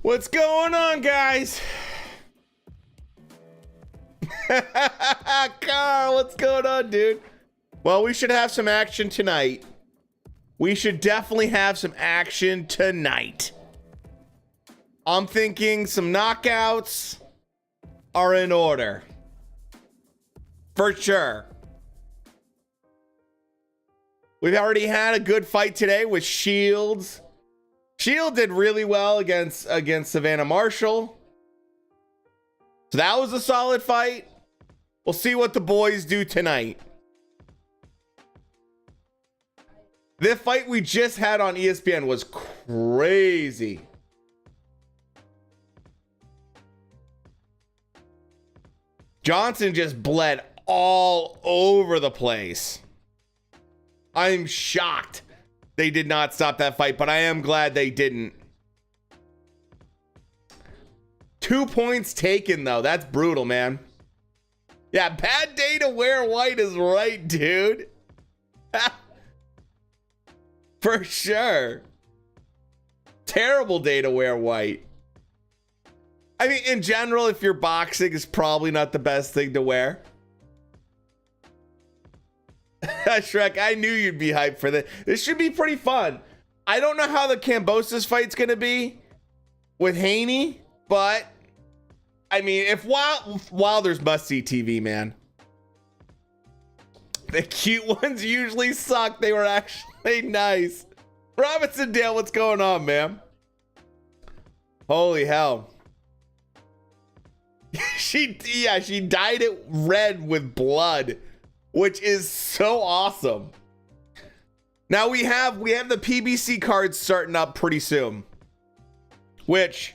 What's going on, guys? Carl, what's going on, dude? Well, we should have some action tonight. We should definitely have some action tonight. I'm thinking some knockouts are in order. For sure. We've already had a good fight today with Shields. Shield did really well against Savannah Marshall. So that was a solid fight. We'll see what the boys do tonight. The fight we just had on ESPN was crazy. Johnson just bled all over the place. I'm shocked they did not stop that fight, but I am glad they didn't. 2 points taken, though. That's brutal, man. Yeah, bad day to wear white is right, dude. For sure. Terrible day to wear white. I mean, in general, if you're boxing, it's probably not the best thing to wear. Shrek, I knew you'd be hyped for this. This should be pretty fun. I don't know how the KAMBOSOS fight's going to be with Haney, but I mean, if Wilder's must-see TV, man. The cute ones usually suck. They were actually nice. Robinson Dale, what's going on, man? Holy hell. She dyed it red with blood, which is so awesome. Now we have the PBC cards starting up pretty soon, which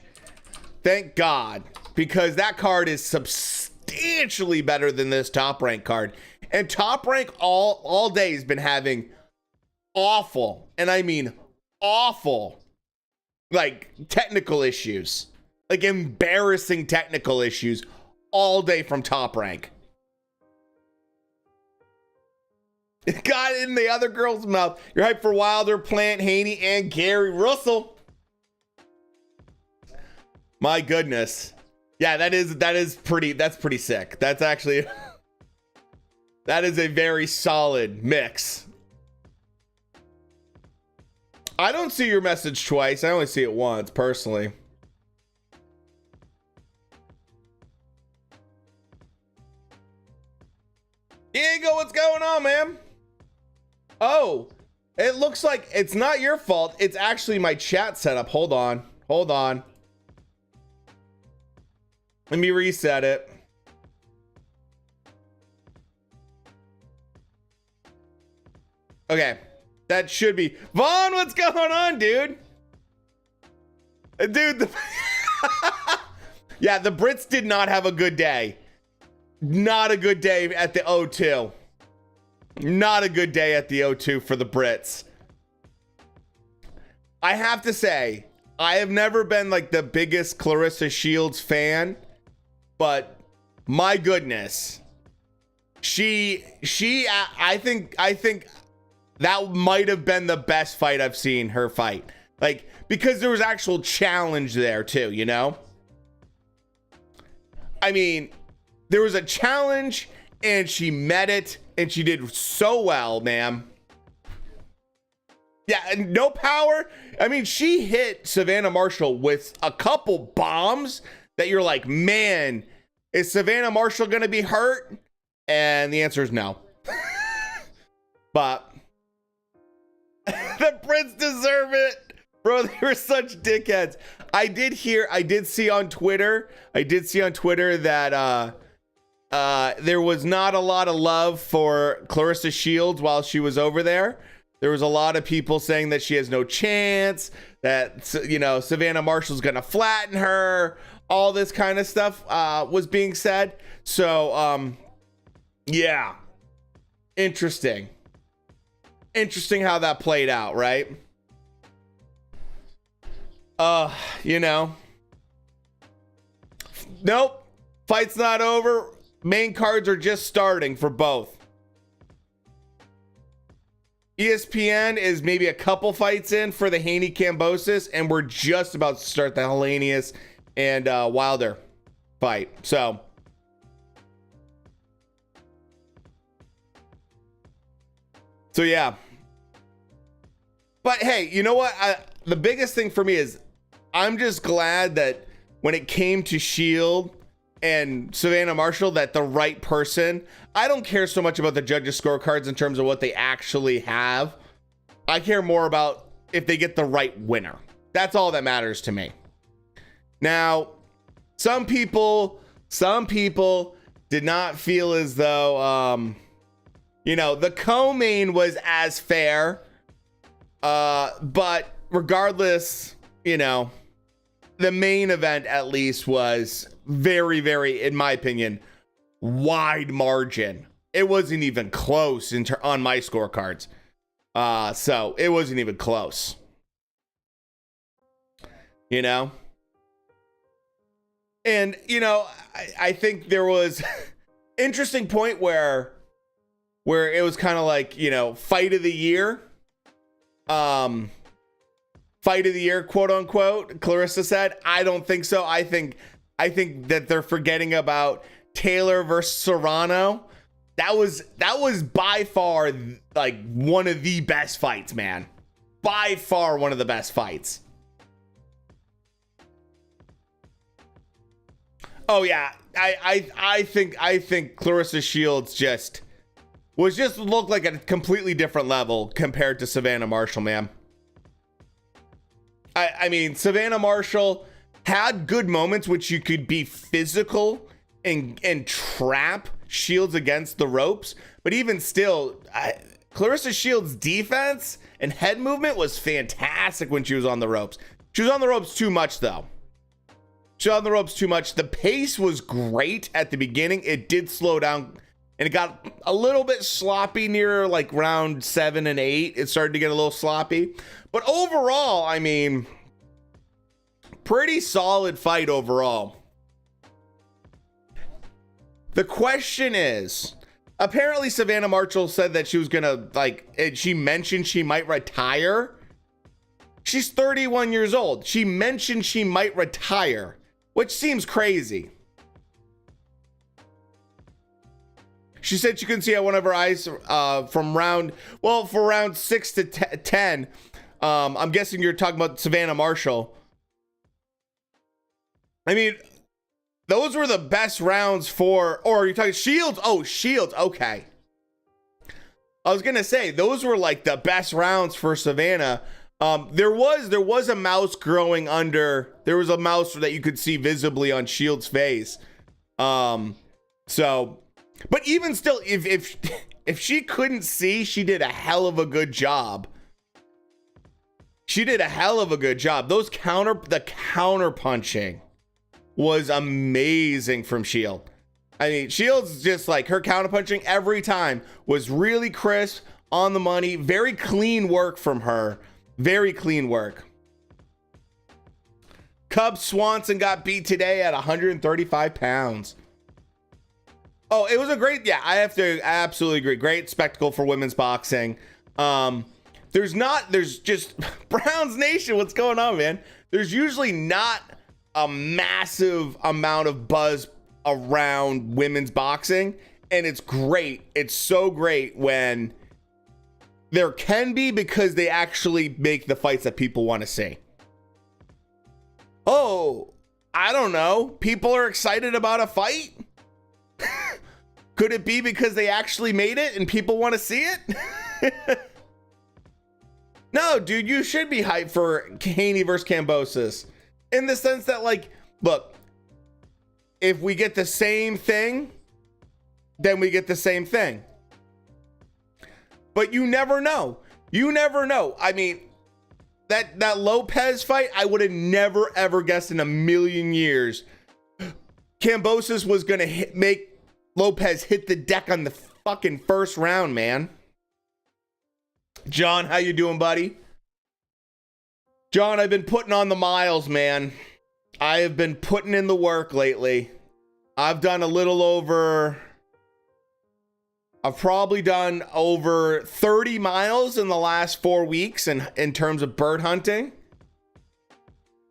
thank God, because that card is substantially better than this Top Rank card. And Top Rank all day has been having awful, and I mean awful, like technical issues, like embarrassing technical issues all day from Top Rank. It got in the other girl's mouth. You're hyped for Wilder, Plant, Haney, and Gary Russell. My goodness. Yeah, that's pretty sick. That's actually that is a very solid mix. I don't see your message twice. I only see it once, personally. Diego, what's going on, man? Oh, it looks like it's not your fault. It's actually my chat setup. Hold on. Let me reset it. Okay, that should be. Vaughn, what's going on, dude? Dude, yeah, the Brits did not have a good day. Not a good day at the O2. Not a good day at the O2 for the Brits. I have to say, I have never been like the biggest Clarissa Shields fan, but my goodness, I think that might have been the best fight I've seen her fight. Like, because there was actual challenge there too, you know? I mean, there was a challenge and she met it and she did so well, ma'am. Yeah, and no power. I mean, she hit Savannah Marshall with a couple bombs that you're like, man, is Savannah Marshall going to be hurt? And the answer is no. But the Brits deserve it. Bro, they were such dickheads. I did see on Twitter that there was not a lot of love for Clarissa Shields while she was over there. There was a lot of people saying that she has no chance, that, you know, Savannah Marshall's going to flatten her. All this kind of stuff was being said. So, yeah. Interesting how that played out, right? You know. Nope. Fight's not over. Main cards are just starting for both. ESPN is maybe a couple fights in for the Haney Kambosos, and we're just about to start the HELENIUS and Wilder fight. So yeah. But hey, you know what? The biggest thing for me is I'm just glad that when it came to Shield and Savannah Marshall, that the right person, I don't care so much about the judges' scorecards in terms of what they actually have. I care more about if they get the right winner. That's all that matters to me. Now, some people did not feel as though, the co-main was as fair. But regardless, the main event at least was very, very, in my opinion, wide margin. It wasn't even close on my scorecards. So it wasn't even close. And, I think there was interesting point where it was kind of like, fight of the year. Fight of the year, quote unquote, Clarissa said. I don't think so. I think that they're forgetting about Taylor versus Serrano. That was by far like one of the best fights, man. By far one of the best fights. Oh yeah, I think Clarissa Shields looked like a completely different level compared to Savannah Marshall, man. I mean, Savannah Marshall had good moments which you could be physical and trap Shields against the ropes, but even still, Clarissa Shields' defense and head movement was fantastic when she was on the ropes. She was on the ropes too much, though. She was on the ropes too much. The pace was great at the beginning. It did slow down, and it got a little bit sloppy near like round 7 and 8. It started to get a little sloppy. But overall, I mean, pretty solid fight overall. The question is, apparently Savannah Marshall said that she was gonna, she mentioned she might retire. She's 31 years old. She mentioned she might retire, which seems crazy. She said she couldn't see out one of her eyes for round 6 to 10. I'm guessing you're talking about Savannah Marshall. I mean, those were the best rounds or you're talking Shields? Oh, Shields. Okay. I was going to say, those were like the best rounds for Savannah. There was a mouse growing under. There was a mouse that you could see visibly on Shields' face. But even still, if she couldn't see, she did a hell of a good job. The counter punching was amazing from Shield. I mean, Shields just like her counter punching every time was really crisp, on the money, very clean work from her. Very clean work. Cub Swanson got beat today at 135 pounds. Oh, it was a great, I absolutely agree. Great spectacle for women's boxing. There's just Browns Nation. What's going on, man? There's usually not a massive amount of buzz around women's boxing, and it's great. It's so great when there can be, because they actually make the fights that people want to see. Oh, I don't know. People are excited about a fight. Could it be because they actually made it and people want to see it? No, dude, you should be hyped for Haney versus Kambosos, in the sense that, like, look, if we get the same thing, then we get the same thing. But you never know. I mean, that Lopez fight, I would have never, ever guessed in a million years Kambosos was going to make Lopez hit the deck on the fucking first round, man. John, how you doing, buddy? John, I've been putting on the miles, man. I have been putting in the work lately. I've done a little over I've probably done over 30 miles in the last 4 weeks in terms of bird hunting.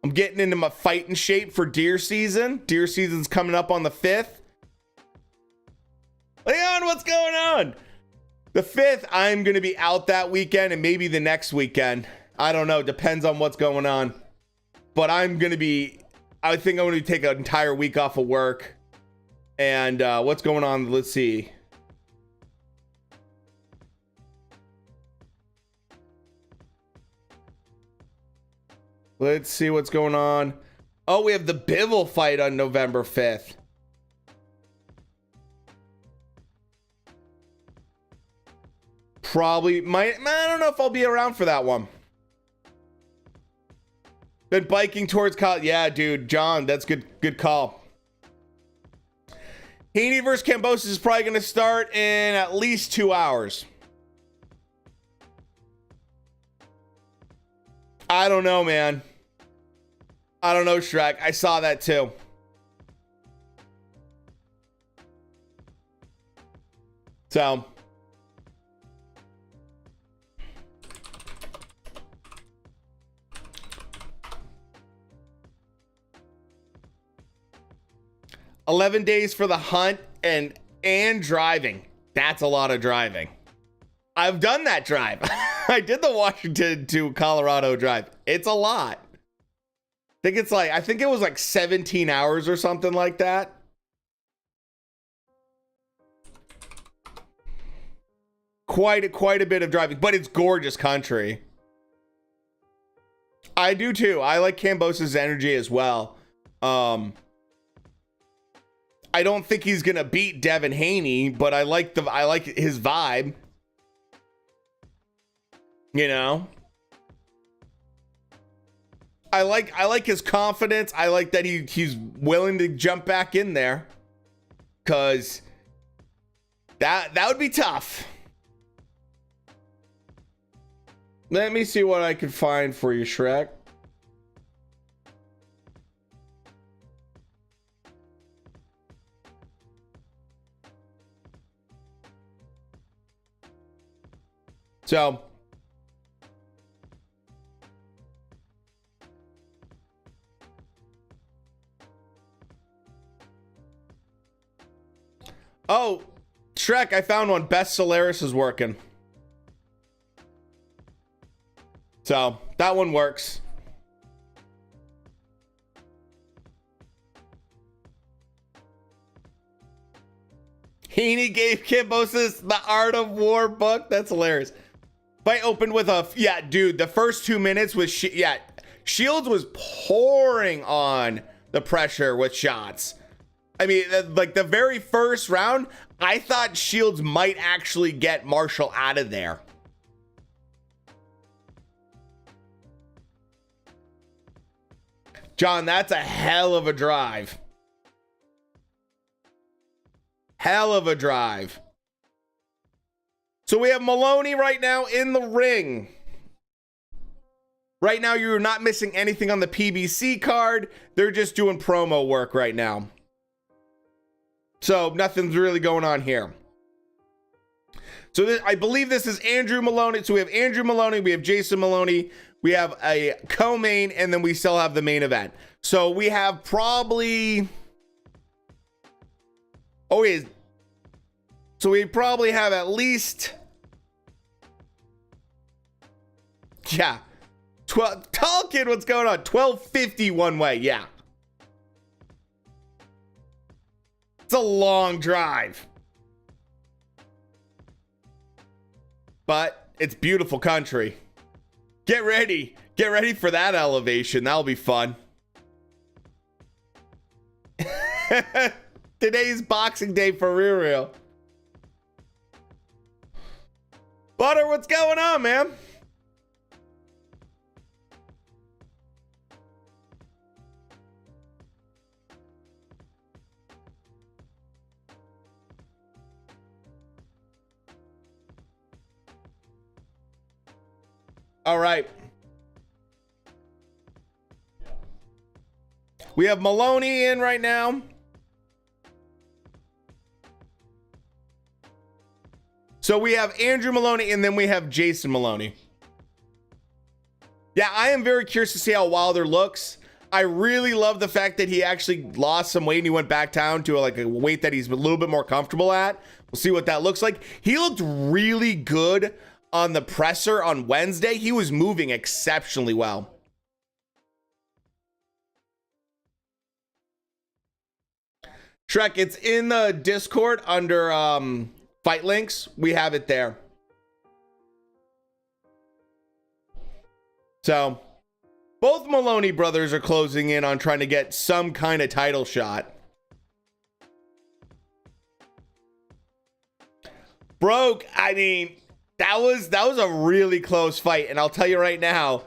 I'm getting into my fighting shape for deer season. Deer season's coming up on the 5th. Leon, what's going on? The 5th, I'm going to be out that weekend and maybe the next weekend. I don't know. Depends on what's going on. But I think I'm going to take an entire week off of work. And what's going on? Let's see. Let's see what's going on. Oh, we have the Bivol fight on November 5th. Probably might. I don't know if I'll be around for that one. Been biking towards college. Yeah, dude, John, that's good call. Haney versus Kambosos is probably going to start in at least 2 hours. I don't know, man. I don't know, Shrek. I saw that too. So. $11 days for the hunt and driving. That's a lot of driving. I've done that drive. I did the Washington to Colorado drive. It's a lot. I think it was like 17 hours or something like that. Quite a bit of driving, but it's gorgeous country. I do too. I like Kambosos' energy as well. I don't think he's gonna beat Devin Haney, but I like his vibe. You know, I like his confidence. I like that he's willing to jump back in there, cause that would be tough. Let me see what I can find for you, Shrek. So, oh, Shrek, I found one. Best Solaris is working. So, that one works. Haney gave Kambosos the Art of War book. That's hilarious. Fight opened with yeah, dude, the first 2 minutes was Shields was pouring on the pressure with shots. I mean, like the very first round, I thought Shields might actually get Marshall out of there. John, that's a hell of a drive. Hell of a drive. So we have Maloney right now in the ring. Right now, you're not missing anything on the PBC card. They're just doing promo work right now. So nothing's really going on here. So I believe this is Andrew Maloney. So we have Andrew Maloney, we have Jason Maloney, we have a co-main, and then we still have the main event. So we have probably... Oh, yeah. So we probably have at least... Yeah. 12... Tall Kid, what's going on? 1250 one way, yeah. It's a long drive. But it's beautiful country. Get ready. Get ready for that elevation. That'll be fun. Today's Boxing Day for real. Butter, what's going on, man? All right. We have Maloney in right now. So we have Andrew Maloney and then we have Jason Maloney. Yeah, I am very curious to see how Wilder looks. I really love the fact that he actually lost some weight and he went back down to like a weight that he's a little bit more comfortable at. We'll see what that looks like. He looked really good on the presser on Wednesday. He was moving exceptionally well. Shrek, it's in the Discord under fight links. We have it there. So both Maloney brothers are closing in on trying to get some kind of title shot. Broke, I mean, that was a really close fight. And I'll tell you right now,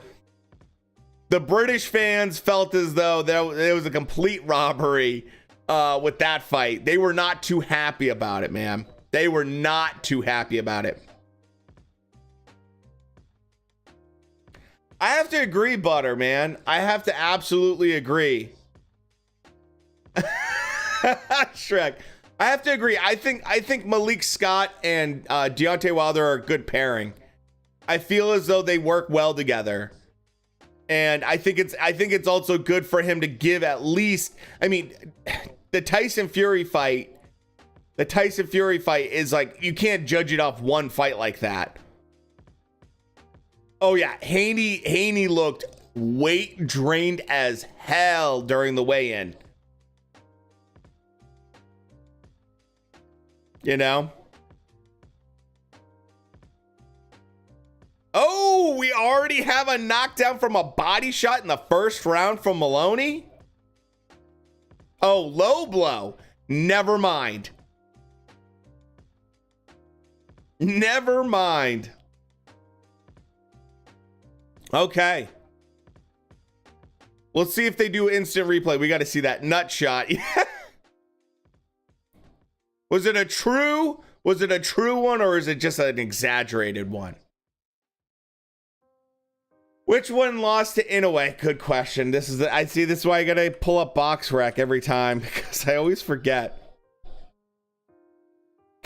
the British fans felt as though there was a complete robbery with that fight. They were not too happy about it, man. They were not too happy about it. I have to agree, Butter, man. I have to absolutely agree. Shrek. I have to agree. I think Malik Scott and Deontay Wilder are a good pairing. I feel as though they work well together. And I think it's also good for him to give at least, I mean, the Tyson Fury fight is like, you can't judge it off one fight like that. Oh yeah, Haney looked weight drained as hell during the weigh-in. You know? Oh, we already have a knockdown from a body shot in the first round from Maloney? Oh, low blow. Never mind. Never mind. Okay. Let's see if they do instant replay. We got to see that nut shot. Was it a true one or is it just an exaggerated one? Which one lost to Inoue? Good question. This is why I got to pull up Box Rec every time because I always forget.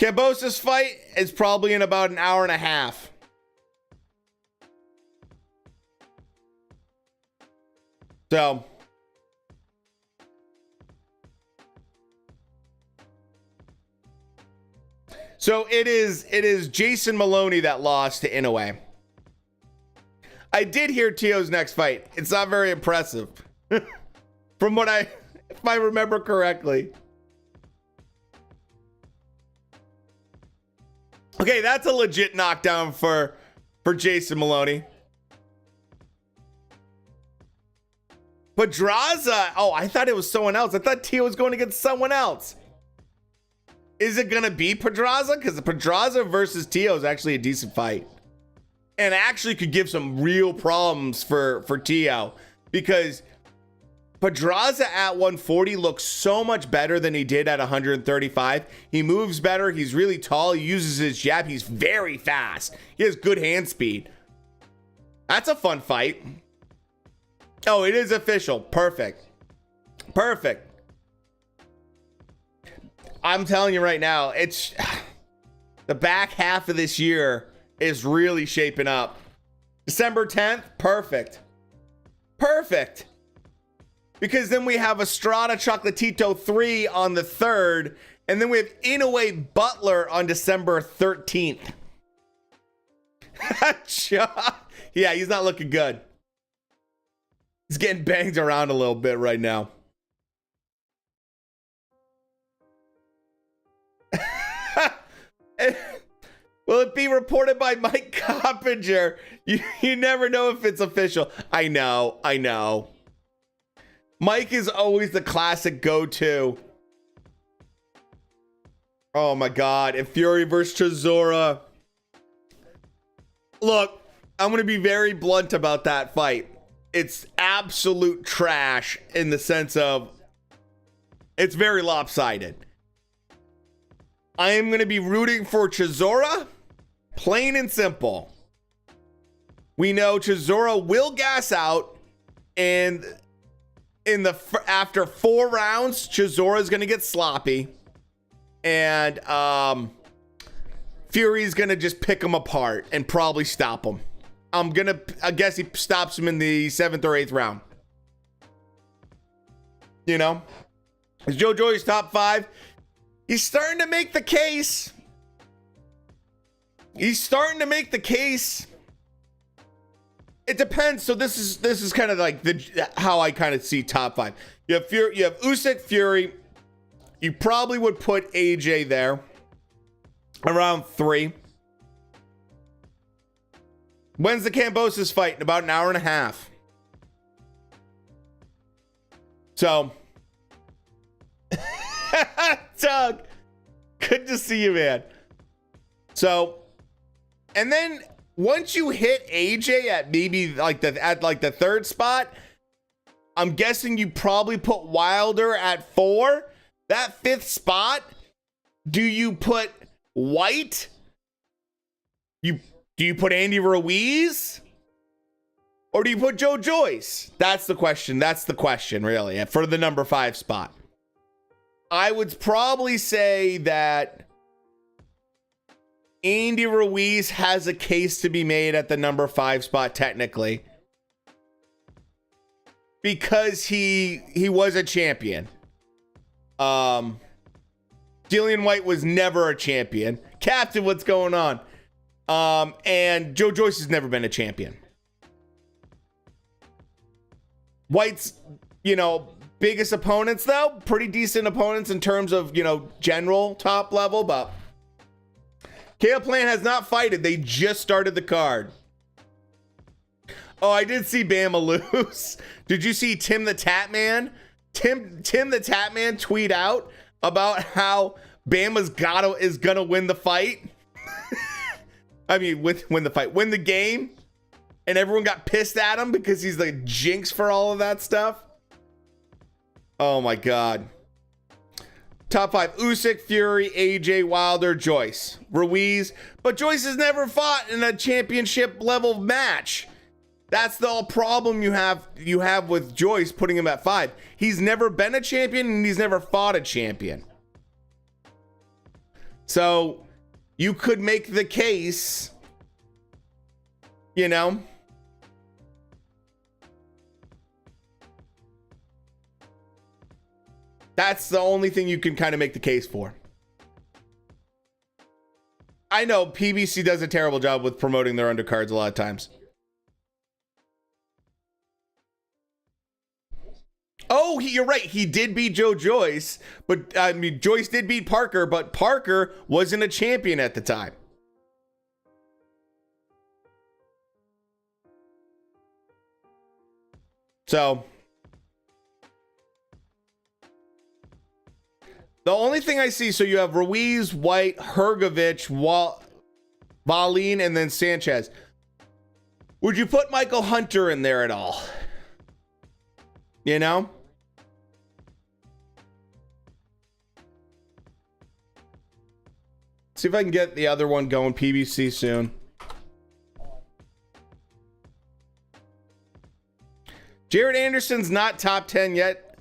Kambosos fight is probably in about an hour and a half. So it is Jason Maloney that lost to Inoue. I did hear Tio's next fight. It's not very impressive. From what if I remember correctly. Okay, that's a legit knockdown for Jason Maloney. Pedraza. Oh, I thought it was someone else. I thought Tio was going against someone else. Is it going to be Pedraza? Because the Pedraza versus Tio is actually a decent fight. And actually could give some real problems for Tio. Because Pedraza at 140 looks so much better than he did at 135. He moves better. He's really tall. He uses his jab. He's very fast. He has good hand speed. That's a fun fight. Oh, it is official. Perfect. Perfect. I'm telling you right now, it's the back half of this year is really shaping up. December 10th, perfect. Perfect. Because then we have Estrada Chocolatito 3 on the 3rd, and then we have Inoue Butler on December 13th. Yeah, he's not looking good. He's getting banged around a little bit right now. Will it be reported by Mike Coppinger? You never know if it's official. I know. Mike is always the classic go-to. Oh my God. And Fury versus Chisora. Look, I'm going to be very blunt about that fight. It's absolute trash in the sense of it's very lopsided. I am going to be rooting for Chisora, plain and simple. We know Chisora will gas out, and after 4 rounds, Chisora is going to get sloppy, and Fury's going to just pick him apart and probably stop him. I guess he stops him in the 7th or 8th round. You know? Is Joe Joyce top 5? He's starting to make the case. He's starting to make the case. It depends. So this is kind of like how I kind of see top 5. You have Fury, you have Usyk, Fury. You probably would put AJ there around 3. When's the Kambosos fight? In about an hour and a half. So, Doug, good to see you, man. So, and then once you hit AJ at maybe like the 3rd spot, I'm guessing you probably put Wilder at 4. That 5th spot, do you put White? Do you put Andy Ruiz? Or do you put Joe Joyce? That's the question. That's the question, really, for the number 5 spot. I would probably say that Andy Ruiz has a case to be made at the number 5 spot, technically. Because he was a champion. Dillian White was never a champion. Captain, what's going on? And Joe Joyce has never been a champion. White's, biggest opponents, though, pretty decent opponents in terms of, general top level, but KO Plan has not fighted. They just started the card. Oh, I did see Bama lose. Did you see Tim the Tatman? Tim the Tatman tweet out about how Bama's is gonna win the fight. I mean, win the fight, win the game, and everyone got pissed at him because he's the jinx for all of that stuff. Oh my God. Top 5: Usyk, Fury, AJ, Wilder, Joyce, Ruiz. But Joyce has never fought in a championship level match. That's the problem you have with Joyce, putting him at 5. He's never been a champion and he's never fought a champion. So you could make the case, That's the only thing you can kind of make the case for. I know PBC does a terrible job with promoting their undercards a lot of times. Oh, you're right. He did beat Joe Joyce, but Joyce did beat Parker, but Parker wasn't a champion at the time. So the only thing I see, so you have Ruiz, White, Hrgovic, Wallin, and then Sanchez. Would you put Michael Hunter in there at all? See if I can get the other one going, PBC soon. Jared Anderson's not top 10 yet.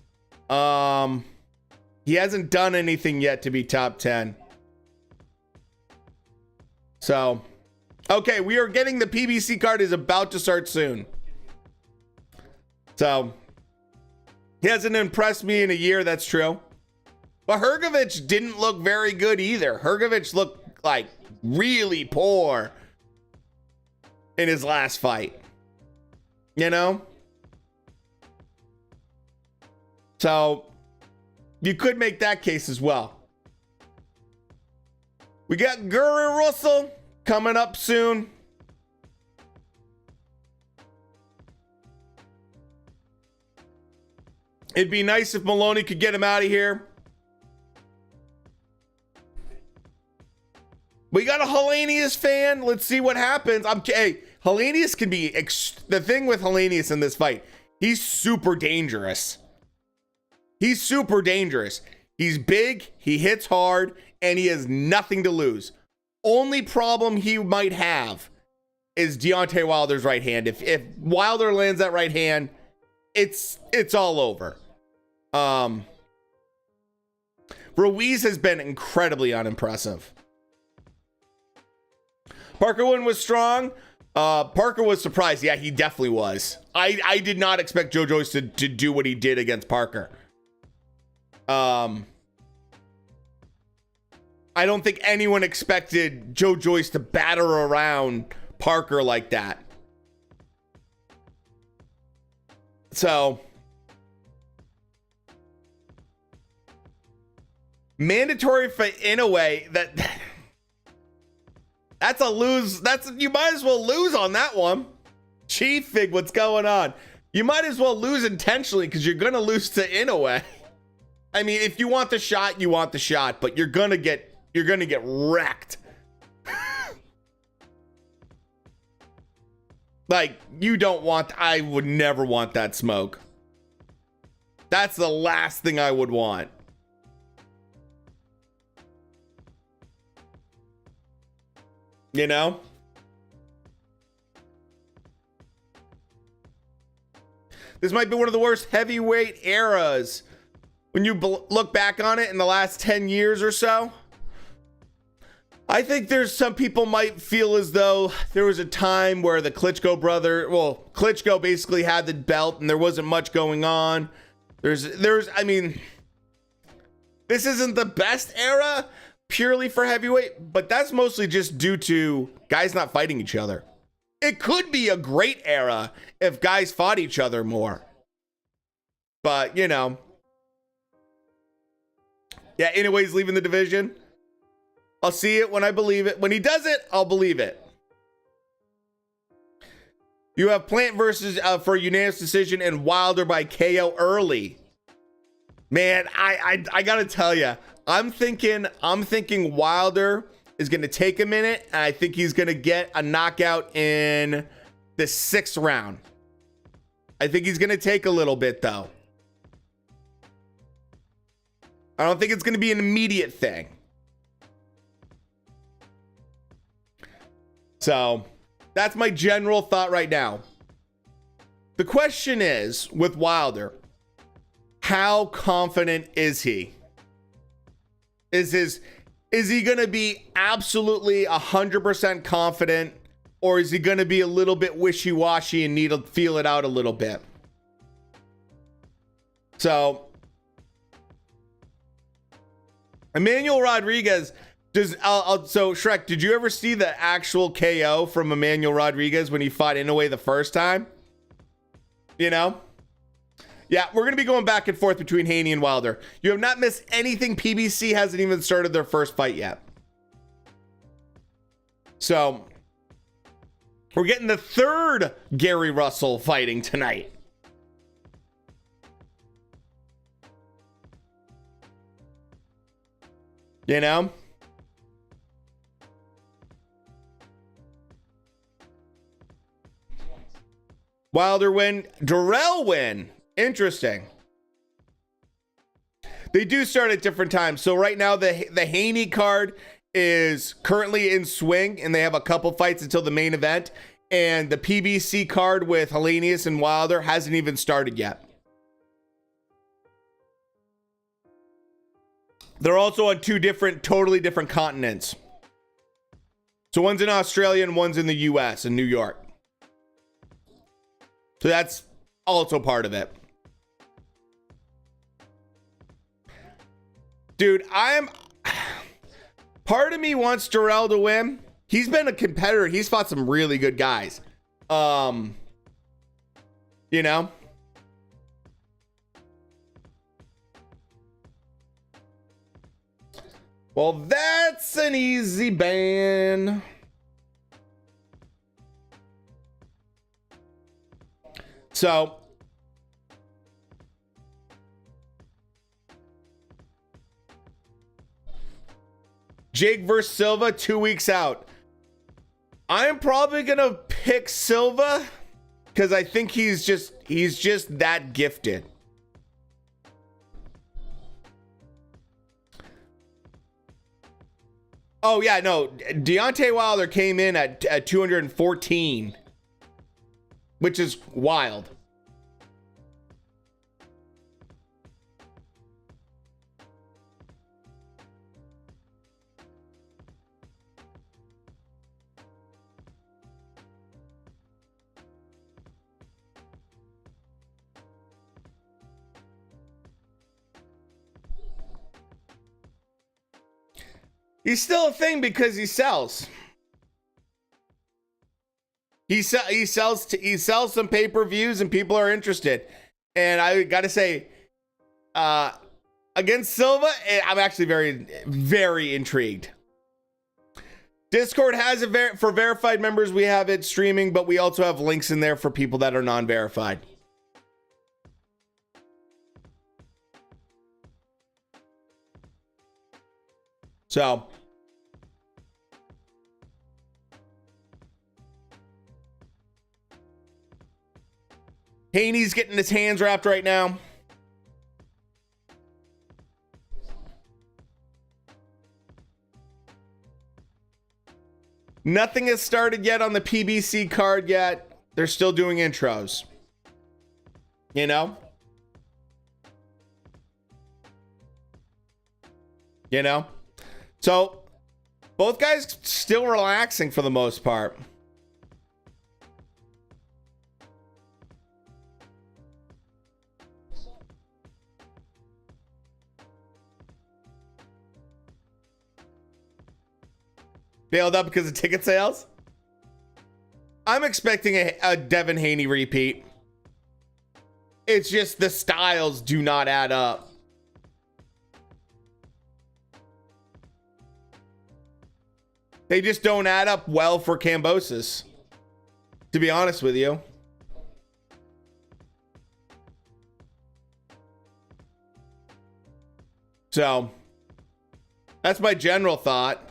He hasn't done anything yet to be top 10. So, okay, we are getting the PBC card is about to start soon. So, he hasn't impressed me in a year, that's true. But Hrgovic didn't look very good either. Hrgovic looked like really poor in his last fight. So, you could make that case as well. We got Guru Russell coming up soon. It'd be nice if Maloney could get him out of here. We got a HELENIUS fan. Let's see what happens. Hey, HELENIUS can be the thing with HELENIUS in this fight. He's super dangerous. He's super dangerous. He's big, he hits hard, and he has nothing to lose. Only problem he might have is Deontay Wilder's right hand. If Wilder lands that right hand, it's all over. Ruiz has been incredibly unimpressive. Parker one was strong. Parker was surprised. Yeah, he definitely was. I did not expect Joe Joyce to do what he did against Parker. I don't think anyone expected Joe Joyce to batter around Parker like that. So, mandatory for Inoue, that's a lose. You might as well lose on that one. Chief Fig, what's going on? You might as well lose intentionally because you're gonna lose to Inoue. I mean, if you want the shot, you want the shot, but you're gonna get wrecked. Like, I would never want that smoke. That's the last thing I would want. You know? This might be one of the worst heavyweight eras when you look back on it in the last 10 years or so. I think there's some people might feel as though there was a time where the Klitschko basically had the belt and there wasn't much going on. I mean, this isn't the best era purely for heavyweight, but that's mostly just due to guys not fighting each other. It could be a great era if guys fought each other more. But, you know. Yeah, anyways, leaving the division. I'll see it when I believe it. When he does it, I'll believe it. You have Plant versus for unanimous decision and Wilder by KO early. Man, I gotta tell you, I'm thinking Wilder is gonna take a minute, and I think he's gonna get a knockout in the 6th round. I think he's gonna take a little bit though. I don't think it's gonna be an immediate thing. So, that's my general thought right now. The question is, with Wilder, how confident is he? Is he going to be absolutely 100% confident, or is he going to be a little bit wishy-washy and need to feel it out a little bit? So, Emmanuel Rodriguez... so Shrek, did you ever see the actual KO from Emmanuel Rodriguez when he fought Inoue the first time? You know? Yeah, we're going to be going back and forth between Haney and Wilder. You have not missed anything. PBC hasn't even started their first fight yet. So, we're getting the 3rd Gary Russell fighting tonight. You know? Wilder win, Durrell win. Interesting. They do start at different times. So right now the Haney card is currently in swing, and they have a couple fights until the main event. And the PBC card with HELENIUS and Wilder hasn't even started yet. They're also on 2 totally different continents. So one's in Australia and one's in the US in New York. So that's also part of it. Dude, part of me wants Durrell to win. He's been a competitor. He's fought some really good guys. You know? Well, that's an easy ban. So, Jake versus Silva, 2 weeks out. I'm probably gonna pick Silva because I think he's just that gifted. Oh yeah, no, Deontay Wilder came in at 214. Which is wild. He's still a thing because he sells. He sells some pay-per-views and people are interested. And I gotta say, against Silva, I'm actually very, very intrigued. Discord has it for verified members. We have it streaming, but we also have links in there for people that are non-verified. So Haney's getting his hands wrapped right now. Nothing has started yet on the PBC card yet. They're still doing intros. You know? You know? So, both guys still relaxing for the most part. Bailed up because of ticket sales? I'm expecting a Devin Haney repeat. It's just the styles do not add up. They just don't add up well for Kambosos, to be honest with you. So, that's my general thought.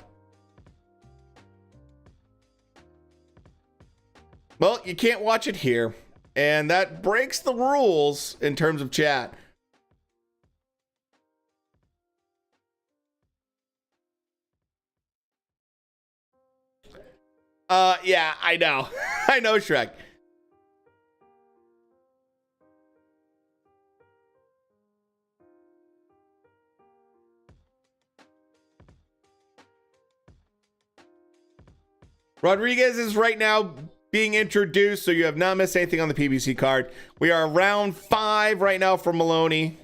Well, you can't watch it here, and that breaks the rules in terms of chat. Yeah, I know. I know, Shrek. Rodriguez is right now being introduced, so you have not missed anything on the PBC card. We are round 5 right now for Maloney.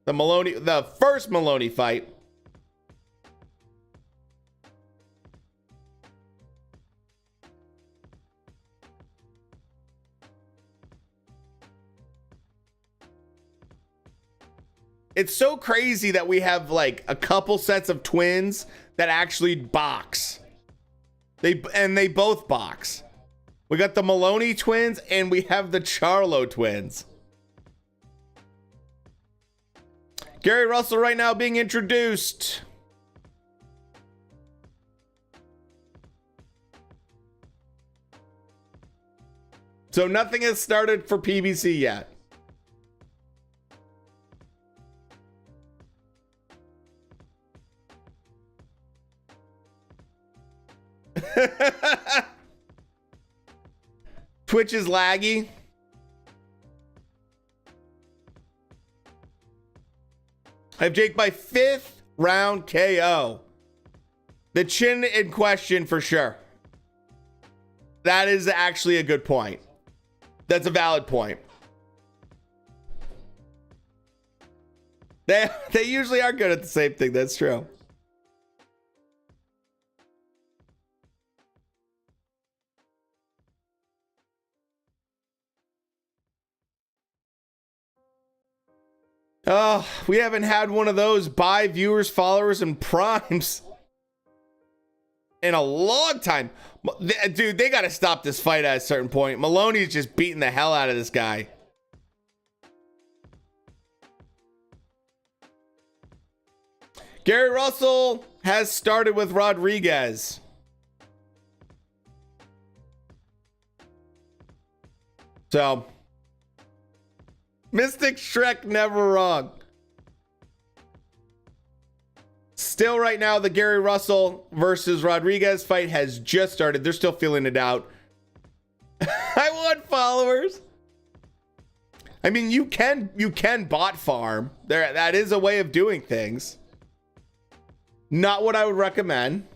The first Maloney fight. It's so crazy that we have like a couple sets of twins that actually box. They both box. We got the Maloney twins and we have the Charlo twins. Gary Russell right now being introduced. So nothing has started for PBC yet. Twitch is laggy. I have Jake by 5th round KO. The chin in question for sure. That is actually a good point. That's a valid point. They usually are good at the same thing. That's true. Oh, we haven't had one of those buy viewers, followers, and primes in a long time. Dude, they got to stop this fight at a certain point. Maloney's just beating the hell out of this guy. Gary Russell has started with Rodriguez. So, Mystic Shrek never wrong. Still right now, the Gary Russell versus Rodriguez fight has just started. They're still feeling it out. I want followers. I mean, you can bot farm. That is a way of doing things. Not what I would recommend.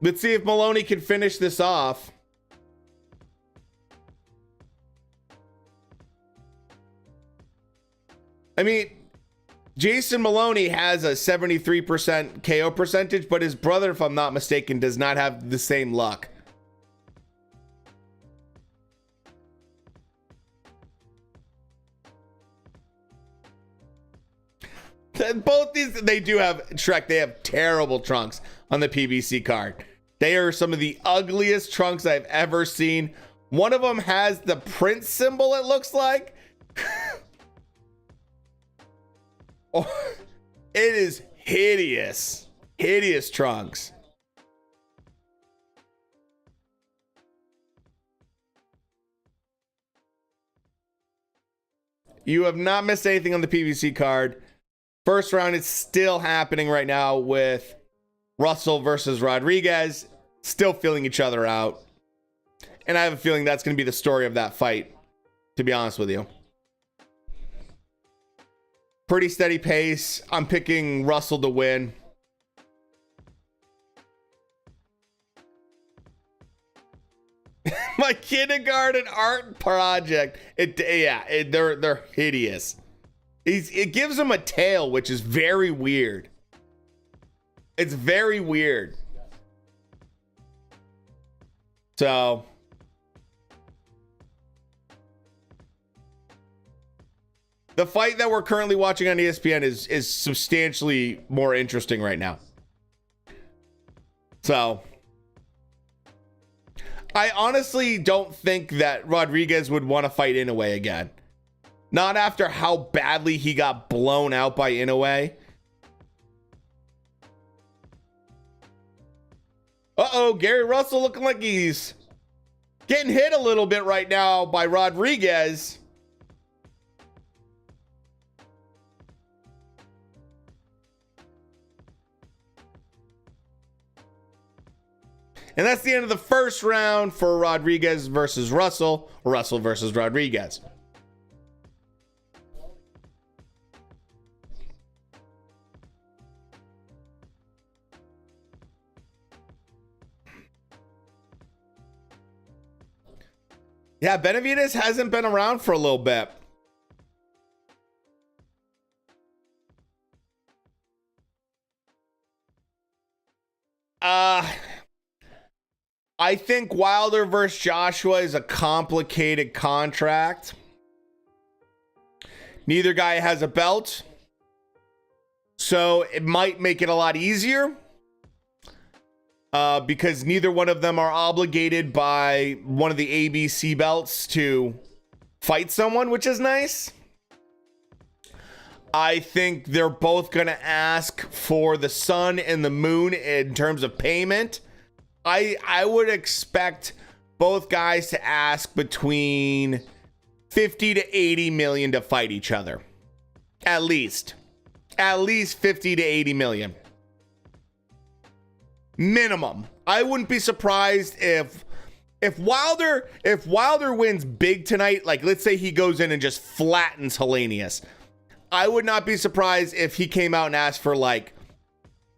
Let's see if Maloney can finish this off. I mean, Jason Maloney has a 73% KO percentage, but his brother, if I'm not mistaken, does not have the same luck. Both these, they do have, Shrek, they have terrible trunks on the PBC card. They are some of the ugliest trunks I've ever seen. One of them has the Prince symbol, it looks like. Oh, it is hideous. Hideous trunks. You have not missed anything on the PBC card. First round is still happening right now with Russell versus Rodriguez. Still feeling each other out. And I have a feeling that's going to be the story of that fight, to be honest with you. Pretty steady pace. I'm picking Russell to win. My kindergarten art project. They're hideous. It gives him a tail, which is very weird. It's very weird. So the fight that we're currently watching on ESPN is substantially more interesting right now. So I honestly don't think that Rodriguez would want to fight Inoue again. Not after how badly he got blown out by Inoue. Uh-oh, Gary Russell looking like he's getting hit a little bit right now by Rodriguez. And that's the end of the first round for Rodriguez versus Russell. Russell versus Rodriguez. Yeah, Benavidez hasn't been around for a little bit. I think Wilder versus Joshua is a complicated contract. Neither guy has a belt, so it might make it a lot easier. Because neither one of them are obligated by one of the ABC belts to fight someone, which is nice. I think they're both going to ask for the sun and the moon in terms of payment. I would expect both guys to ask between 50 to 80 million to fight each other. At least 50 to 80 million. Minimum. I wouldn't be surprised if Wilder wins big tonight, like let's say he goes in and just flattens Helenius. I would not be surprised if he came out and asked for like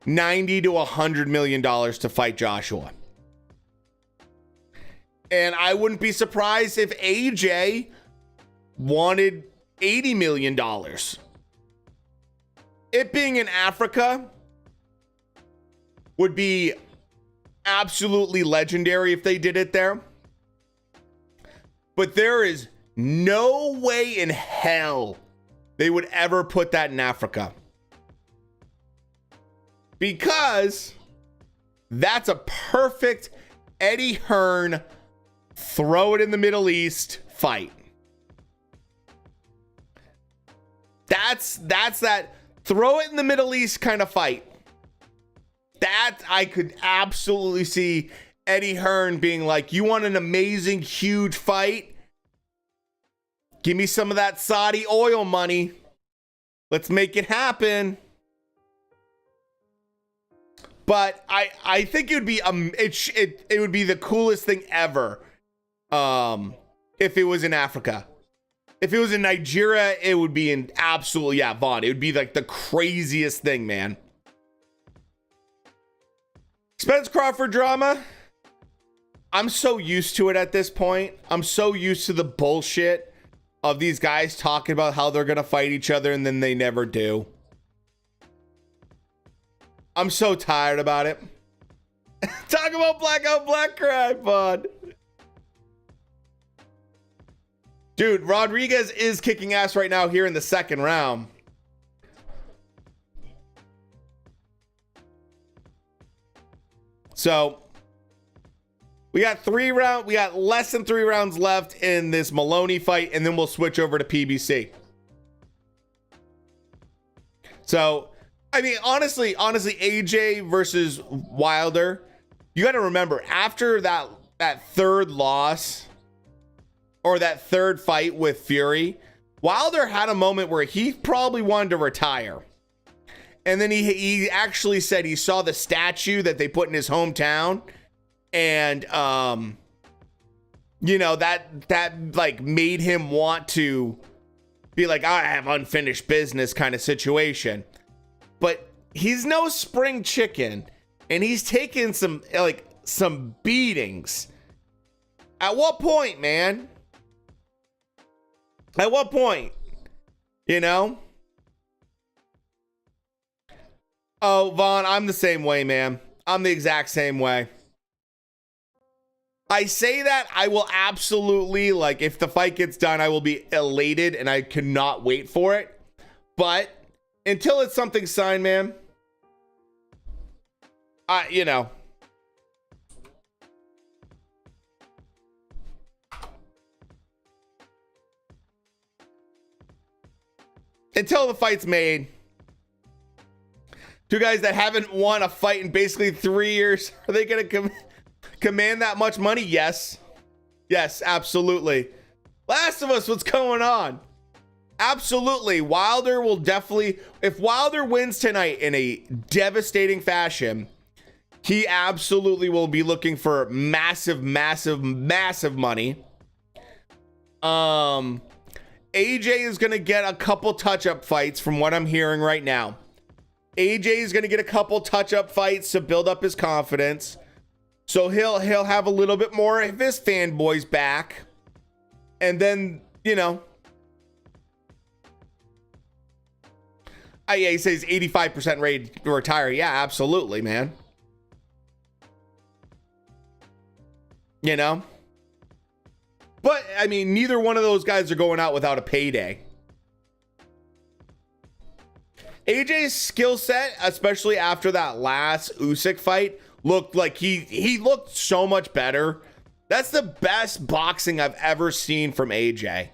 90 to 100 million dollars to fight Joshua. And I wouldn't be surprised if AJ wanted 80 million dollars. It being in Africa would be absolutely legendary if they did it there. But there is no way in hell they would ever put that in Africa. Because that's a perfect Eddie Hearn throw it in the Middle East fight. That's that throw it in the Middle East kind of fight. That I could absolutely see Eddie Hearn being like, you want an amazing, huge fight? Give me some of that Saudi oil money. Let's make it happen. But I think it would be it would be the coolest thing ever if it was in Africa. If it was in Nigeria, it would be in absolutely, yeah, Vaughn. It would be like the craziest thing, man. Spence Crawford drama. I'm so used to it at this point. I'm so used to the bullshit of these guys talking about how they're going to fight each other and then they never do. I'm so tired about it. Talk about blackout black cry, bud. Dude, Rodriguez is kicking ass right now here in the second round. So we got less than 3 rounds left in this Maloney fight, and then we'll switch over to PBC. So, I mean, honestly, AJ versus Wilder, you got to remember, after that third loss or that third fight with Fury, Wilder had a moment where he probably wanted to retire. And then he actually said he saw the statue that they put in his hometown, and you know, that like made him want to be like, I have unfinished business kind of situation. But he's no spring chicken, and he's taken some beatings. At what point, man? At what point? You know? Oh, Vaughn, I'm the same way, man. I'm the exact same way. I say that, I will absolutely, like, if the fight gets done, I will be elated and I cannot wait for it. But until it's something signed, man, you know. Until the fight's made. Two guys that haven't won a fight in basically 3 years. Are they going to command that much money? Yes. Yes, absolutely. Last of Us, what's going on? Absolutely. Wilder will definitely, if Wilder wins tonight in a devastating fashion, he absolutely will be looking for massive, massive, massive money. AJ is going to get a couple touch-up fights from what I'm hearing right now. AJ is going to get a couple touch-up fights to build up his confidence. So he'll have a little bit more of his fanboys back. And then, you know. Yeah, he says 85% ready to retire. Yeah, absolutely, man. You know? But, I mean, neither one of those guys are going out without a payday. AJ's skill set, especially after that last Usyk fight, looked like he looked so much better. That's the best boxing I've ever seen from AJ.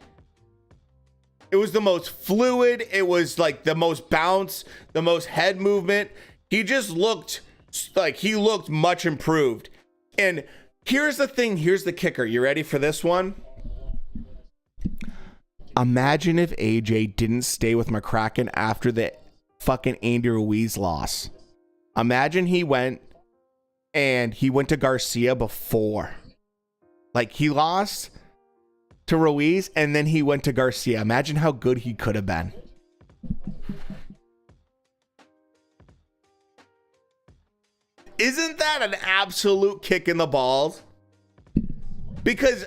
It was the most fluid. It was like the most bounce, the most head movement. He just looked like he looked much improved. And here's the thing. Here's the kicker. You ready for this one? Imagine if AJ didn't stay with McCracken after the fucking Andy Ruiz loss. Imagine he went to Garcia before. Like, he lost to Ruiz and then he went to Garcia. Imagine how good he could have been. Isn't that an absolute kick in the balls? Because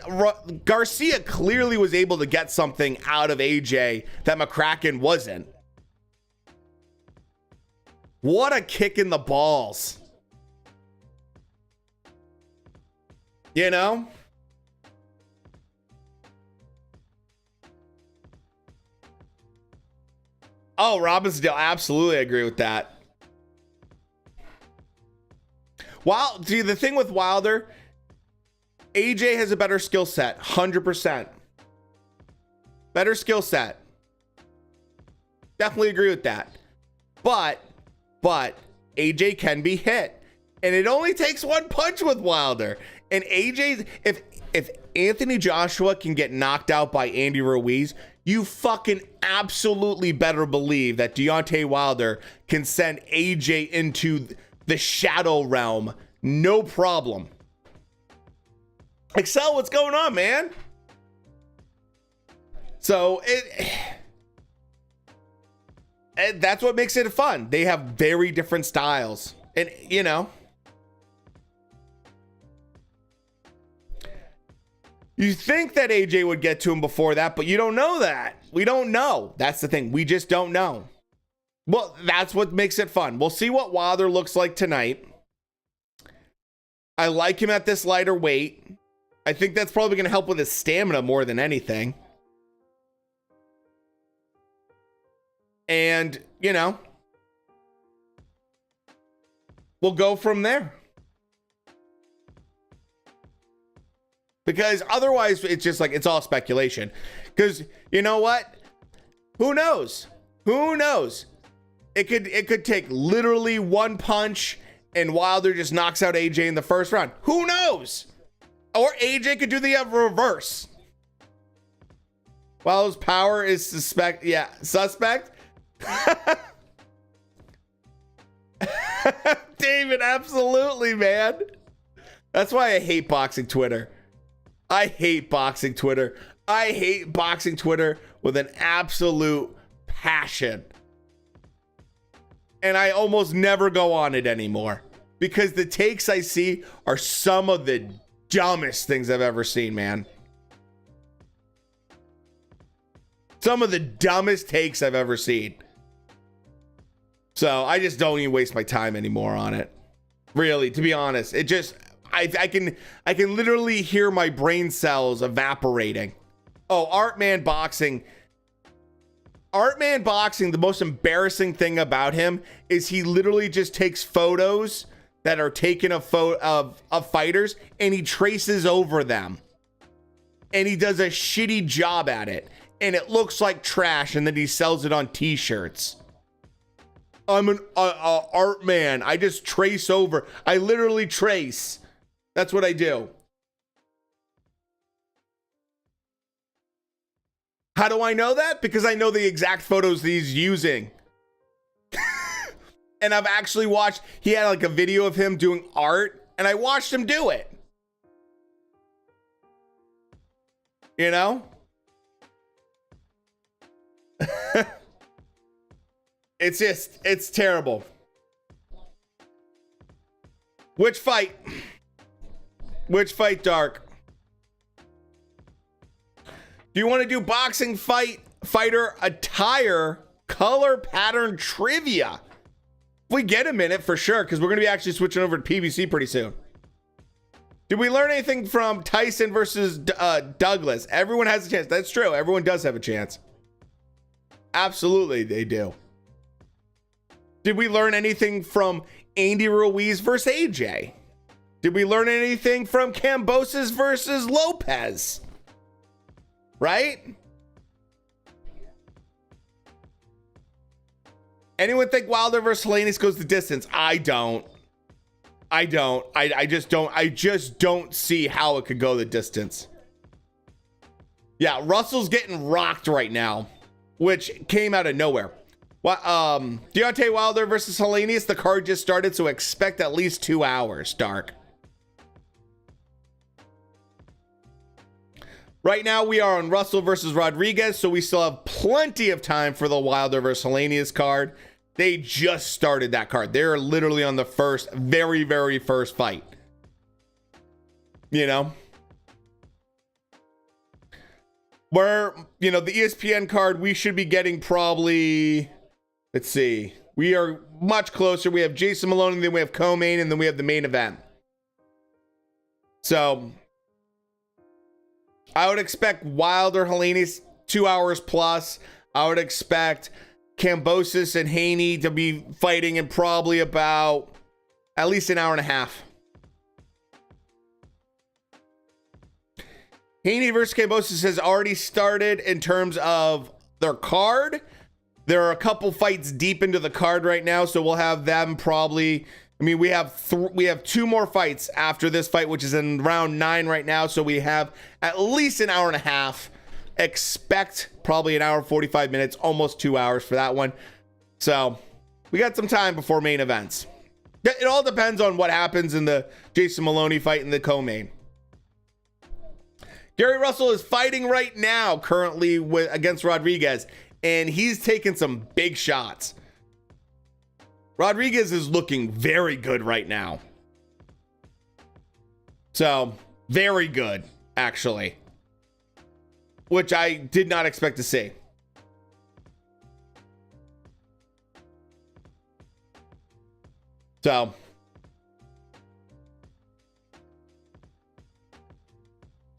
Garcia clearly was able to get something out of AJ that McCracken wasn't. What a kick in the balls. You know? Oh, Robbinsdale, absolutely agree with that. See, the thing with Wilder, AJ has a better skill set, 100%. Better skill set. Definitely agree with that. But AJ can be hit. And it only takes one punch with Wilder. And AJ's, if Anthony Joshua can get knocked out by Andy Ruiz, you fucking absolutely better believe that Deontay Wilder can send AJ into the shadow realm. No problem. Excel, what's going on, man? So that's what makes it fun. They have very different styles. And, you know, you think that AJ would get to him before that, but you don't know that. We don't know. That's the thing. We just don't know. Well, that's what makes it fun. We'll see what Wilder looks like tonight. I like him at this lighter weight. I think that's probably going to help with his stamina more than anything. And, you know, we'll go from there. Because otherwise, it's just like, it's all speculation. Because, you know what? Who knows? Who knows? It could take literally one punch and Wilder just knocks out AJ in the first round. Who knows? Or AJ could do the reverse. Wilder's power is suspect. David, absolutely, man. That's why I hate boxing Twitter. I hate boxing Twitter. I hate boxing Twitter with an absolute passion. And I almost never go on it anymore because the takes I see are some of the dumbest things I've ever seen, man. Some of the dumbest takes I've ever seen. So I just don't even waste my time anymore on it. Really, to be honest, it just, I can literally hear my brain cells evaporating. Oh, Artman Boxing. Artman Boxing, the most embarrassing thing about him is he literally just takes photos that are taken of fighters and he traces over them. And he does a shitty job at it. And it looks like trash, and then he sells it on t-shirts. I'm an art man. I just trace over. I literally trace. That's what I do. How do I know that? Because I know the exact photos that he's using. And I've actually watched, he had like a video of him doing art, and I watched him do it. You know? It's terrible. Which fight? Which fight, Dark? Do you want to do boxing fighter attire color pattern trivia? If we get a minute, for sure, because we're going to be actually switching over to PBC pretty soon. Did we learn anything from Tyson versus Douglas? Everyone has a chance. That's true. Everyone does have a chance. Absolutely, they do. Did we learn anything from Andy Ruiz versus AJ? Did we learn anything from Kambosos versus Lopez? Right? Anyone think Wilder versus HELENIUS goes the distance? I don't. I just don't see how it could go the distance. Yeah, Russell's getting rocked right now, which came out of nowhere. Deontay Wilder versus HELENIUS. The card just started, so expect at least 2 hours, Dark. Right now, we are on Russell versus Rodriguez, so we still have plenty of time for the Wilder versus HELENIUS card. They just started that card. They're literally on the very, very first fight. You know? Where, you know, the ESPN card, we should be getting probably, let's see. We are much closer. We have Jason Maloney, then we have co-main, and then we have the main event. So I would expect Wilder, HELENIUS 2 hours plus. I would expect Kambosos and Haney to be fighting in probably about at least an hour and a half. Haney versus Kambosos has already started in terms of their card. There are a couple fights deep into the card right now, so we'll have them probably. I mean, we have 2 more fights after this fight, which is in round 9 right now. So we have at least an hour and a half. Expect probably an hour and 45 minutes, almost 2 hours for that one. So we got some time before main events. It all depends on what happens in the Jason Maloney fight in the co-main. Gary Russell is fighting right now currently against Rodriguez, and he's taking some big shots. Rodriguez is looking very good right now. So, very good, actually. Which I did not expect to see. So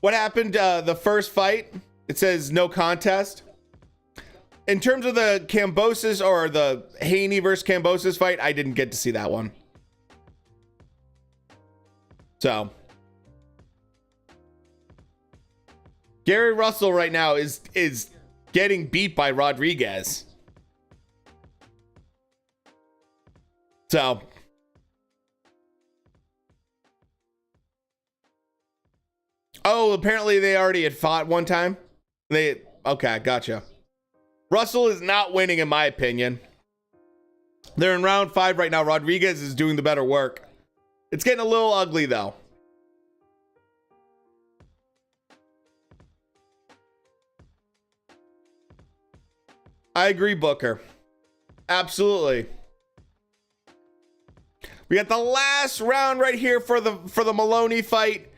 what happened the first fight? It says no contest. In terms of the Kambosos or the Haney versus Kambosos fight, I didn't get to see that one. So Gary Russell right now is getting beat by Rodriguez. So oh, apparently they already had fought one time. Okay, gotcha. Russell is not winning in my opinion. They're in round 5 right now. Rodriguez is doing the better work. It's getting a little ugly though. I agree, Booker. Absolutely. We got the last round right here for the Maloney fight.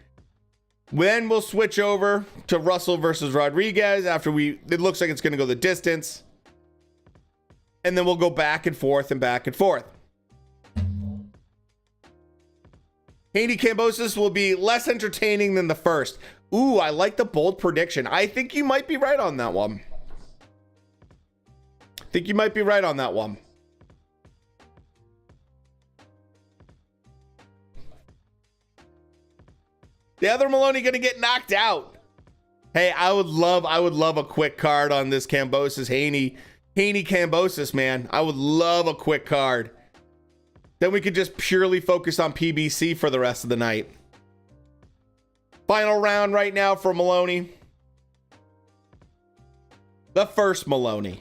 Then we'll switch over to Russell versus Rodriguez after it looks like it's going to go the distance. And then we'll go back and forth and back and forth. Haney Kambosos will be less entertaining than the first. Ooh, I like the bold prediction. I think you might be right on that one. The other Maloney gonna get knocked out. Hey, I would love a quick card on this Kambosos Haney Kambosos, man. I would love a quick card. Then we could just purely focus on PBC for the rest of the night. Final round right now for Maloney. The first Maloney.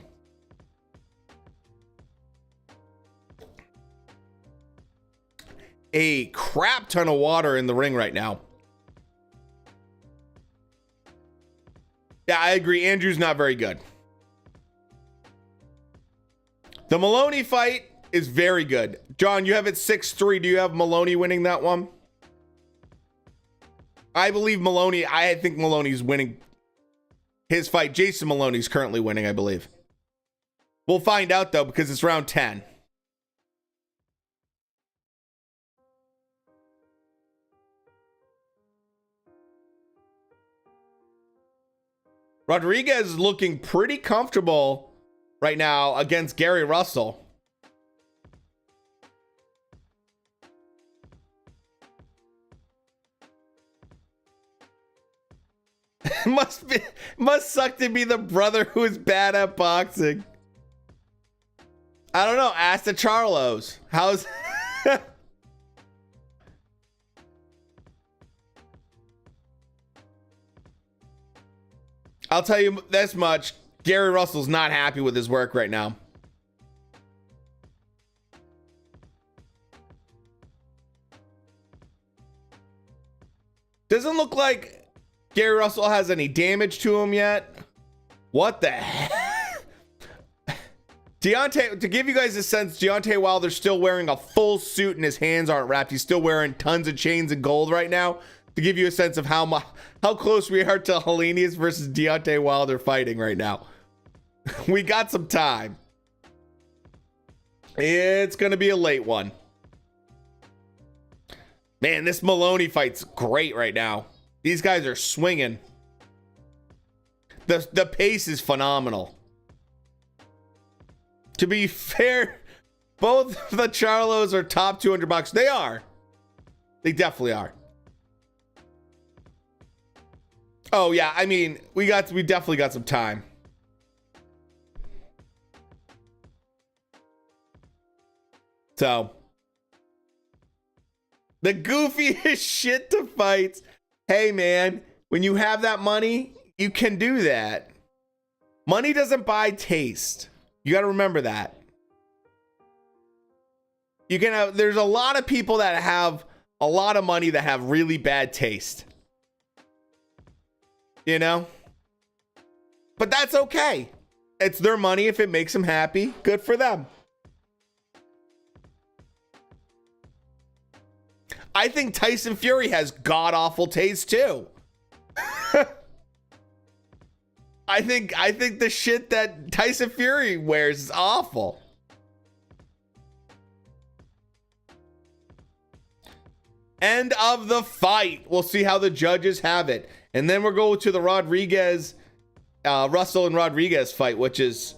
A crap ton of water in the ring right now. Yeah, I agree. Andrew's not very good. The Maloney fight is very good. John, you have it 6-3. Do you have Maloney winning that one? I believe Maloney. I think Maloney's winning his fight. Jason Maloney's currently winning, I believe. We'll find out, though, because it's round 10. Rodriguez is looking pretty comfortable right now against Gary Russell. Must suck to be the brother who is bad at boxing. I don't know. Ask the Charlos. How's I'll tell you this much. Gary Russell's not happy with his work right now. Doesn't look like Gary Russell has any damage to him yet. What the heck? Deontay, to give you guys a sense, Deontay Wilder's still wearing a full suit and his hands aren't wrapped. He's still wearing tons of chains and gold right now. To give you a sense of how close we are to HELENIUS versus Deontay Wilder fighting right now. We got some time. It's going to be a late one. Man, this Maloney fight's great right now. These guys are swinging. The pace is phenomenal. To be fair, both the Charlos are top 200 bucks. They are. They definitely are. Oh yeah, I mean, we definitely got some time. So, the goofiest shit to fights. Hey man, when you have that money, you can do that. Money doesn't buy taste. You got to remember that. You can have, there's a lot of people that have a lot of money that have really bad taste. You know? But that's okay. It's their money. If it makes them happy, good for them. I think Tyson Fury has god-awful taste too. I think the shit that Tyson Fury wears is awful. End of the fight. We'll see how the judges have it. And then we'll go to the Rodriguez, Russell and Rodriguez fight, which is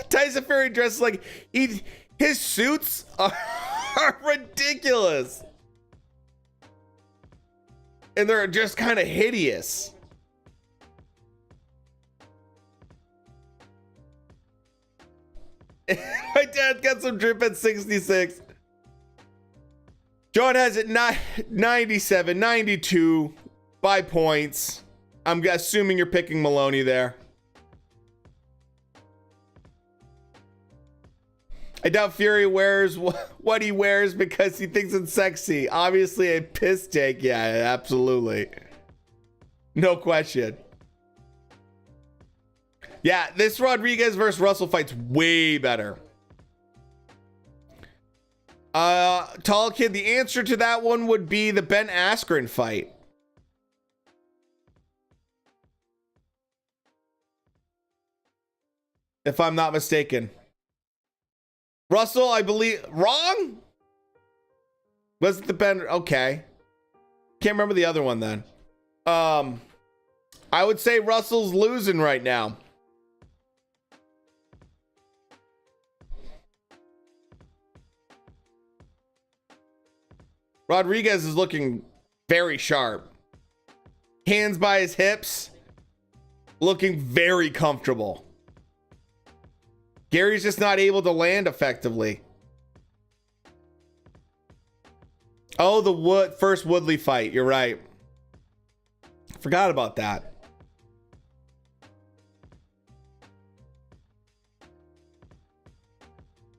Tyson Fury dressed like his suits are ridiculous. And they're just kind of hideous. My dad got some drip at 66. John has it 97, 92 by points. I'm assuming you're picking Maloney there. I doubt Fury wears what he wears because he thinks it's sexy. Obviously a piss take. Yeah, absolutely. No question. Yeah, this Rodriguez versus Russell fight's way better. Tall Kid, the answer to that one would be the Ben Askren fight. If I'm not mistaken. Russell, I believe, wrong? Was it the Ben? Okay. Can't remember the other one then. I would say Russell's losing right now. Rodriguez is looking very sharp. Hands by his hips. Looking very comfortable. Gary's just not able to land effectively. Oh, the first Woodley fight. You're right. Forgot about that.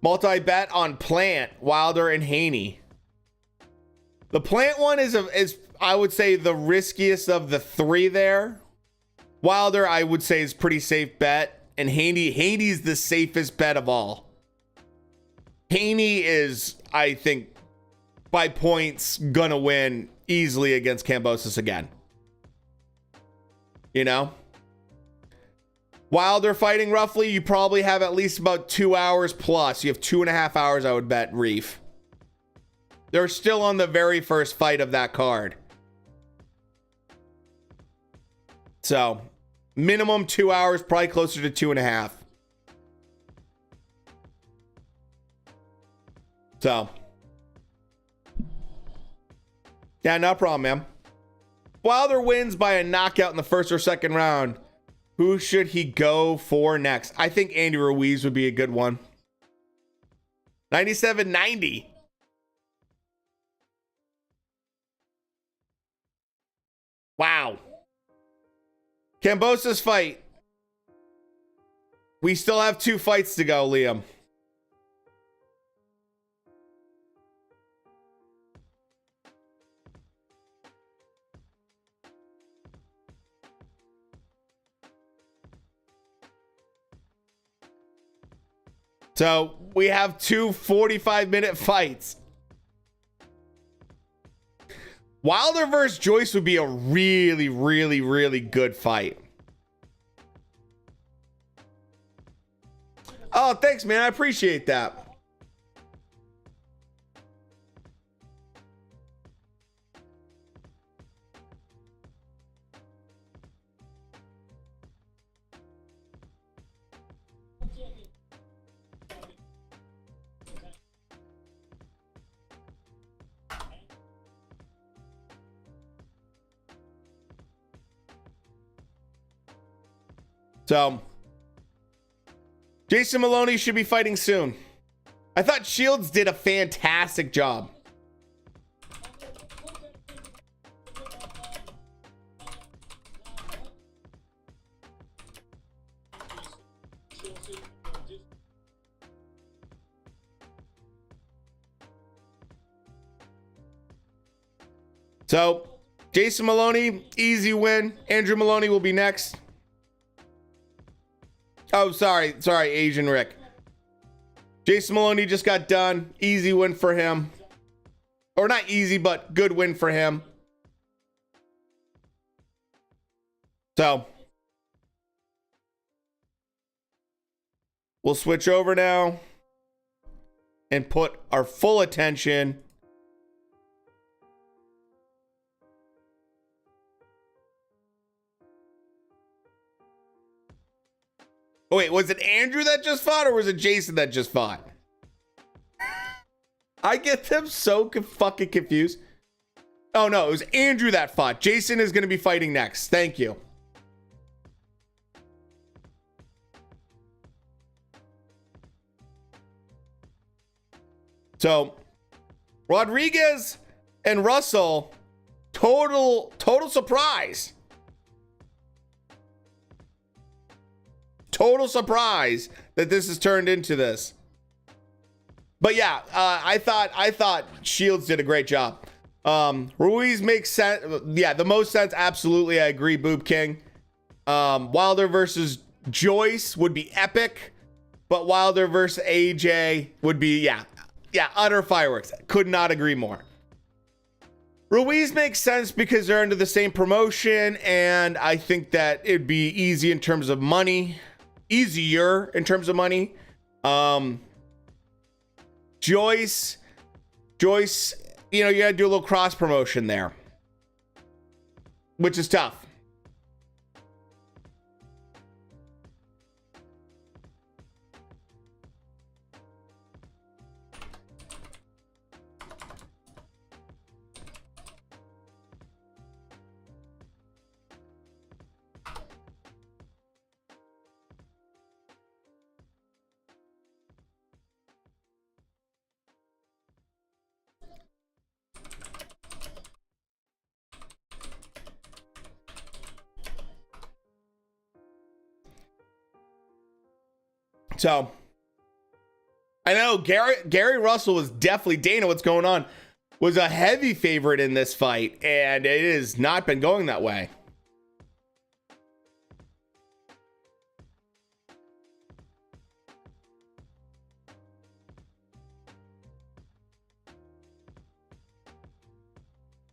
Multi-bet on Plant, Wilder, and Haney. The Plant one is I would say the riskiest of the three there. Wilder, I would say, is pretty safe bet. And Haney's the safest bet of all. Haney is, I think, by points, gonna win easily against Kambosos again. You know? Wilder fighting roughly, you probably have at least about 2 hours plus. You have 2.5 hours, I would bet, Reef. They're still on the very first fight of that card. So, minimum 2 hours, probably closer to 2.5. So, yeah, no problem, man. Wilder wins by a knockout in the first or second round. Who should he go for next? I think Andy Ruiz would be a good one. 97-90. Wow. Kambosos fight. We still have 2 fights to go, Liam. So we have 2 45-minute fights. Wilder versus Joyce would be a really, really, really good fight. Oh, thanks, man. I appreciate that. So, Jason Maloney should be fighting soon. I thought Shields did a fantastic job. So, Jason Maloney, easy win. Andrew Maloney will be next. Oh, sorry, Asian Rick. Jason Maloney just got done. Easy win for him. Or not easy, but good win for him. So, we'll switch over now. and put our full attention. Oh, wait, was it Andrew that just fought or was it Jason that just fought? I get them so fucking confused. Oh, no, it was Andrew that fought. Jason is going to be fighting next. Thank you. So, Rodriguez and Russell, total surprise. Total surprise that this has turned into this. But yeah, I thought Shields did a great job. Ruiz makes sense. Yeah, the most sense. Absolutely, I agree. Boob King. Wilder versus Joyce would be epic, but Wilder versus AJ would be yeah, utter fireworks. Could not agree more. Ruiz makes sense because they're under the same promotion, and I think that it'd be easy in terms of money. Easier in terms of money. Joyce, you know, you gotta do a little cross promotion there, which is tough. So, I know Gary Russell was definitely, Dana, what's going on, was a heavy favorite in this fight, and it has not been going that way.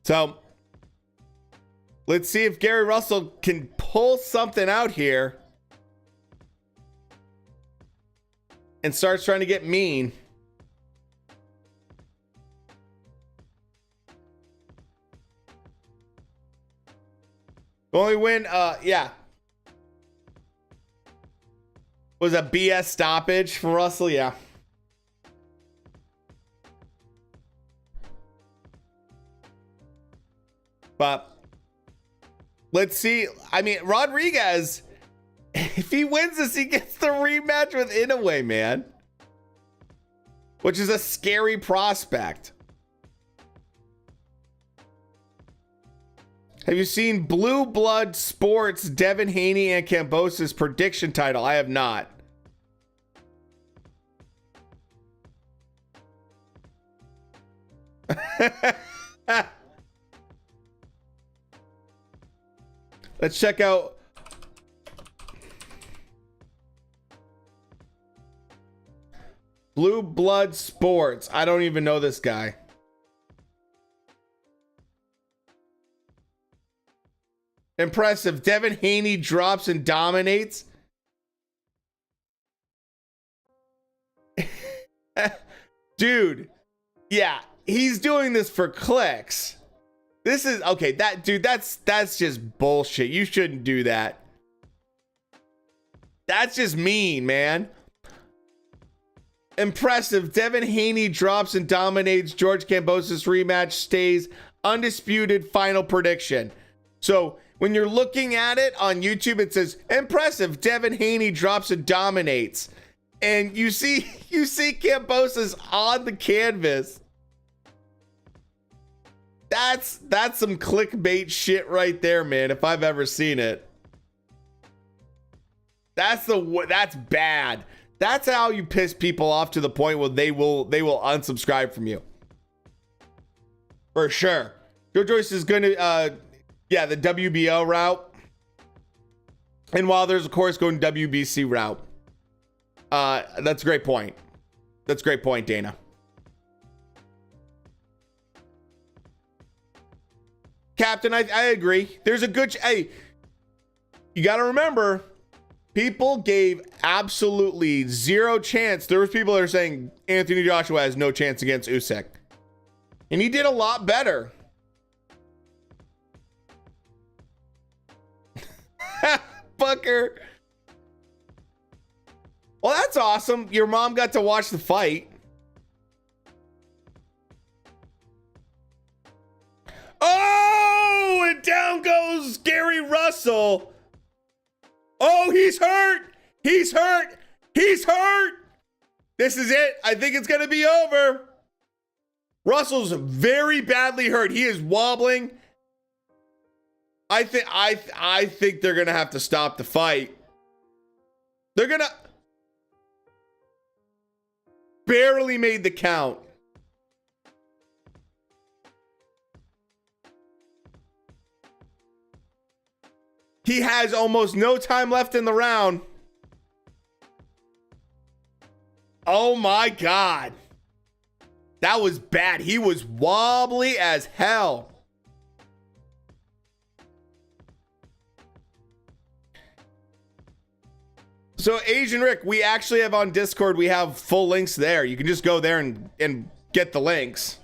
So, let's see if Gary Russell can pull something out here and starts trying to get mean. The only win, yeah, was a BS stoppage for Russell, yeah. But let's see. I mean, Rodriguez, if he wins this, he gets the rematch with Inoue, man. Which is a scary prospect. Have you seen Blue Blood Sports, Devin Haney and Kambosos prediction title? I have not. Let's check out. Blue Blood Sports. I don't even know this guy. Impressive. Devin Haney drops and dominates. Dude. Yeah, he's doing this for clicks. This is okay. That dude, that's just bullshit. You shouldn't do that. That's just mean, man. Impressive. Devin Haney drops and dominates. George Kambosos rematch stays undisputed. Final prediction. So when you're looking at it on YouTube, it says impressive. Devin Haney drops and dominates, and you see Kambosos on the canvas. That's some clickbait shit right there, man. If I've ever seen it. That's bad. That's how you piss people off to the point where they will unsubscribe from you. For sure. Joe Joyce is going to yeah, the WBO route. And while there's of course going WBC route. That's a great point. That's a great point, Dana. Captain, I agree. There's a good... Hey, you got to remember, People gave absolutely zero chance. There was people that are saying Anthony Joshua has no chance against Usyk. And he did a lot better. Fucker. Well, that's awesome. Your mom got to watch the fight. Oh, and down goes Gary Russell. Oh, he's hurt. He's hurt. He's hurt. This is it. I think it's going to be over. Russell's very badly hurt. He is wobbling. I think they're going to have to stop the fight. They're going to barely made the count. He has almost no time left in the round. Oh my God. That was bad. He was wobbly as hell. So Asian Rick, we actually have on Discord, we have full links there. You can just go there and get the links.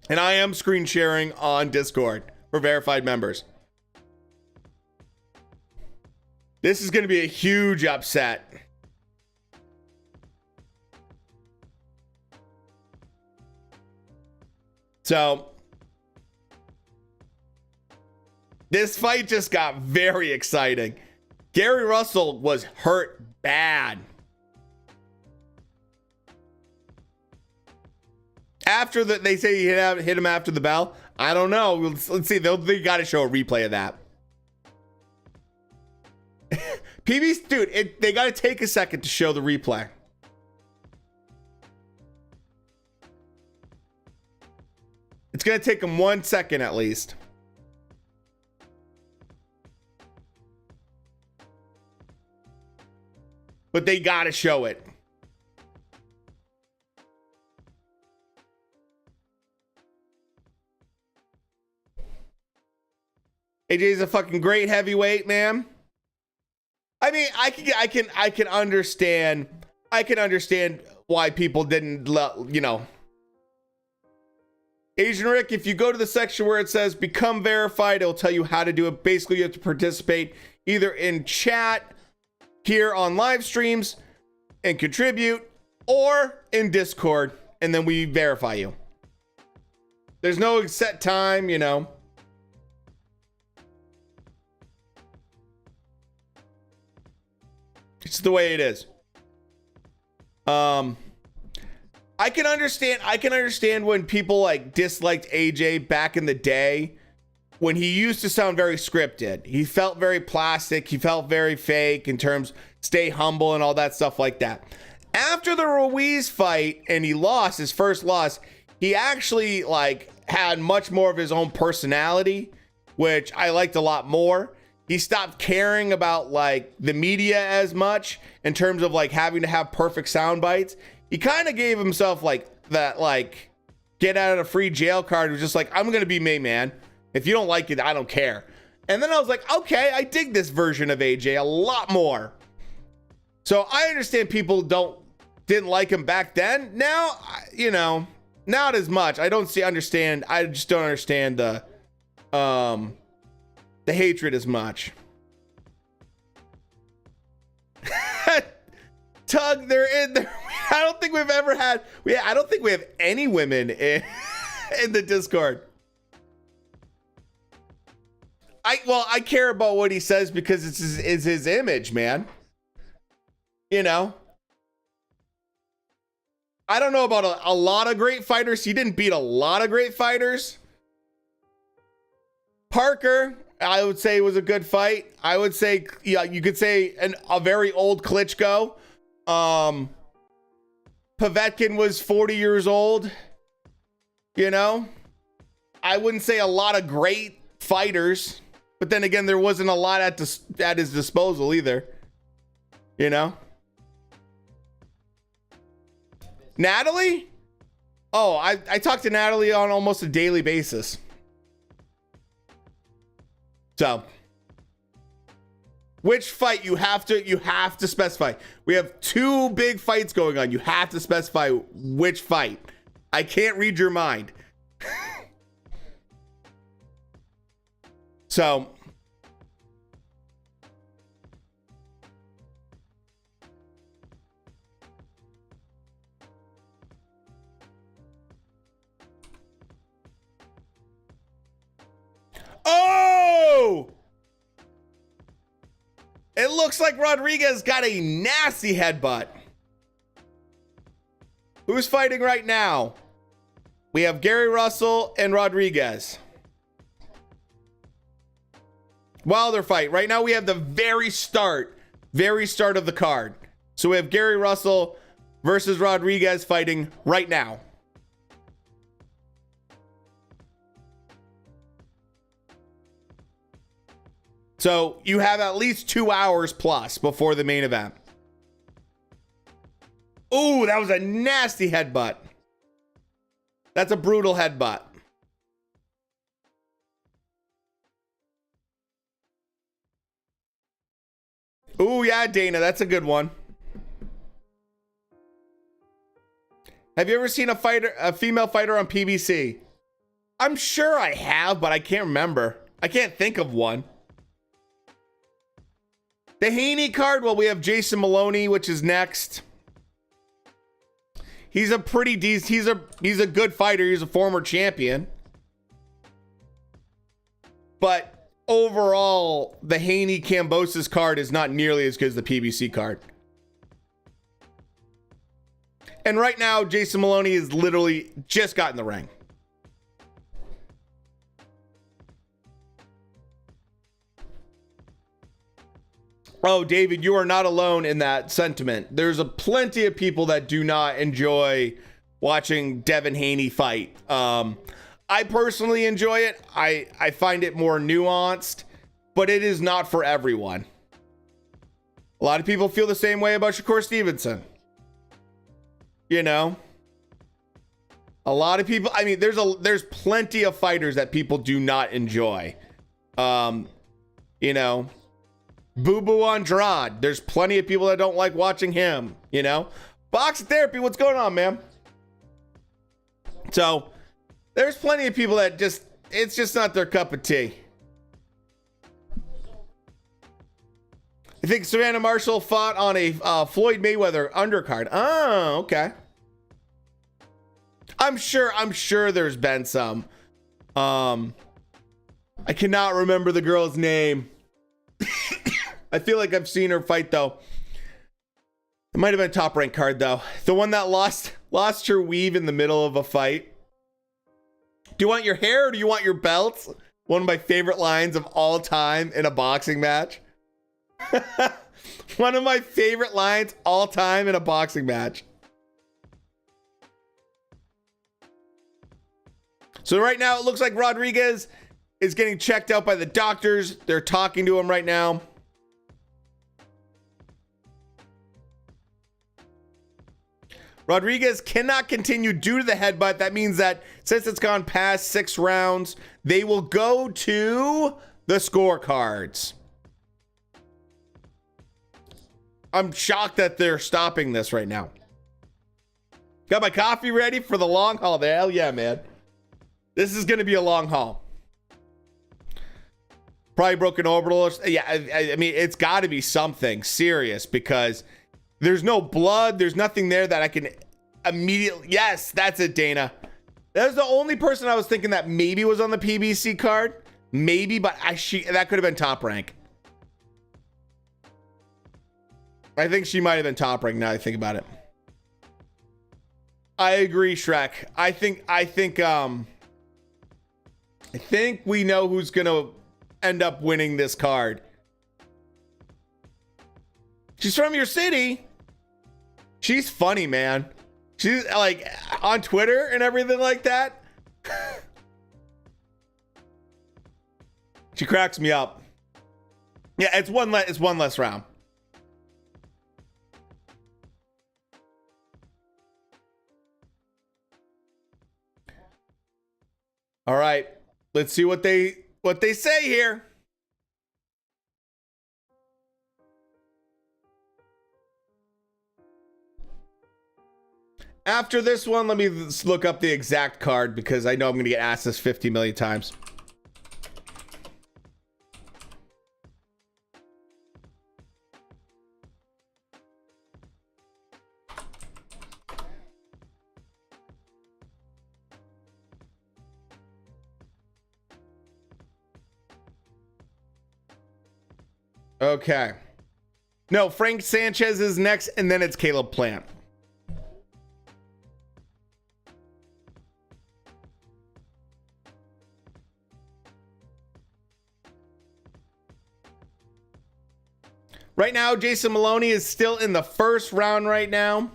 And I am screen sharing on Discord for verified members. This is going to be a huge upset. So, this fight just got very exciting. Gary Russell was hurt bad. After they say he hit him after the bell. I don't know. Let's see. They got to show a replay of that. PB's, dude, they got to take a second to show the replay. It's going to take them 1 second at least. But they got to show it. AJ's a fucking great heavyweight, man. I mean, I can understand why people didn't, you know. Asian Rick, if you go to the section where it says become verified, it'll tell you how to do it. Basically, you have to participate either in chat here on live streams and contribute, or in Discord, and then we verify you. There's no set time, you know. It's the way it is. I can understand when people like disliked AJ back in the day when he used to sound very scripted. He felt very plastic. He felt very fake in terms stay humble and all that stuff like that. After the Ruiz fight and he lost his first loss, he actually like had much more of his own personality, which I liked a lot more. He stopped caring about like the media as much in terms of like having to have perfect sound bites. He kind of gave himself like that, like get out of a free jail card. It was just like, I'm going to be me, man. If you don't like it, I don't care. And then I was like, okay, I dig this version of AJ a lot more. So I understand people didn't like him back then. Now, you know, not as much. I just don't understand the hatred as much. Tug, they're in there. I don't think I don't think we have any women in the Discord. I care about what he says because it's his image, man. You know, I don't know about a lot of great fighters. He didn't beat a lot of great fighters. Parker, I would say, was a good fight. I would say, yeah, you could say a very old Klitschko. Povetkin was 40 years old. You know, I wouldn't say a lot of great fighters, but then again, there wasn't a lot at his disposal either. You know, Natalie. Oh, I talk to Natalie on almost a daily basis. So, Which fight you have to specify. We have 2 big fights going on. You have to specify which fight. I can't read your mind. So oh! It looks like Rodriguez got a nasty headbutt. Who's fighting right now? We have Gary Russell and Rodriguez. Wilder fight. Right now we have the very start of the card. So we have Gary Russell versus Rodriguez fighting right now. So you have at least 2 hours plus before the main event. Ooh, that was a nasty headbutt. That's a brutal headbutt. Ooh, yeah, Dana, that's a good one. Have you ever seen a female fighter on PBC? I'm sure I have, but I can't remember. I can't think of one. The Haney card, well, we have Jason Maloney, which is next. He's a pretty decent, he's a good fighter. He's a former champion. But overall, the Haney Kambosos card is not nearly as good as the PBC card. And right now, Jason Maloney is literally just got in the ring. Oh, David, you are not alone in that sentiment. There's a plenty of people that do not enjoy watching Devin Haney fight. I personally enjoy it. I find it more nuanced, but it is not for everyone. A lot of people feel the same way about Shakur Stevenson. You know? A lot of people, I mean, there's plenty of fighters that people do not enjoy. You know, Boo Boo Andrade. There's plenty of people that don't like watching him, you know? Box Therapy, what's going on, man? So, there's plenty of people that just, it's just not their cup of tea. I think Savannah Marshall fought on a Floyd Mayweather undercard. Oh, okay. I'm sure there's been some. I cannot remember the girl's name. I feel like I've seen her fight though. It might have been a Top Rank card though. The one that lost her weave in the middle of a fight. Do you want your hair or do you want your belts? One of my favorite lines of all time in a boxing match. One of my favorite lines all time in a boxing match. So right now it looks like Rodriguez is getting checked out by the doctors. They're talking to him right now. Rodriguez cannot continue due to the headbutt. That means that since it's gone past 6 rounds, they will go to the scorecards. I'm shocked that they're stopping this right now. Got my coffee ready for the long haul. Hell yeah, man. This is going to be a long haul. Probably broken orbital. Yeah, I mean, it's got to be something serious because there's no blood. There's nothing there that I can immediately... Yes, that's it, Dana. That's the only person I was thinking that maybe was on the PBC card. Maybe, but that could have been Top Rank. I think she might have been Top Rank now that I think about it. I agree, Shrek. I think we know who's going to end up winning this card. She's from your city. She's funny, man. She's like on Twitter and everything like that. She cracks me up. Yeah, it's one less round. All right. Let's see what they say here. After this one, let me look up the exact card because I know I'm going to get asked this 50 million times. Okay. No, Frank Sanchez is next, and then it's Caleb Plant. Right now, Jason Maloney is still in the first round right now.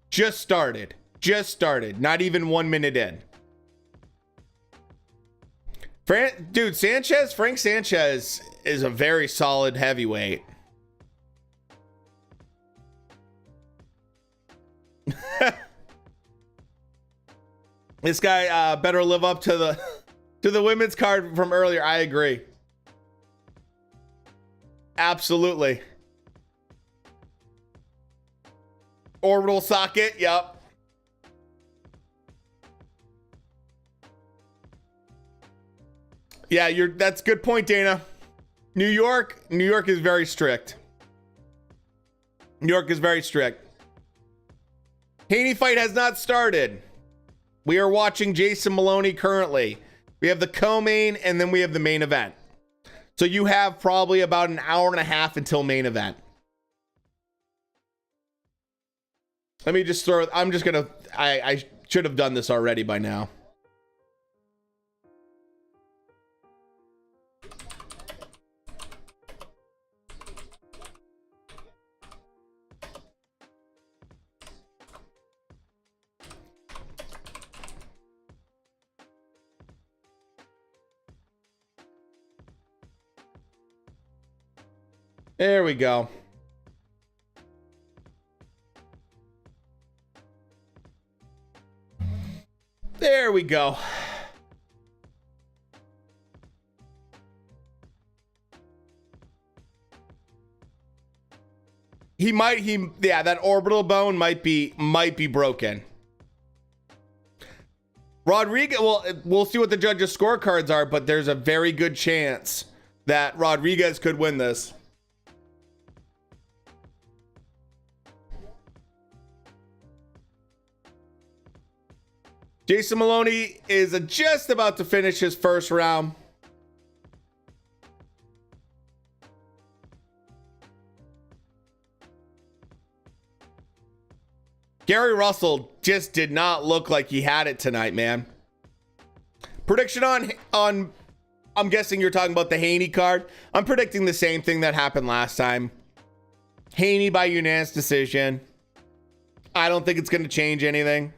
Just started. Just started. Not even 1 minute in. Dude, Frank Sanchez is a very solid heavyweight. This guy better live up to the women's card from earlier. I agree. Absolutely. Orbital socket. Yep. Yeah, that's a good point, Dana. New York is very strict. New York is very strict. Haney fight has not started. We are watching Jason Maloney currently. We have the co-main and then we have the main event. So you have probably about an hour and a half until main event. Let me just throw, I should have done this already by now. There we go. There we go. Yeah, that orbital bone might be broken. Rodriguez, well, we'll see what the judges' scorecards are, but there's a very good chance that Rodriguez could win this. Jason Maloney is just about to finish his first round. Gary Russell just did not look like he had it tonight, man. Prediction on I'm guessing you're talking about the Haney card. I'm predicting the same thing that happened last time. Haney by unanimous decision. I don't think it's going to change anything.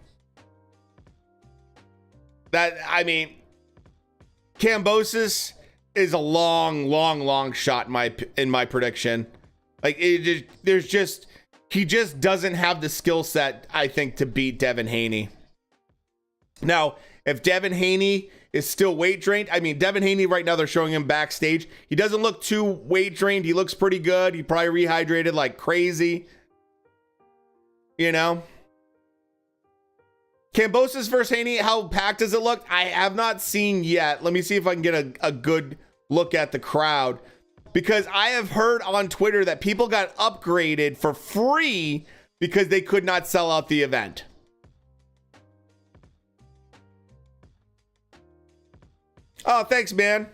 Kambosos is a long shot in my prediction. Like he just doesn't have the skill set, I think, to beat Devin Haney. Now, if Devin Haney is still weight drained, Devin Haney right now, they're showing him backstage. He doesn't look too weight drained. He looks pretty good. He probably rehydrated like crazy. You know? Kambosos versus Haney, how packed does it look? I have not seen yet. Let me see if I can get a good look at the crowd. Because I have heard on Twitter that people got upgraded for free because they could not sell out the event. Oh, thanks, man.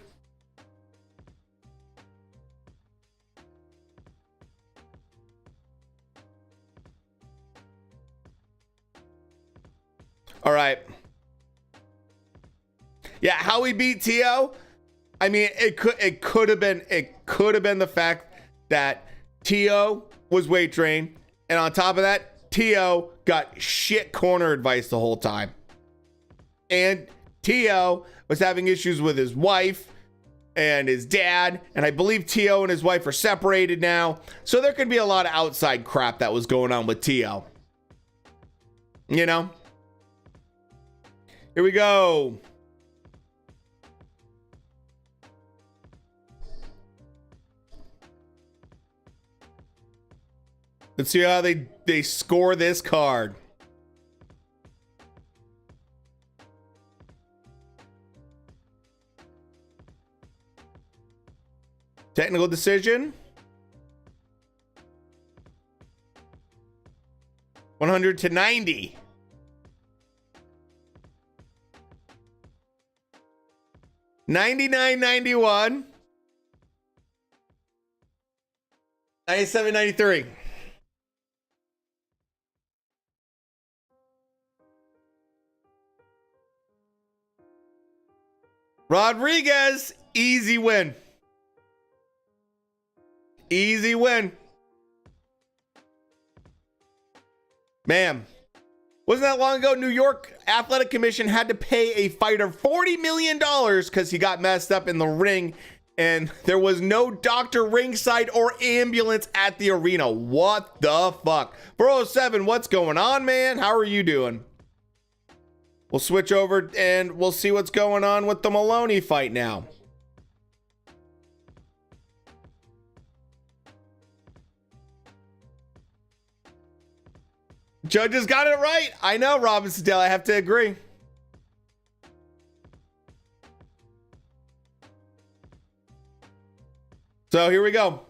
All right. Yeah, how we beat T.O.? It could have been the fact that T.O. was weight drained, and on top of that, T.O. got shit corner advice the whole time. And T.O. was having issues with his wife and his dad, and I believe T.O. and his wife are separated now. So there could be a lot of outside crap that was going on with T.O. You know? Here we go. Let's see how they score this card. Technical decision. 100 to 90. $99.91. $97.93. Rodriguez, easy win. Easy win. Man, wasn't that long ago, New York Athletic Commission had to pay a fighter $40 million because he got messed up in the ring and there was no doctor ringside or ambulance at the arena. What the fuck? Bro 7, what's going on, man? How are you doing? We'll switch over and we'll see what's going on with the Maloney fight now. Judges got it right. I know, Robinson Dale. I have to agree. So here we go.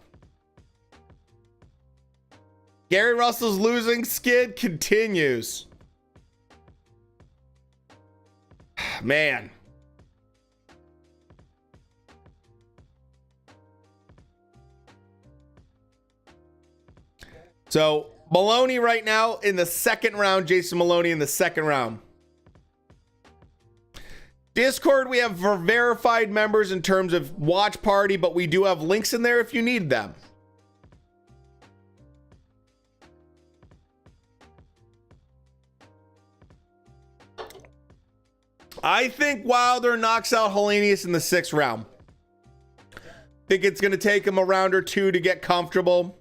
Gary Russell's losing skid continues. Man. So Maloney right now in the second round. Jason Maloney in the second round. Discord, we have for verified members in terms of watch party, but we do have links in there if you need them. I think Wilder knocks out HELENIUS in the 6th round. Think it's going to take him a round or two to get comfortable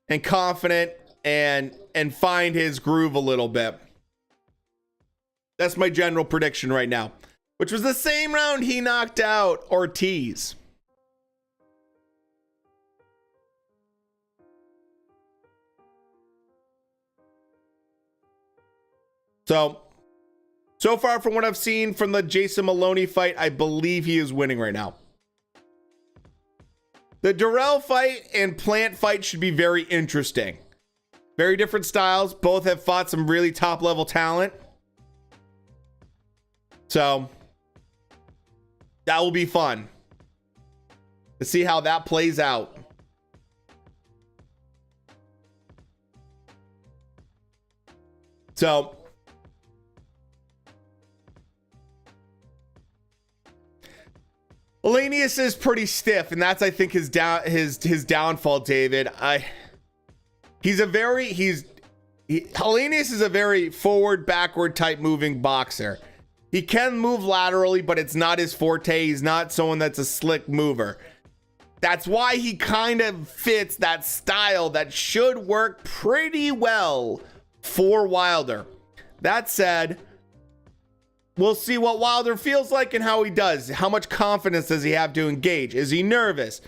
and confident and find his groove a little bit. That's my general prediction right now, which was the same round he knocked out Ortiz. So far from what I've seen from the Jason Maloney fight, I believe he is winning right now. The Durrell fight and Plant fight should be very interesting. Very different styles. Both have fought some really top level talent. So that will be fun to see how that plays out. So HELENIUS is pretty stiff, and that's, I think, his downfall, David. HELENIUS is a very forward, backward type moving boxer. He can move laterally, but it's not his forte. He's not someone that's a slick mover. That's why he kind of fits that style that should work pretty well for Wilder. That said, we'll see what Wilder feels like and how he does. How much confidence does he have to engage? Is he nervous?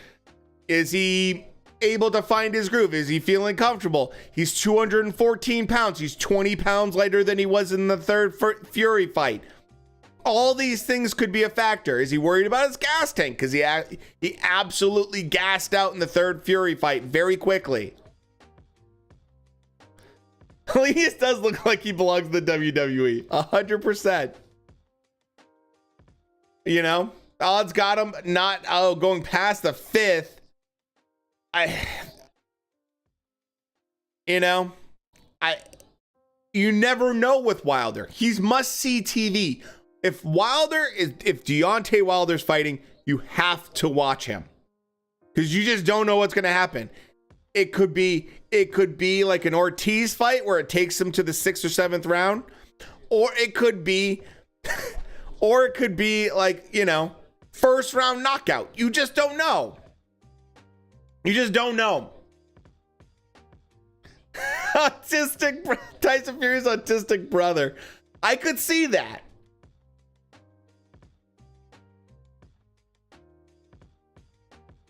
Is he able to find his groove? Is he feeling comfortable? He's 214 pounds. He's 20 pounds lighter than he was in the third Fury fight. All these things could be a factor. Is he worried about his gas tank? Because he absolutely gassed out in the third Fury fight very quickly. HELENIUS does look like he belongs to the WWE. 100%. You know, odds got him not going past the 5th. You never know with Wilder. He's must-see TV. If Deontay Wilder's fighting, you have to watch him because you just don't know what's going to happen. It could be like an Ortiz fight where it takes him to the 6th or 7th round, or it could be like, first round knockout. You just don't know. Tyson Fury's autistic brother. I could see that.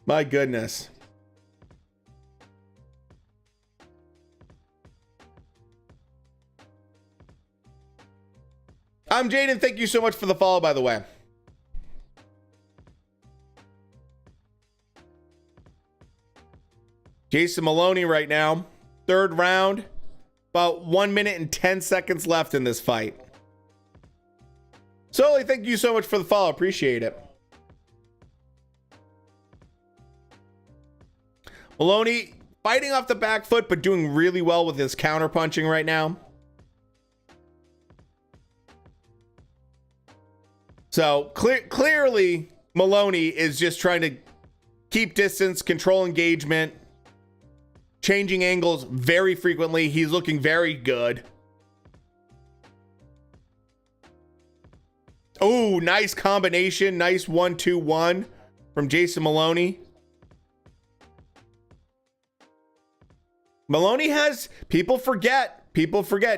My goodness. I'm Jaden. Thank you so much for the follow, by the way. Jason Maloney right now. Third round. About 1 minute and 10 seconds left in this fight. Sully, thank you so much for the follow. Appreciate it. Maloney fighting off the back foot, but doing really well with his counter punching right now. So clearly, Maloney is just trying to keep distance, control engagement, changing angles very frequently. He's looking very good. Oh, nice combination. Nice 1-2-1 from Jason Maloney. Maloney has, people forget,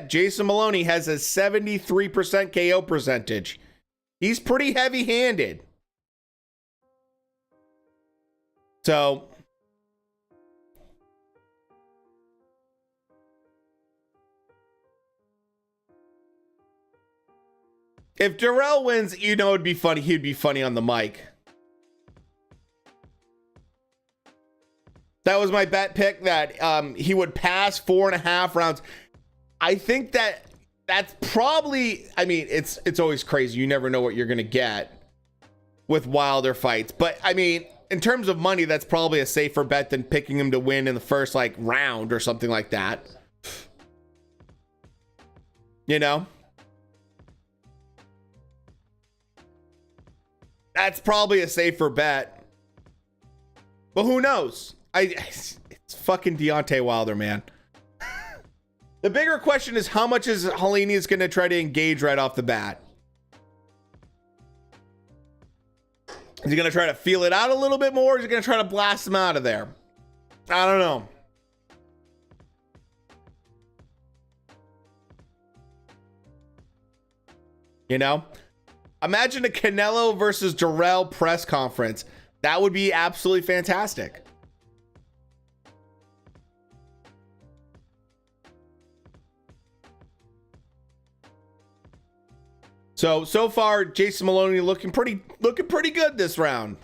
Jason Maloney has a 73% KO percentage. He's pretty heavy-handed. So, if Darrell wins, you know it'd be funny. He'd be funny on the mic. That was my bet pick, that he would pass 4.5 rounds. I think that's probably, I mean, it's always crazy. You never know what you're going to get with Wilder fights. But I mean, in terms of money, that's probably a safer bet than picking him to win in the first like round or something like that. You know? That's probably a safer bet. But who knows? It's fucking Deontay Wilder, man. The bigger question is, how much is HELENIUS going to try to engage right off the bat? Is he going to try to feel it out a little bit more? Or is he going to try to blast him out of there? I don't know. You know? Imagine a Canelo versus Darrell press conference. That would be absolutely fantastic. So far, Jason Maloney looking pretty good this round.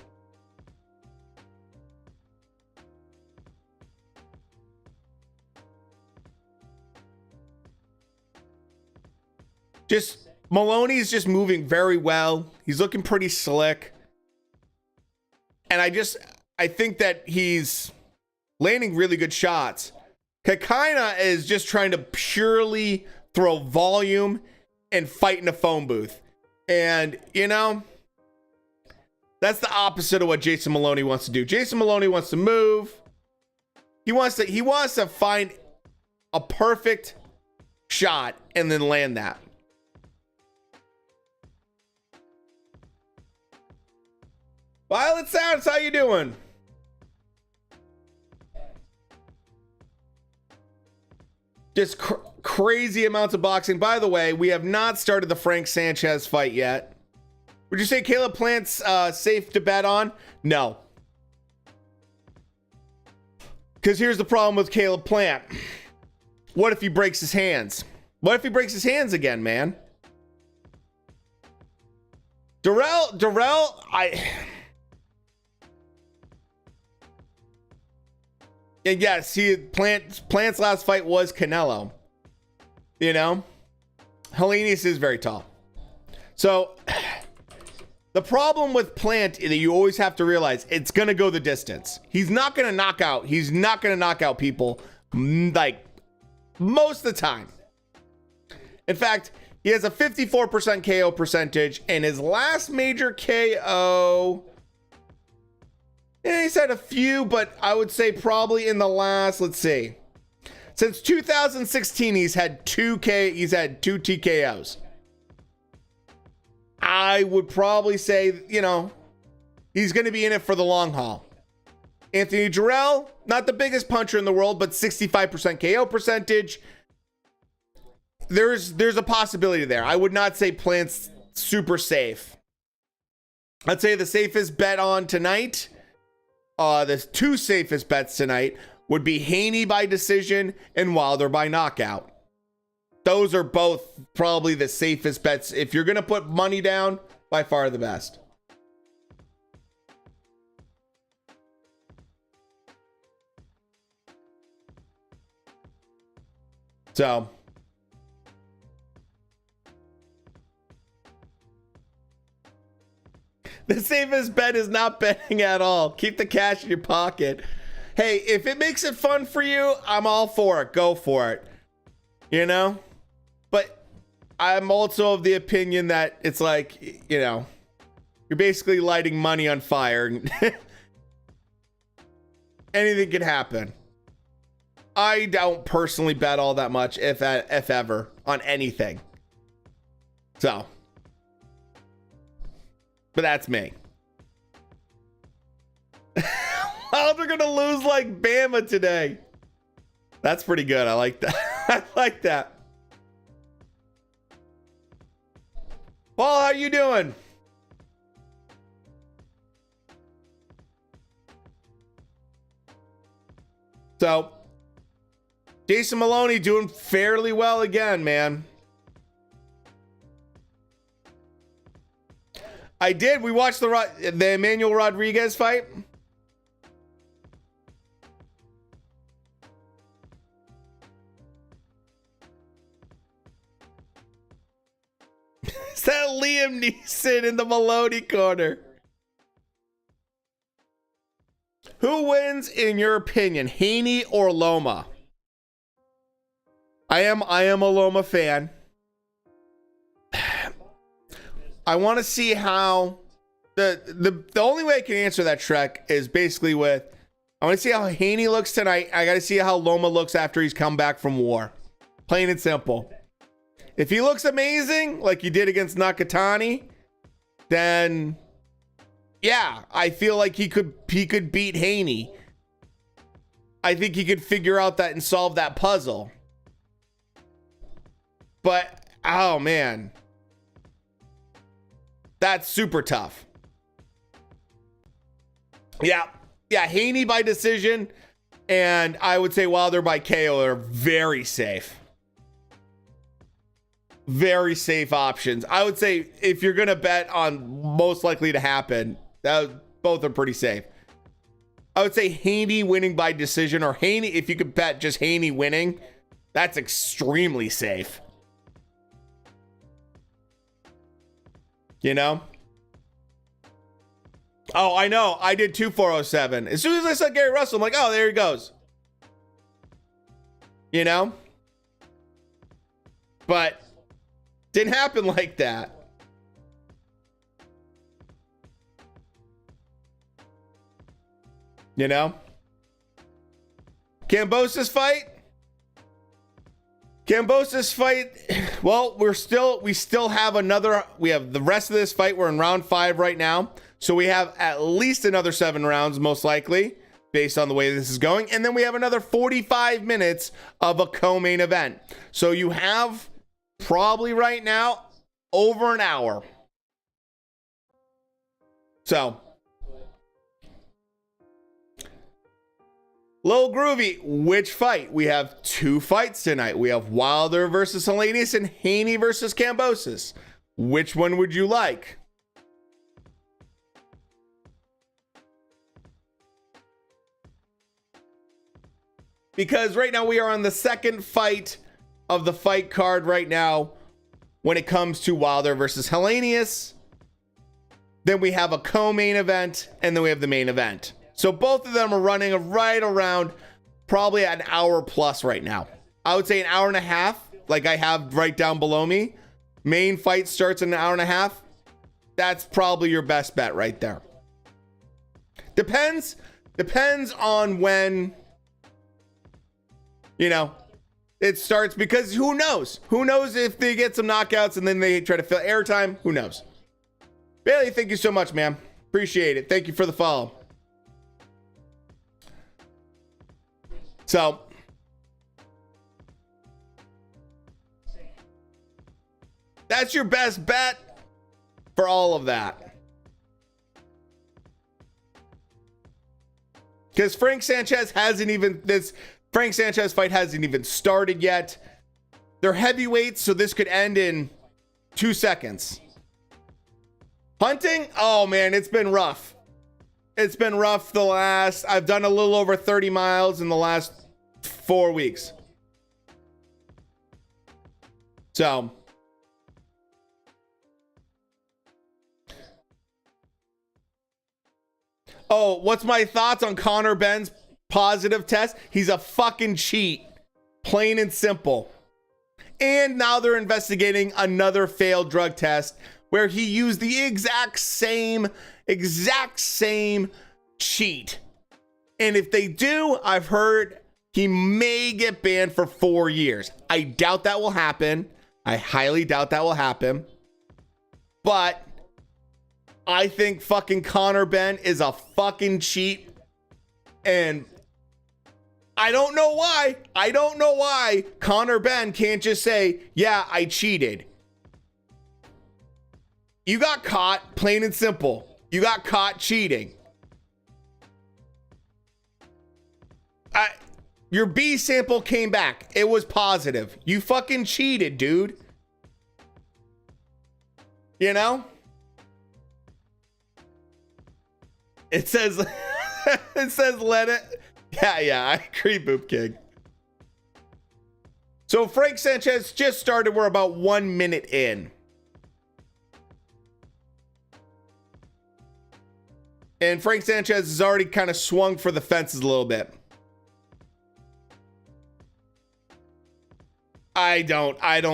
Maloney's just moving very well. He's looking pretty slick. And I think that he's landing really good shots. Kakaina is just trying to purely throw volume and fight in a phone booth. And, you know, that's the opposite of what Jason Maloney wants to do. Jason Maloney wants to move. He wants to find a perfect shot and then land that. Violet Sounds, how you doing? Just crazy amounts of boxing. By the way, we have not started the Frank Sanchez fight yet. Would you say Caleb Plant's safe to bet on? No. Because here's the problem with Caleb Plant. What if he breaks his hands? What if he breaks his hands again, man? Darrell, and yes, Plant's last fight was Canelo. You know, HELENIUS is very tall. So the problem with Plant that you always have to realize, it's going to go the distance. He's not going to knock out. He's not going to knock out people like most of the time. In fact, he has a 54% KO percentage, and his last major KO, he's had a few, but I would say probably in the last, let's see. Since 2016, he's had two TKOs. I would probably say, you know, he's going to be in it for the long haul. Anthony Jarrell, not the biggest puncher in the world, but 65% KO percentage. There's a possibility there. I would not say Plant's super safe. I'd say the safest bet on tonight, the two safest bets tonight would be Haney by decision and Wilder by knockout. Those are both probably the safest bets. If you're going to put money down, by far the best. All So the safest bet is not betting at all. Keep the cash in your pocket. Hey, if it makes it fun for you, I'm all for it. Go for it. You know? But I'm also of the opinion that it's like, you know, you're basically lighting money on fire. Anything can happen. I don't personally bet all that much, if ever, on anything. So. But that's me. Oh, they're going to lose like Bama today. That's pretty good. I like that. I like that. Paul, how you doing? So, Jason Maloney doing fairly well again, man. I did. We watched the Emmanuel Rodriguez fight. Is that Liam Neeson in the Maloney corner? Who wins in your opinion, Haney or Loma? I am a Loma fan. I want to see how the only way I can answer that, Shrek, is basically with I want to see how Haney looks tonight. I got to see how Loma looks after he's come back from war. Plain and simple. If he looks amazing, like he did against Nakatani, then yeah, I feel like he could beat Haney. I think he could figure out that and solve that puzzle. But oh man, that's super tough. Yeah, Haney by decision, and I would say Wilder by KO are very safe. Very safe options. I would say if you're going to bet on most likely to happen, both are pretty safe. I would say Haney winning by decision, or Haney, if you could bet just Haney winning, that's extremely safe. You know? Oh, I know. I did 2-407. As soon as I said Gary Russell, I'm like, oh, there he goes. You know? But didn't happen like that. You know? Kambosos fight? Kambosos fight. Well, we still have we have the rest of this fight. We're in round 5 right now. So we have at least another 7 rounds, most likely, based on the way this is going. And then we have another 45 minutes of a co-main event. So you have probably right now over an hour. So, Lil Groovy, which fight? We have 2 fights tonight. We have Wilder versus HELENIUS and Haney versus Kambosos. Which one would you like? Because right now we are on the second fight of the fight card right now when it comes to Wilder versus HELENIUS. Then we have a co-main event, and then we have the main event. So both of them are running right around probably an hour plus right now. I would say an hour and a half, like I have right down below me. Main fight starts in an hour and a half. That's probably your best bet right there. Depends on when, you know, it starts, because who knows? Who knows if they get some knockouts and then they try to fill airtime? Who knows? Bailey, thank you so much, man. Appreciate it. Thank you for the follow. So, that's your best bet for all of that. Because Frank Sanchez fight hasn't even started yet. They're heavyweights, so this could end in 2 seconds. Hunting? Oh man, it's been rough. It's been rough I've done a little over 30 miles in the last 4 weeks. So, oh, what's my thoughts on Conor Benn's positive test? He's a fucking cheat. Plain and simple. And now they're investigating another failed drug test where he used the exact same cheat. And if they do, I've heard he may get banned for 4 years. I doubt that will happen. I highly doubt that will happen. But I think fucking Conor Benn is a fucking cheat. And I don't know why. I don't know why Conor Benn can't just say, yeah, I cheated. You got caught, plain and simple. You got caught cheating. Your B sample came back. It was positive. You fucking cheated, dude. You know? It says, it says let it. Yeah, I agree, Boop King. So Frank Sanchez just started. We're about 1 minute in. And Frank Sanchez has already kind of swung for the fences a little bit. I don't. I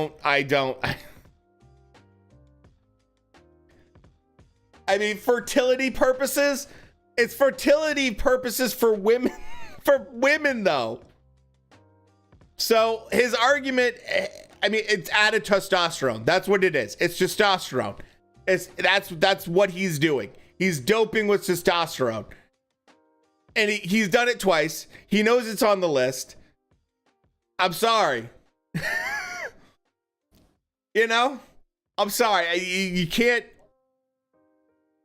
mean, fertility purposes. It's fertility purposes for women. For women, though. So his argument, I mean, it's added testosterone. That's what it is. It's testosterone. That's what he's doing. He's doping with testosterone. And he's done it twice. He knows it's on the list. I'm sorry. You know? I'm sorry. You can't.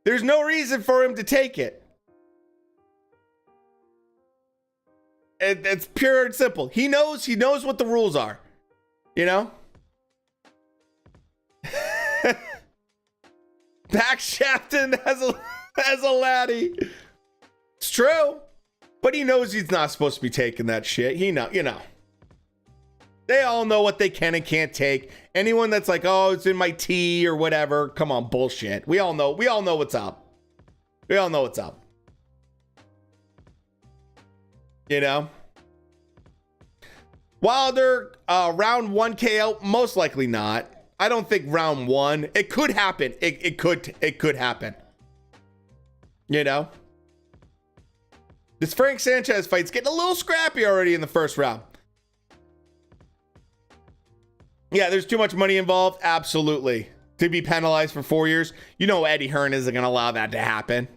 There's no reason for him to take it. It's pure and simple. He knows what the rules are. You know? Back Shafton as a laddie. It's true. But he knows he's not supposed to be taking that shit. You know. They all know what they can and can't take. Anyone that's like, oh, it's in my tea or whatever. Come on, bullshit. We all know what's up. We all know what's up. You know? Wilder, round 1 KO, most likely not. I don't think round 1. It could happen. It could happen. You know? This Frank Sanchez fight's getting a little scrappy already in the first round. Yeah, there's too much money involved. Absolutely. To be penalized for 4 years. You know Eddie Hearn isn't going to allow that to happen.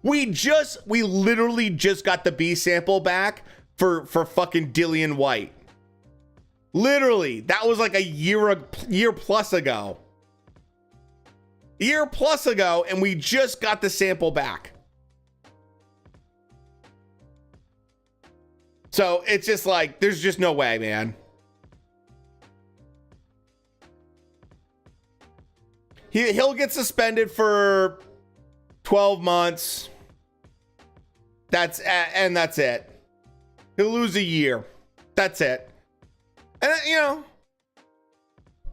We literally just got the B sample back for fucking Dillian White. Literally. That was like a year plus ago. Year plus ago, and we just got the sample back. So it's just like, there's just no way, man. He'll get suspended for 12 months. That's it. He'll lose a year. That's it. And you know,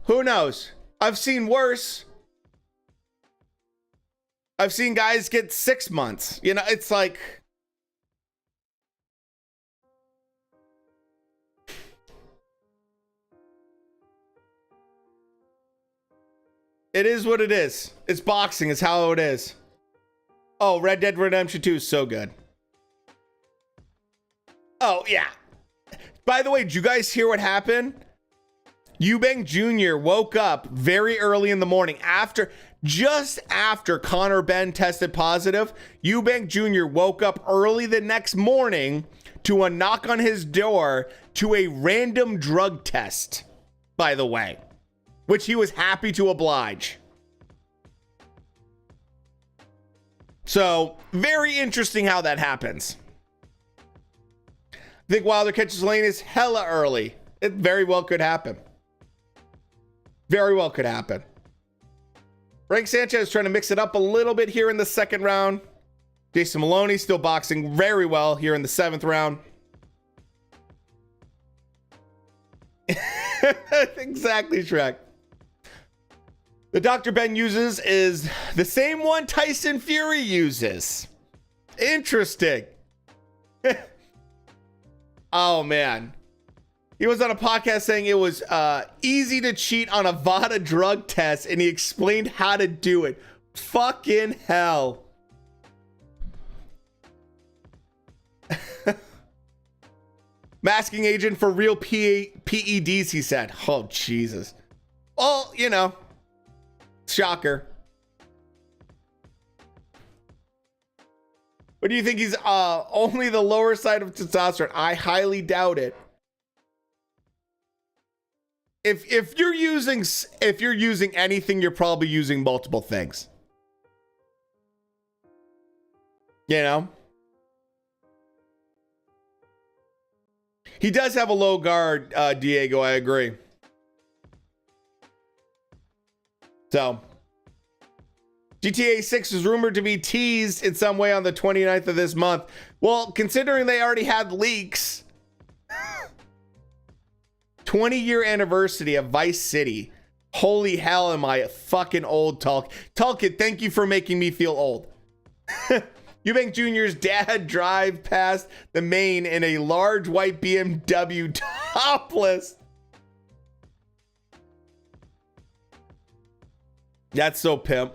who knows? I've seen worse. I've seen guys get 6 months. You know, it's like, it is what it is. It's boxing. It's how it is. Oh, Red Dead Redemption 2 is so good. Oh, yeah. By the way, did you guys hear what happened? Eubank Jr. woke up very early in the morning just after Conor Benn tested positive. Eubank Jr. woke up early the next morning to a knock on his door to a random drug test, by the way, which he was happy to oblige. So, very interesting how that happens. I think Wilder catches HELENIUS hella early. It very well could happen. Very well could happen. Frank Sanchez trying to mix it up a little bit here in the second round. Jason Maloney still boxing very well here in the 7th round. Exactly, Shrek. The Dr. Ben uses is the same one Tyson Fury uses. Interesting. Oh, man. He was on a podcast saying it was easy to cheat on a VADA drug test, and he explained how to do it. Fucking hell. Masking agent for real PEDs, he said. Oh, Jesus. Well, you know, shocker. But do you think he's only the lower side of testosterone? I highly doubt it. If you're using anything, you're probably using multiple things. You know? He does have a low guard, Diego, I agree. So, GTA 6 is rumored to be teased in some way on the 29th of this month. Well, considering they already had leaks. 20-year anniversary of Vice City. Holy hell, am I fucking old, Tulkit, thank you for making me feel old. Eubank Jr.'s dad drive past the main in a large white BMW topless. That's so pimp.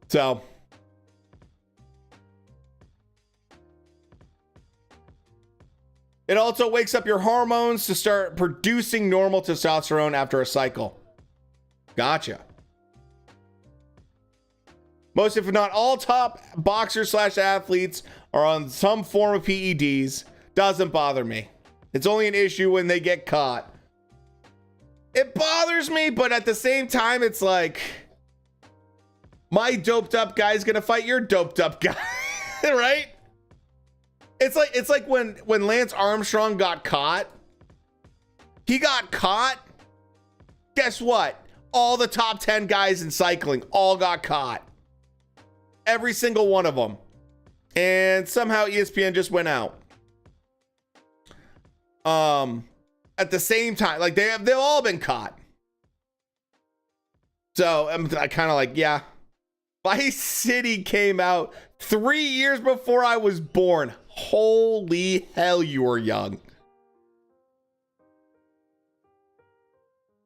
So. It also wakes up your hormones to start producing normal testosterone after a cycle. Gotcha. Most, if not all, top boxers / athletes are on some form of PEDs. Doesn't bother me. It's only an issue when they get caught. It bothers me, but at the same time, it's like, my doped up guy's gonna fight your doped up guy, right? It's like when Lance Armstrong got caught. He got caught. Guess what? All the top 10 guys in cycling all got caught. Every single one of them. And somehow ESPN just went out. At the same time, like they've all been caught. So I'm kind of like, yeah. Vice City came out 3 years before I was born. Holy hell, you were young.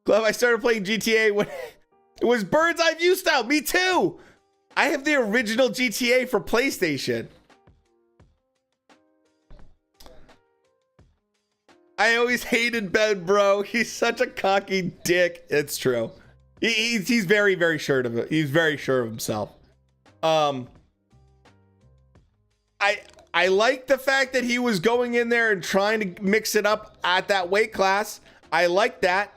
Glad I started playing GTA when it was bird's eye view style. Me too. I have the original GTA for PlayStation. I always hated Ben, bro. He's such a cocky dick. It's true. He's very, very sure of it. He's very sure of himself. I like the fact that he was going in there and trying to mix it up at that weight class. I like that.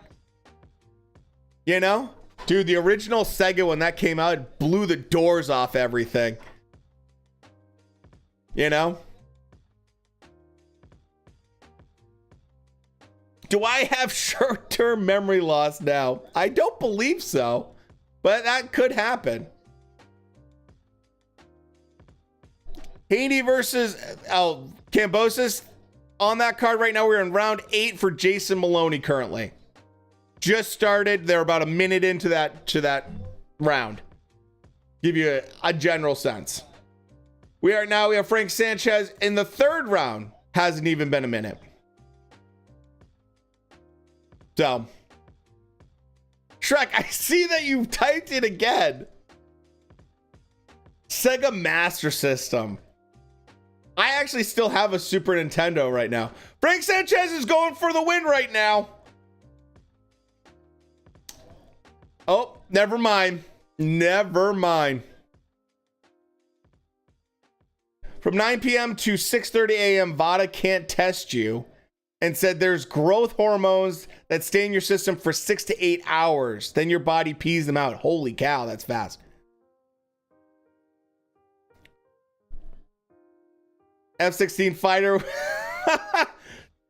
You know? Dude, the original Sega, when that came out, it blew the doors off everything. You know? Do I have short-term memory loss now? I don't believe so, but that could happen. Haney versus Kambosos. On that card right now, we're in round 8 for Jason Maloney currently. Just started. They're about a minute into that round. Give you a general sense. We have Frank Sanchez in the 3rd round. Hasn't even been a minute. So, Shrek, I see that you typed it again. Sega Master System. I actually still have a Super Nintendo right now. Frank Sanchez is going for the win right now. Oh, never mind. Never mind. From 9 p.m. to 6:30 a.m., VADA can't test you and said there's growth hormones that stay in your system for 6 to 8 hours. Then your body pees them out. Holy cow, that's fast. F-16 fighter.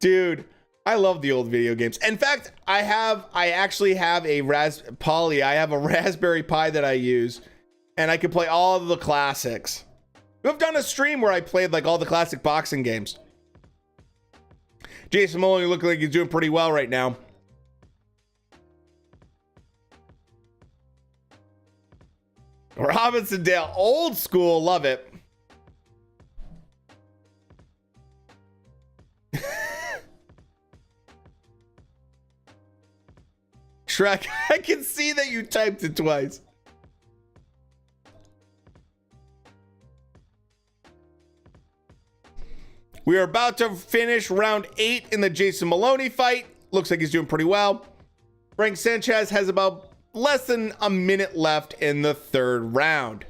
Dude, I love the old video games. In fact, I actually have a Raspberry Pi that I use, and I can play all of the classics. We've done a stream where I played like all the classic boxing games. Jason Maloney looking like he's doing pretty well right now. Robinson Dale, old school, love it. Shrek, I can see that you typed it twice. We are about to finish round 8 in the Jason Maloney fight. Looks like he's doing pretty well. Frank Sanchez has about less than a minute left in the 3rd round.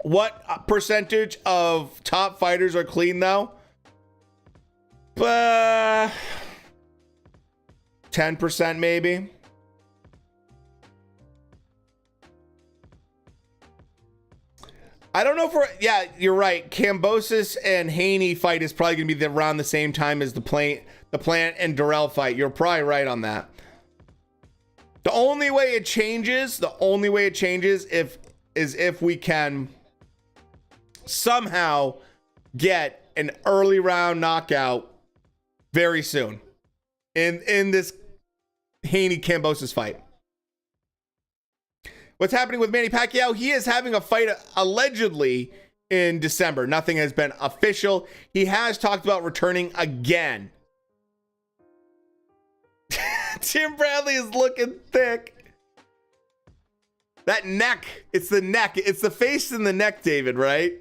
What percentage of top fighters are clean though? 10% maybe. I don't know if we're, yeah, you're right. Kambosos and Haney fight is probably going to be around the same time as the Plant and Durrell fight. You're probably right on that. The only way it changes, is if we can somehow get an early round knockout very soon in this Haney Kambosos fight. What's happening with Manny Pacquiao? He is having a fight allegedly in December. Nothing has been official. He has talked about returning again. Tim Bradley is looking thick. That neck. It's the neck. It's the face and the neck, David, right?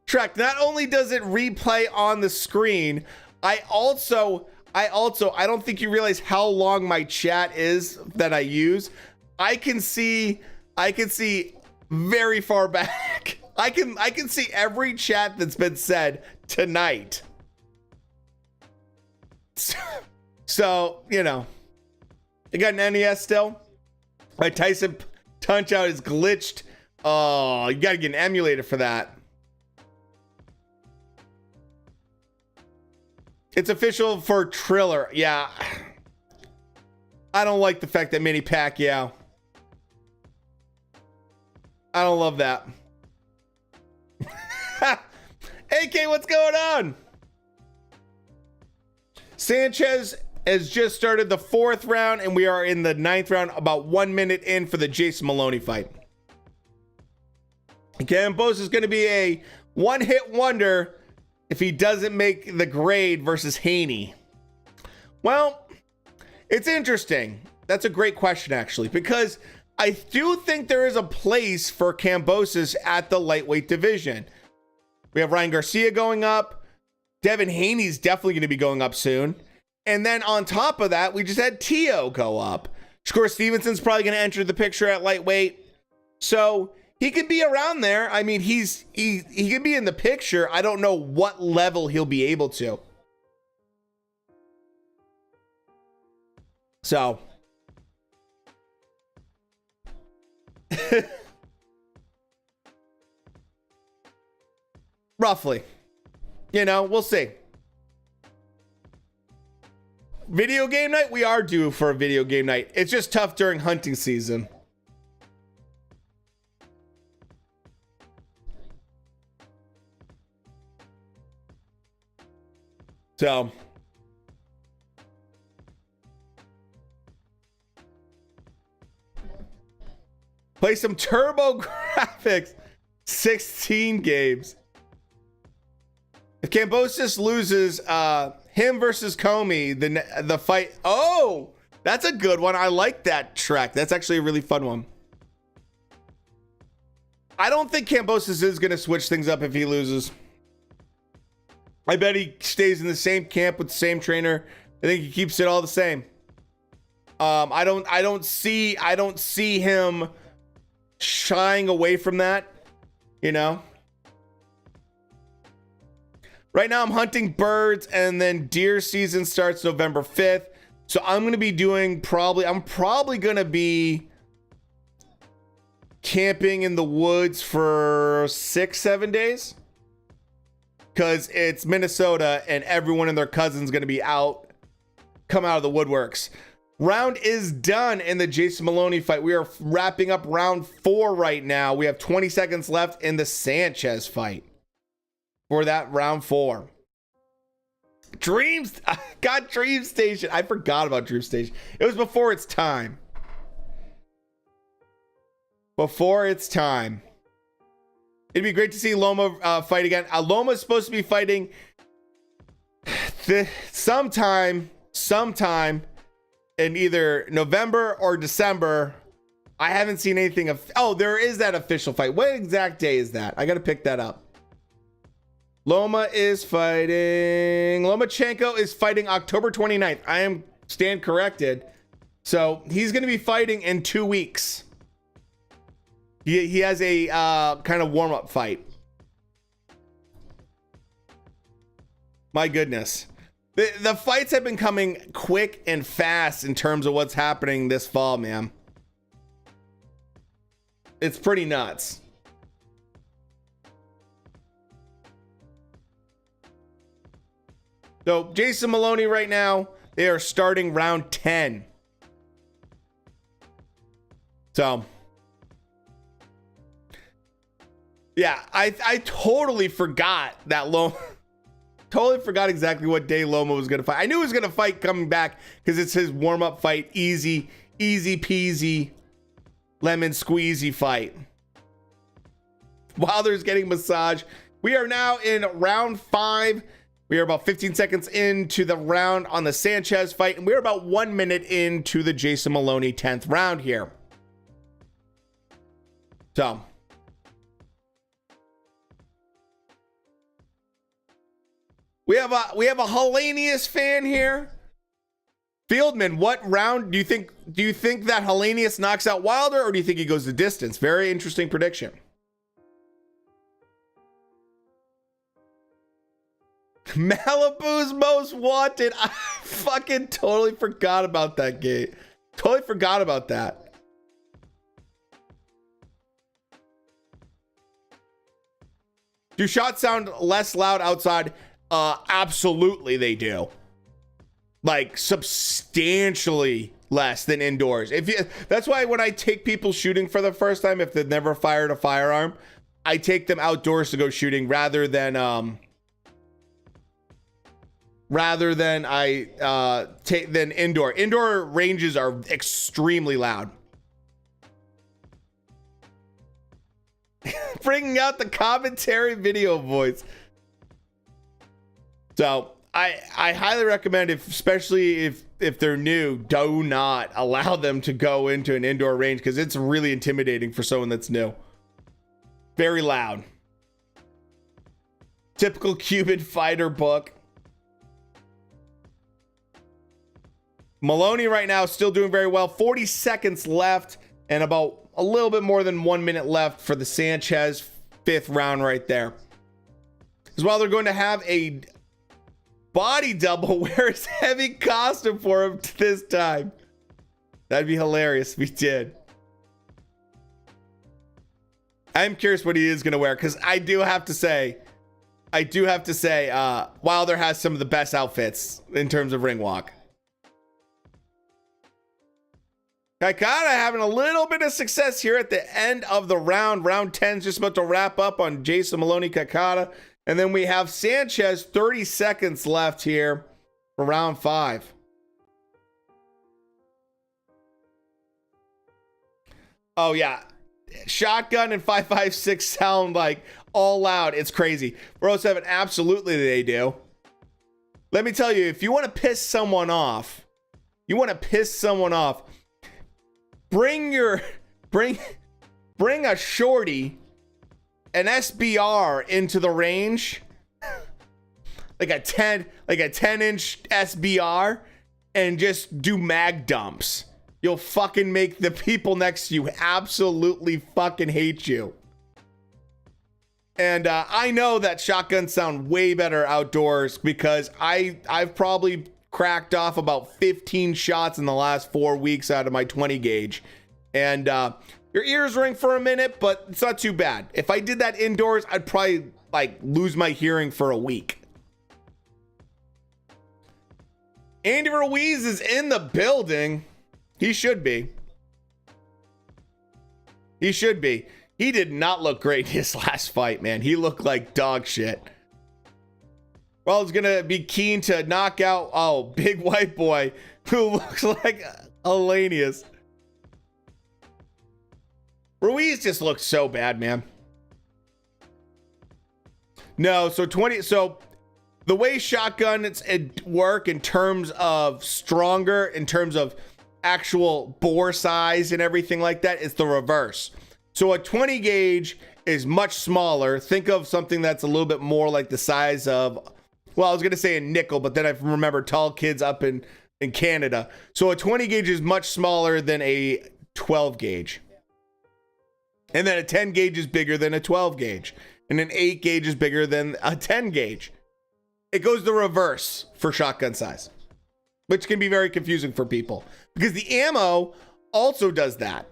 Shrek, not only does it replay on the screen, I don't think you realize how long my chat is that I use. I can see very far back. I can see every chat that's been said tonight. So, you know, you got an NES still? My Tyson Punch Out is glitched. Oh, you got to get an emulator for that. It's official for Triller. Yeah. I don't like the fact that Manny Pacquiao. I don't love that. AK, what's going on? Sanchez has just started the 4th round, and we are in the 9th round, about 1 minute in for the Jason Maloney fight. Kambosos is going to be a one-hit wonder if he doesn't make the grade versus Haney. Well, it's interesting. That's a great question, actually, because I do think there is a place for Kambosos at the lightweight division. We have Ryan Garcia going up. Devin Haney's definitely going to be going up soon. And then on top of that, we just had Tio go up. Shakur Stevenson's probably going to enter the picture at lightweight. So he could be around there. I mean, he can be in the picture. I don't know what level he'll be able to. So roughly, you know, we'll see. Video game night? We are due for a video game night. It's just tough during hunting season. So play some Turbo Graphics. 16 games. If Kambosos loses, him versus Comey, the fight. Oh, that's a good one. I like that track. That's actually a really fun one. I don't think Kambosos is going to switch things up if he loses. I bet he stays in the same camp with the same trainer. I think he keeps it all the same. I don't see him shying away from that, you know. Right now I'm hunting birds, and then deer season starts November 5th. So I'm going to be doing I'm probably going to be camping in the woods for 6-7 days. Because it's Minnesota and everyone and their cousin's going to be come out of the woodworks. Round is done in the Jason Maloney fight. We are wrapping up round 4 right now. We have 20 seconds left in the Sanchez fight for that round 4. Dreams. I got Dream Station. I forgot about Dream Station. It was before its time. Before its time. It'd be great to see Loma fight again. Loma is supposed to be fighting sometime in either November or December. I haven't seen anything of. Oh, there is that official fight. What exact day is that? I got to pick that up. Loma is fighting. Lomachenko is fighting October 29th. I am stand corrected. So he's going to be fighting in 2 weeks. He has a kind of warm-up fight. My goodness. The fights have been coming quick and fast in terms of what's happening this fall, man. It's pretty nuts. So Jason Maloney right now, they are starting round 10. So yeah, I totally forgot that Loma. Totally forgot exactly what day Loma was going to fight. I knew he was going to fight coming back because it's his warm-up fight. Easy peasy, lemon squeezy fight. Wilder's getting massage. We are now in round 5. We are about 15 seconds into the round on the Sanchez fight, and we're about 1 minute into the Jason Maloney 10th round here. So we have a HELENIUS fan here. Fieldman, what round do you think that HELENIUS knocks out Wilder, or do you think he goes the distance? Very interesting prediction. Malibu's Most Wanted. I fucking totally forgot about that game. Totally forgot about that. Do shots sound less loud outside? Absolutely they do. Like substantially less than indoors. That's why when I take people shooting for the first time, if they've never fired a firearm, I take them outdoors to go shooting rather than indoor. Indoor ranges are extremely loud. Bringing out the commentary video voice. So I highly recommend, especially if they're new, do not allow them to go into an indoor range because it's really intimidating for someone that's new. Very loud. Typical Cuban fighter book. Maloney right now still doing very well. 40 seconds left and about a little bit more than 1 minute left for the Sanchez 5th round right there. As well, they're going to have a body double wear his heavy costume for him this time. That'd be hilarious if he did. I'm curious what he is going to wear, because I do have to say, Wilder has some of the best outfits in terms of ring walk. Kakata having a little bit of success here at the end of the round. Round 10 is just about to wrap up on Jason Maloney Kakata. And then we have Sanchez, 30 seconds left here for round 5. Oh, yeah. Shotgun and 5.56 sound like all loud. It's crazy. Bro 7, absolutely they do. Let me tell you, if you want to piss someone off, bring a shorty, an SBR into the range, like a 10-inch SBR, and just do mag dumps. You'll fucking make the people next to you absolutely fucking hate you. And I know that shotguns sound way better outdoors because I've probably cracked off about 15 shots in the last 4 weeks out of my 20 gauge. And your ears ring for a minute, but it's not too bad. If I did that indoors, I'd probably like lose my hearing for a week. Andy Ruiz is in the building. He should be. He should be. He did not look great in his last fight, man. He looked like dog shit. Well, he's gonna be keen to knock out, oh, big white boy who looks like HELENIUS. Ruiz just looks so bad, man. No, so the way shotguns work in terms of stronger, in terms of actual bore size and everything like that, is the reverse. So a 20 gauge is much smaller. Think of something that's a little bit more like the size of, well, I was going to say a nickel, but then I remember tall kids up in Canada. So a 20 gauge is much smaller than a 12 gauge. And then a 10 gauge is bigger than a 12 gauge. And an 8 gauge is bigger than a 10 gauge. It goes the reverse for shotgun size, which can be very confusing for people because the ammo also does that.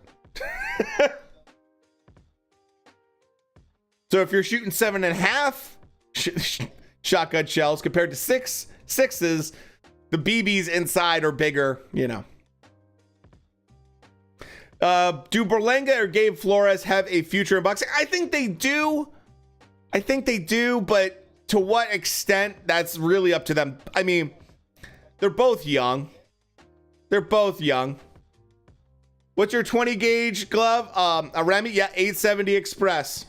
So if you're shooting 7.5 shotgun shells compared to sixes, the BBs inside are bigger, you know. Do Berlanga or Gabe Flores have a future in boxing? I think they do. But to what extent, that's really up to them. I mean, they're both young. What's your 20 gauge glove? A Remy? Yeah, 870 Express.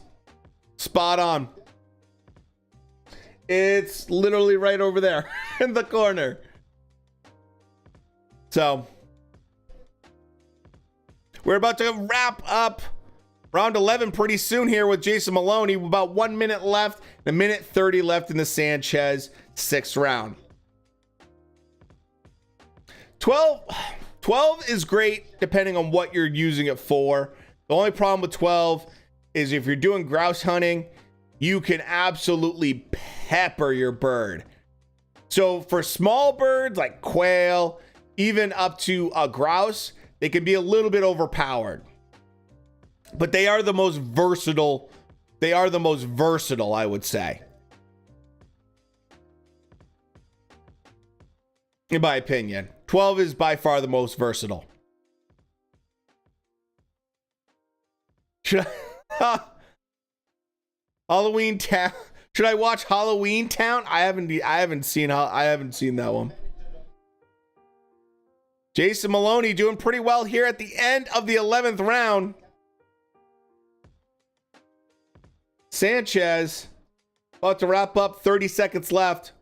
Spot on. It's literally right over there in the corner. So we're about to wrap up round 11 pretty soon here with Jason Maloney. About 1 minute left, a minute 30 left in the Sanchez 6th round. 12 is great depending on what you're using it for. The only problem with 12 is if you're doing grouse hunting, you can absolutely pepper your bird. So for small birds like quail, even up to a grouse, they can be a little bit overpowered. But they are the most versatile. I would say. In my opinion. 12 is by far the most versatile. Should I Halloween Town? Should I watch Halloween Town? I haven't seen that one. Jason Maloney doing pretty well here at the end of the 11th round. Sanchez about to wrap up, 30 seconds left.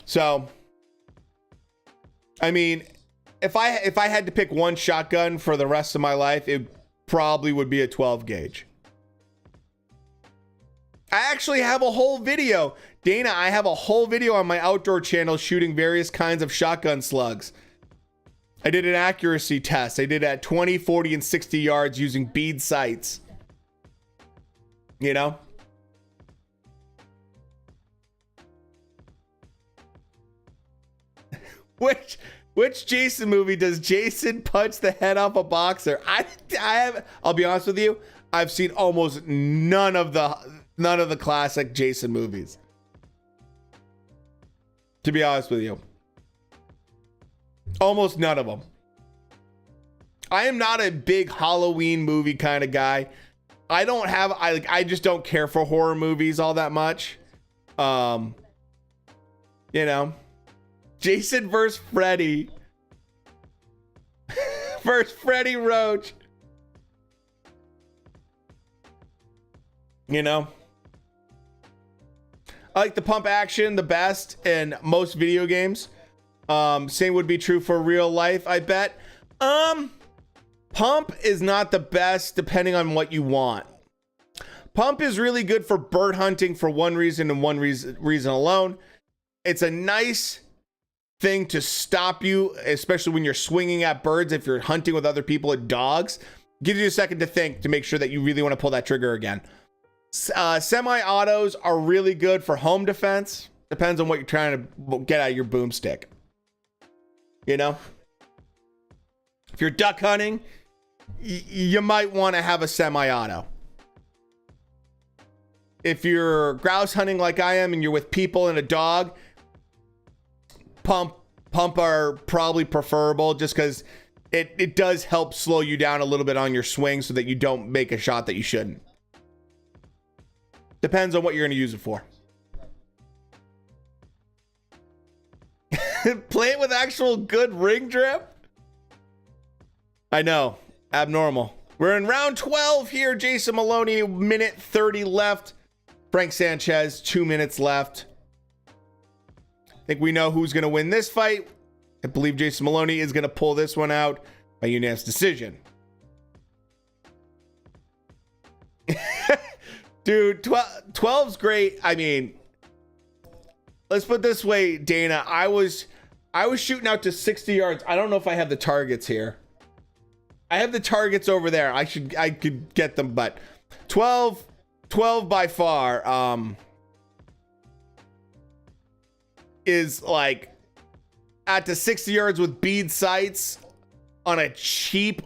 So, I mean, if I had to pick one shotgun for the rest of my life, it probably would be a 12 gauge. I actually have a whole video. Dana, I have a whole video on my outdoor channel shooting various kinds of shotgun slugs. I did an accuracy test. I did it at 20, 40, and 60 yards using bead sights. You know? Which Jason movie does Jason punch the head off a boxer? I'll be honest with you, I've seen almost none of the classic Jason movies. To be honest with you. Almost none of them. I am not a big Halloween movie kind of guy. I just don't care for horror movies all that much. You know, Jason versus Freddy. Versus Freddy Roach. You know, I like the pump action the best in most video games. Same would be true for real life, I bet. Pump is not the best depending on what you want. Pump is really good for bird hunting for one reason and one reason alone. It's a nice thing to stop you, especially when you're swinging at birds. If you're hunting with other people and dogs, gives you a second to think to make sure that you really want to pull that trigger again. Semi-autos are really good for home defense. Depends on what you're trying to get out of your boomstick. You know, if you're duck hunting, you might want to have a semi-auto. If you're grouse hunting like I am and you're with people and a dog, pump Pump are probably preferable just because it does help slow you down a little bit on your swing so that you don't make a shot that you shouldn't. Depends on what you're going to use it for. Play it with actual good ring drip? I know. Abnormal. We're in round 12 here. Jason Maloney, minute 30 left. Frank Sanchez, 2 minutes left. I think we know who's going to win this fight. I believe Jason Maloney is going to pull this one out by unanimous decision. Dude, 12's great. I mean, let's put it this way, Dana. I was shooting out to 60 yards. I don't know if I have the targets here. I have the targets over there. I could get them, but 12 by far is like at the 60 yards with bead sights on a cheap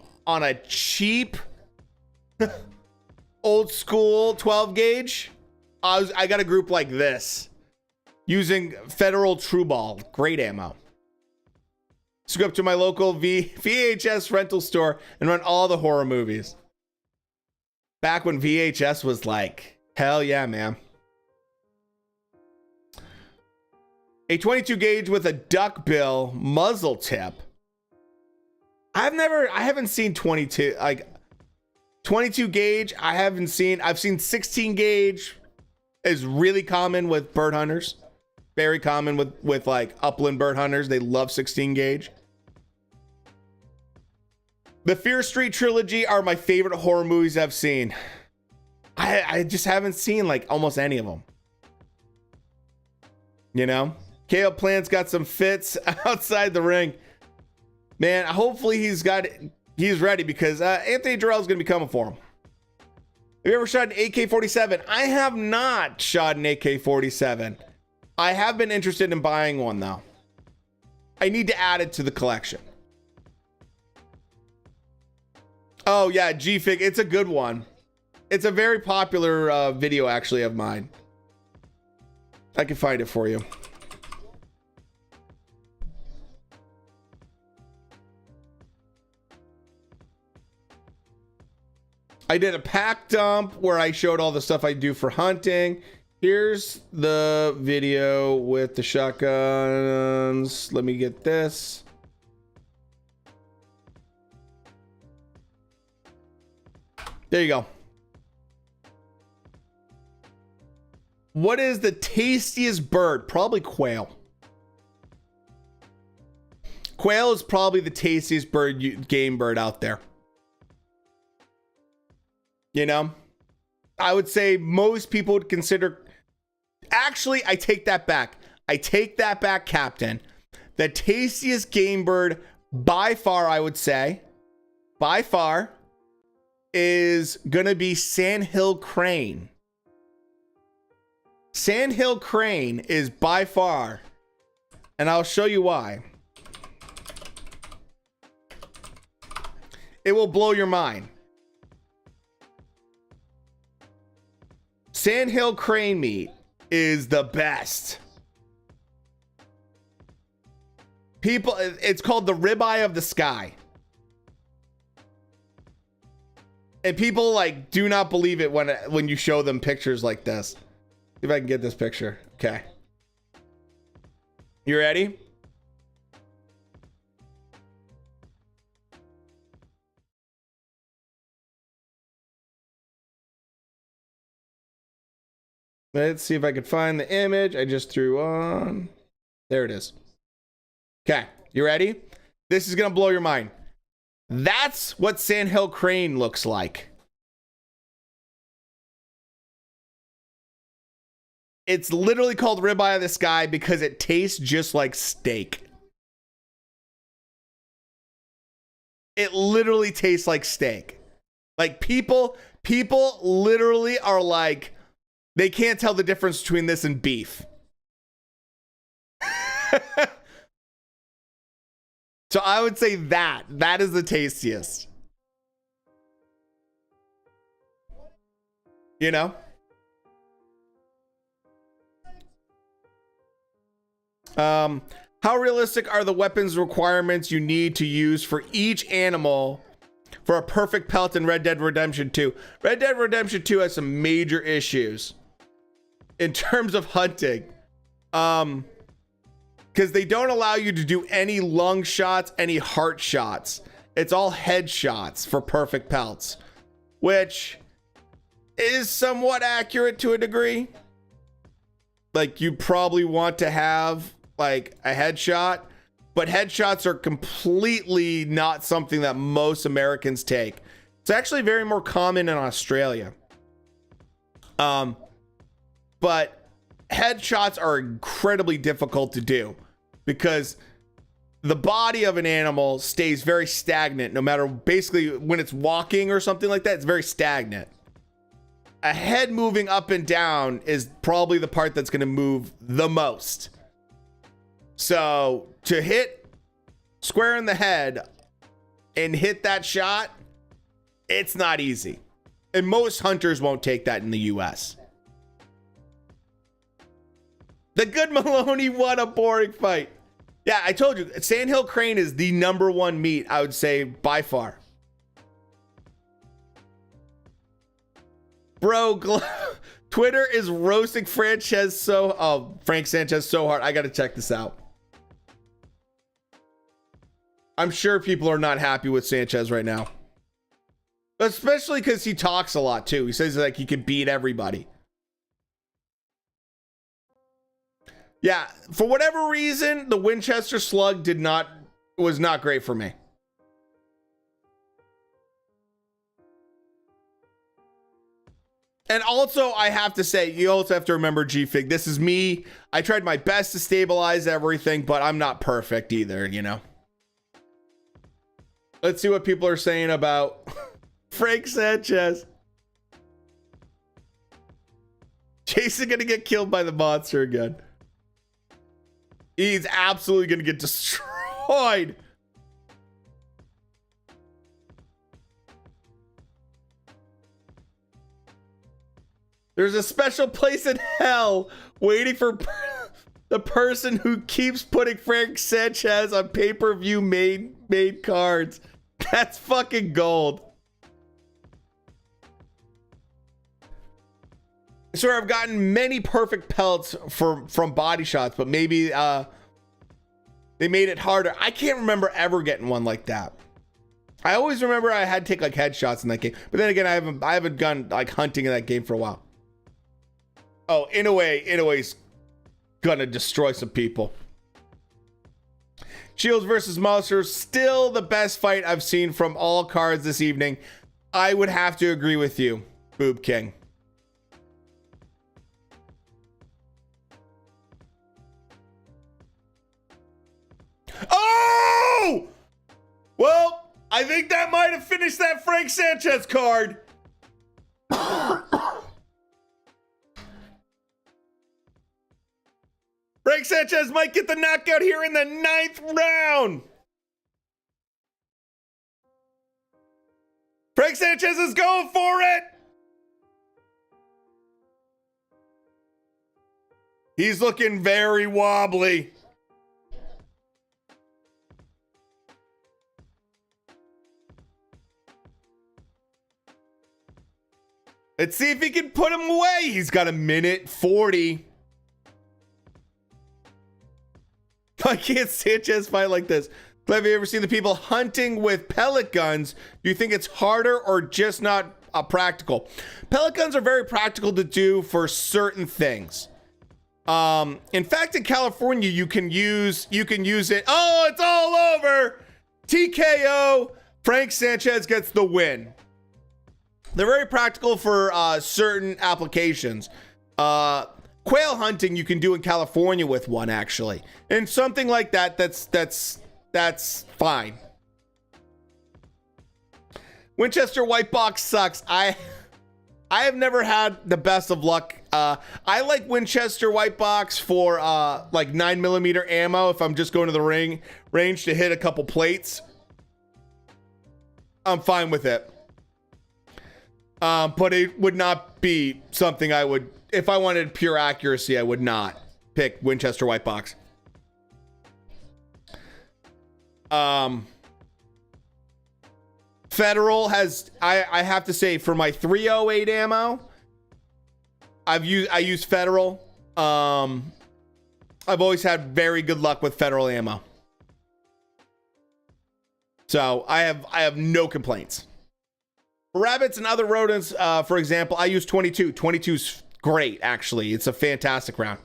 old school 12 gauge. I got a group like this using Federal True Ball. Great ammo. Let's go up to my local VHS rental store and run all the horror movies. Back when VHS was like, hell yeah, man. A 22 gauge with a duckbill muzzle tip. I haven't seen 22, like 22 gauge. I've seen 16 gauge is really common with bird hunters. Very common with like upland bird hunters. They love 16 gauge. The Fear Street trilogy are my favorite horror movies I've seen. I just haven't seen like almost any of them. You know? KO Plant's got some fits outside the ring. Man, hopefully he's ready because Anthony Jarrell's going to be coming for him. Have you ever shot an AK-47? I have not shot an AK-47. I have been interested in buying one though. I need to add it to the collection. Oh yeah, G-Fig. It's a good one. It's a very popular video actually of mine. I can find it for you. I did a pack dump where I showed all the stuff I do for hunting. Here's the video with the shotguns. Let me get this. There you go. What is the tastiest bird? Probably quail. Quail is probably the tastiest game bird out there. You know, I would say most people would consider. Actually, I take that back. Captain. The tastiest game bird by far, I would say, by far, is gonna be sandhill crane. Sandhill crane is by far, and I'll show you why. It will blow your mind. Sandhill crane meat is the best. People, it's called the ribeye of the sky. And people like do not believe it when you show them pictures like this. See if I can get this picture. Okay. You ready? Let's see if I can find the image I just threw on. There it is. Okay, you ready? This is gonna blow your mind. That's what sandhill crane looks like. It's literally called ribeye of the sky because it tastes just like steak. It literally tastes like steak. Like people literally are like, they can't tell the difference between this and beef. So I would say that is the tastiest. You know? How realistic are the weapons requirements you need to use for each animal for a perfect pelt in Red Dead Redemption 2? Red Dead Redemption 2 has some major issues in terms of hunting. Because they don't allow you to do any lung shots, any heart shots. It's all head shots for perfect pelts, which is somewhat accurate to a degree. Like, you probably want to have like a headshot, but headshots are completely not something that most Americans take. It's actually very more common in Australia. But headshots are incredibly difficult to do because the body of an animal stays very stagnant no matter, basically when it's walking or something like that, it's very stagnant. A head moving up and down is probably the part that's going to move the most. So to hit square in the head and hit that shot, it's not easy. And most hunters won't take that in the US. The good Maloney won a boring fight. Yeah, I told you, Sandhill Crane is the #1 meat, I would say, by far. Bro, Twitter is roasting Frank Sanchez so hard. I got to check this out. I'm sure people are not happy with Sanchez right now. Especially because he talks a lot too. He says like he can beat everybody. Yeah, for whatever reason, the Winchester Slug was not great for me. And also, I have to say, you also have to remember, G-Fig, this is me. I tried my best to stabilize everything, but I'm not perfect either, you know? Let's see what people are saying about Frank Sanchez. Jason gonna get killed by the monster again. He's absolutely gonna get destroyed. There's a special place in hell waiting for the person who keeps putting Frank Sanchez on pay-per-view made cards. That's fucking gold. Sir, I've gotten many perfect pelts from body shots, but maybe they made it harder. I can't remember ever getting one like that. I always remember I had to take like headshots in that game, but then again, I haven't gone like hunting in that game for a while. Oh, Inoue's gonna destroy some people. Shields versus Monsters, still the best fight I've seen from all cards this evening. I would have to agree with you, Boob King. Oh! Well, I think that might have finished that Frank Sanchez card. Frank Sanchez might get the knockout here in the 9th round. Frank Sanchez is going for it. He's looking very wobbly. Let's see if he can put him away. He's got a minute 40. I can't Sanchez fight like this. Have you ever seen the people hunting with pellet guns? Do you think it's harder or just not practical? Pellet guns are very practical to do for certain things. In fact, in California, you can use it. Oh, it's all over. TKO. Frank Sanchez gets the win. They're very practical for certain applications. Quail hunting you can do in California with one, actually, and something like that. That's fine. Winchester white box sucks. I have never had the best of luck. I like Winchester white box for like 9mm ammo. If I'm just going to the range to hit a couple plates, I'm fine with it. But it would not be something I would, if I wanted pure accuracy, I would not pick Winchester white box. Federal has, I have to say, for my 308 ammo, I use Federal. I've always had very good luck with Federal ammo. So I have no complaints. For rabbits and other rodents, for example, I use 22. 22's great, actually. It's a fantastic round.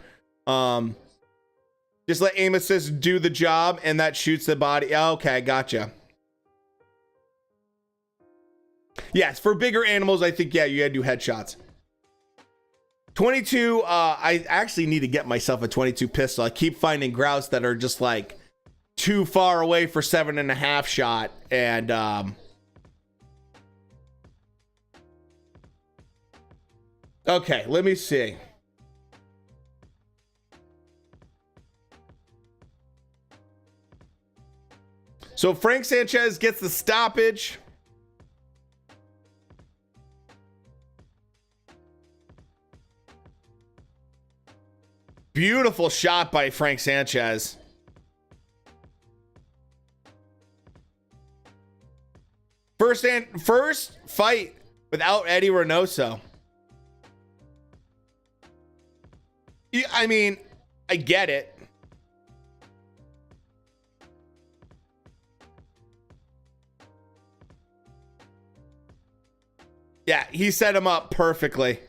Just let aim assist do the job, and that shoots the body. Okay, gotcha. Yes, for bigger animals, I think, yeah, you gotta do headshots. 22, I actually need to get myself a 22 pistol. I keep finding grouse that are just like too far away for 7.5 shot, and okay, let me see. So Frank Sanchez gets the stoppage. Beautiful shot by Frank Sanchez. First fight without Eddie Reynoso. I mean, I get it. Yeah, he set him up perfectly.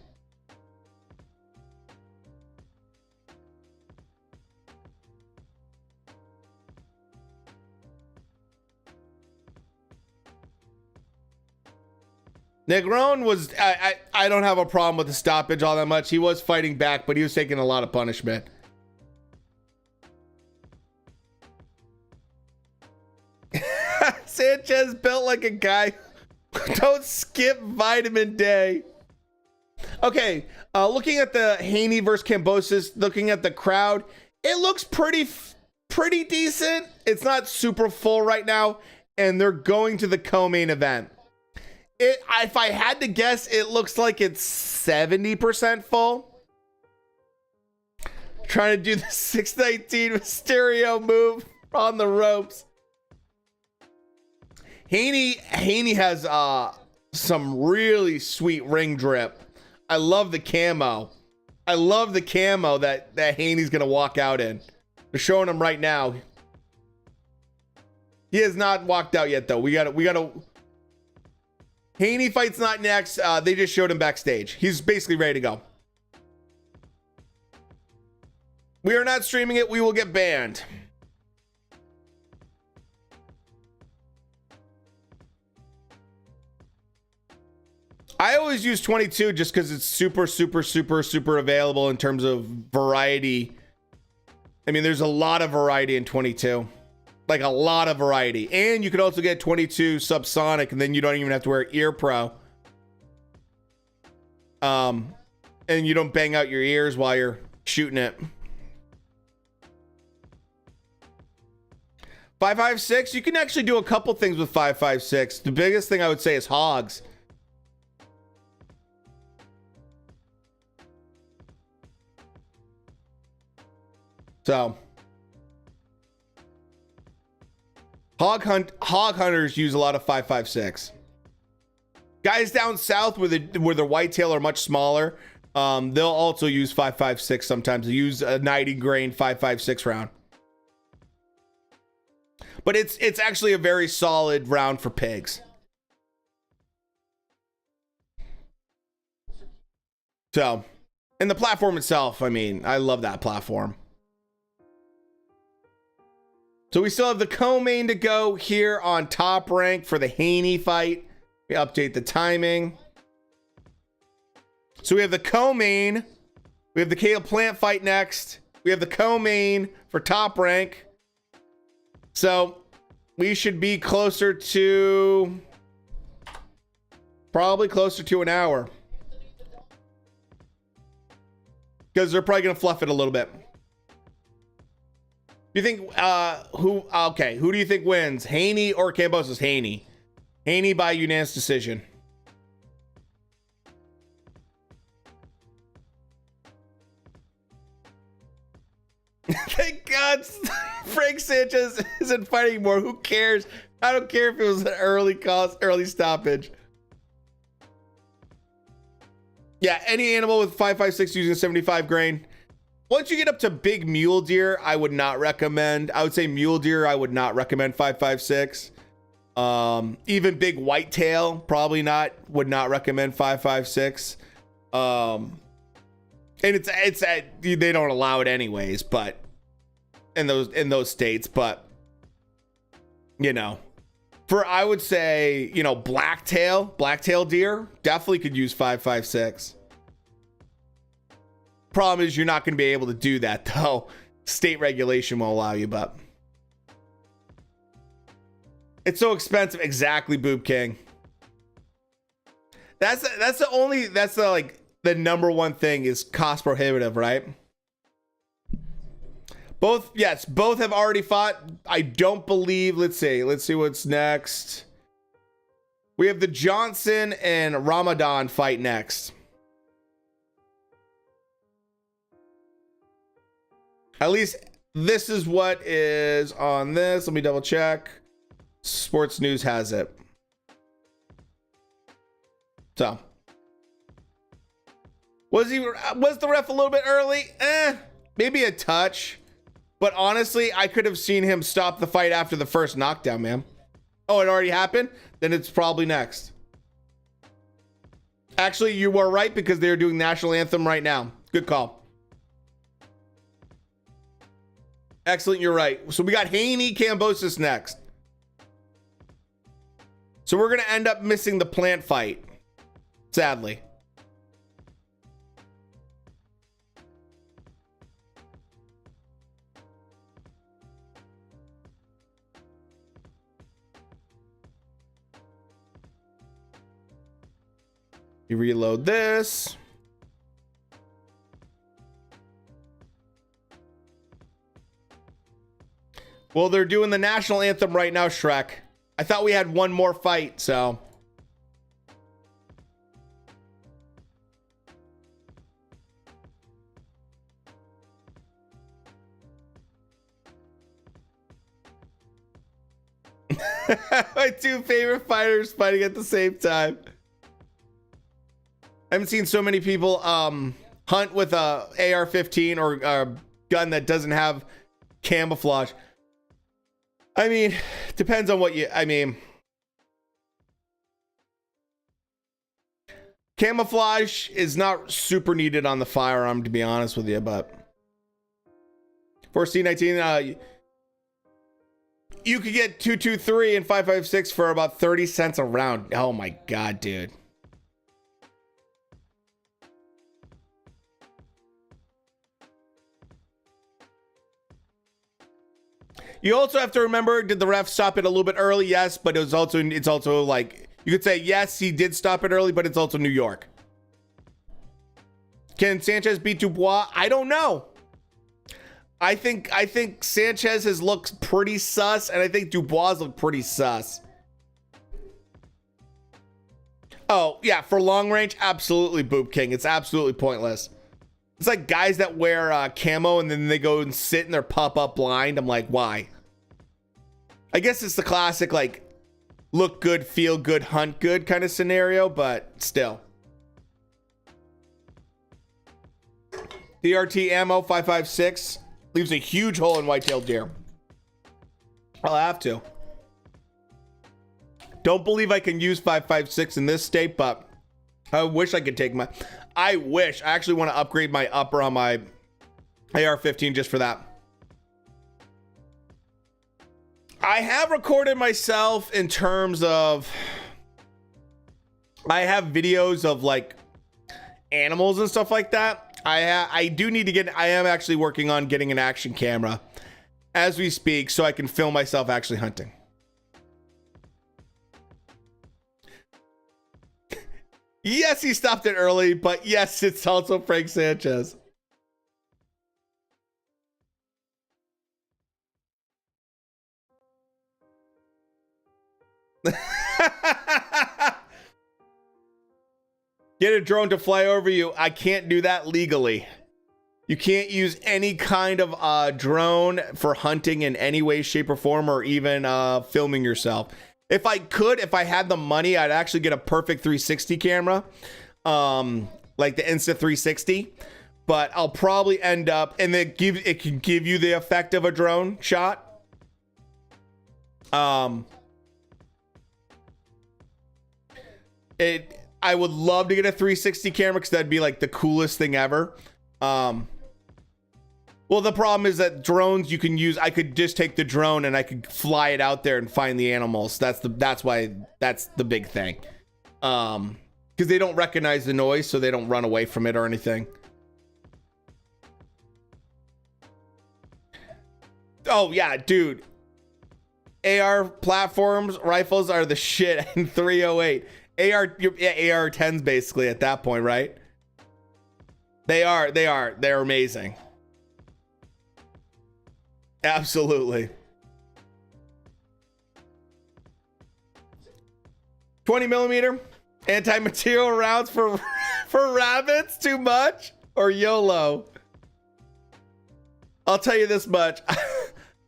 Negron was, I don't have a problem with the stoppage all that much. He was fighting back, but he was taking a lot of punishment. Sanchez built like a guy. Don't skip vitamin day. Okay, looking at the Haney versus Kambosos, looking at the crowd, it looks pretty decent. It's not super full right now, and they're going to the co-main event. If I had to guess, it looks like it's 70% full. Trying to do the 619 Mysterio move on the ropes. Haney has some really sweet ring drip. I love the camo. I love the camo that Haney's gonna walk out in. They're showing him right now. He has not walked out yet though. We gotta. Haney fight's not next. They just showed him backstage. He's basically ready to go. We are not streaming it. We will get banned. I always use 22 just because it's super available in terms of variety. I mean, there's a lot of variety in 22. Like a lot of variety. And you could also get 22 subsonic, and then you don't even have to wear ear pro. And you don't bang out your ears while you're shooting it. 5.56, you can actually do a couple things with 5.56. The biggest thing I would say is hogs. So hog hunters use a lot of 5.56. Guys down south where the whitetail are much smaller, they'll also use 5.56 sometimes. They use a 90 grain 5.56 round. But it's actually a very solid round for pigs. So, and the platform itself, I mean, I love that platform. So we still have the co-main to go here on Top Rank for the Haney fight. We update the timing. So we have the co-main. We have the Caleb Plant fight next. We have the co-main for Top Rank. So we should be closer to, probably closer to an hour. Because they're probably going to fluff it a little bit. Do you think, who do you think wins? Haney or Kambosos? Haney. Haney by unanimous decision. Thank God Frank Sanchez isn't fighting anymore. Who cares? I don't care if it was an early stoppage. Yeah, any animal with 5.56 using 75 grain. Once you get up to big mule deer, I would not recommend. I would say mule deer, I would not recommend 5.56. Even big whitetail, probably not. Would not recommend 5.56. And it's they don't allow it anyways, but in those states, but you know, for I would say, you know, blacktail deer definitely could use 5.56. Problem is you're not going to be able to do that though. State regulation won't allow you, but it's so expensive. Exactly, Boob King. That's the number one thing is cost prohibitive, right? Both have already fought. I don't believe. Let's see what's next. We have the Johnson and Ramadan fight next. At least this is what is on this. Let me double check. Sports News has it. So, was the ref a little bit early? Maybe a touch. But honestly, I could have seen him stop the fight after the first knockdown, man. Oh, it already happened? Then it's probably next. Actually, you were right because they're doing national anthem right now. Good call. Excellent, you're right. So we got Haney, Kambosos next. So we're going to end up missing the plant fight. Sadly. You reload this. Well, they're doing the national anthem right now, Shrek. I thought we had one more fight, so. My two favorite fighters fighting at the same time. I haven't seen so many people hunt with a AR-15 or a gun that doesn't have camouflage. I mean, depends on what you, I mean. Camouflage is not super needed on the firearm, to be honest with you, but for C19, you could get 223 and 5.56 for about 30 cents a round. Oh my God, dude. You also have to remember, did the ref stop it a little bit early? Yes, but it's also like, you could say, yes, he did stop it early, but it's also New York. Can Sanchez beat Dubois? I don't know. I think Sanchez has looked pretty sus, and I think Dubois looked pretty sus. Oh, yeah, for long range, absolutely, Boob King. It's absolutely pointless. It's like guys that wear camo and then they go and sit in their pop-up blind. I'm like, why? I guess it's the classic, like, look good, feel good, hunt good kind of scenario, but still. DRT ammo 5.56 leaves a huge hole in white-tailed deer. I'll have to. Don't believe I can use 5.56 in this state, but I wish I could take my... I actually want to upgrade my upper on my AR-15 just for that. I have recorded myself in terms of... I have videos of like animals and stuff like that. I do need to get... I am actually working on getting an action camera as we speak so I can film myself actually hunting. Yes, he stopped it early, but yes, it's also Frank Sanchez. Get a drone to fly over you. I can't do that legally. You can't use any kind of drone for hunting in any way, shape, or form, or even filming yourself. If I could, if I had the money, I'd actually get a perfect 360 camera, like the Insta360. But I'll probably end up, and it can give you the effect of a drone shot. I would love to get a 360 camera because that'd be like the coolest thing ever. Well, the problem is that drones you can use. I could just take the drone and I could fly it out there and find the animals. That's why that's the big thing. Because they don't recognize the noise, so they don't run away from it or anything. Oh yeah, dude. AR platforms, rifles are the shit in 308. AR-10s basically at that point, right? They're amazing. Absolutely. 20mm anti-material rounds for rabbits, too much? Or YOLO? I'll tell you this much.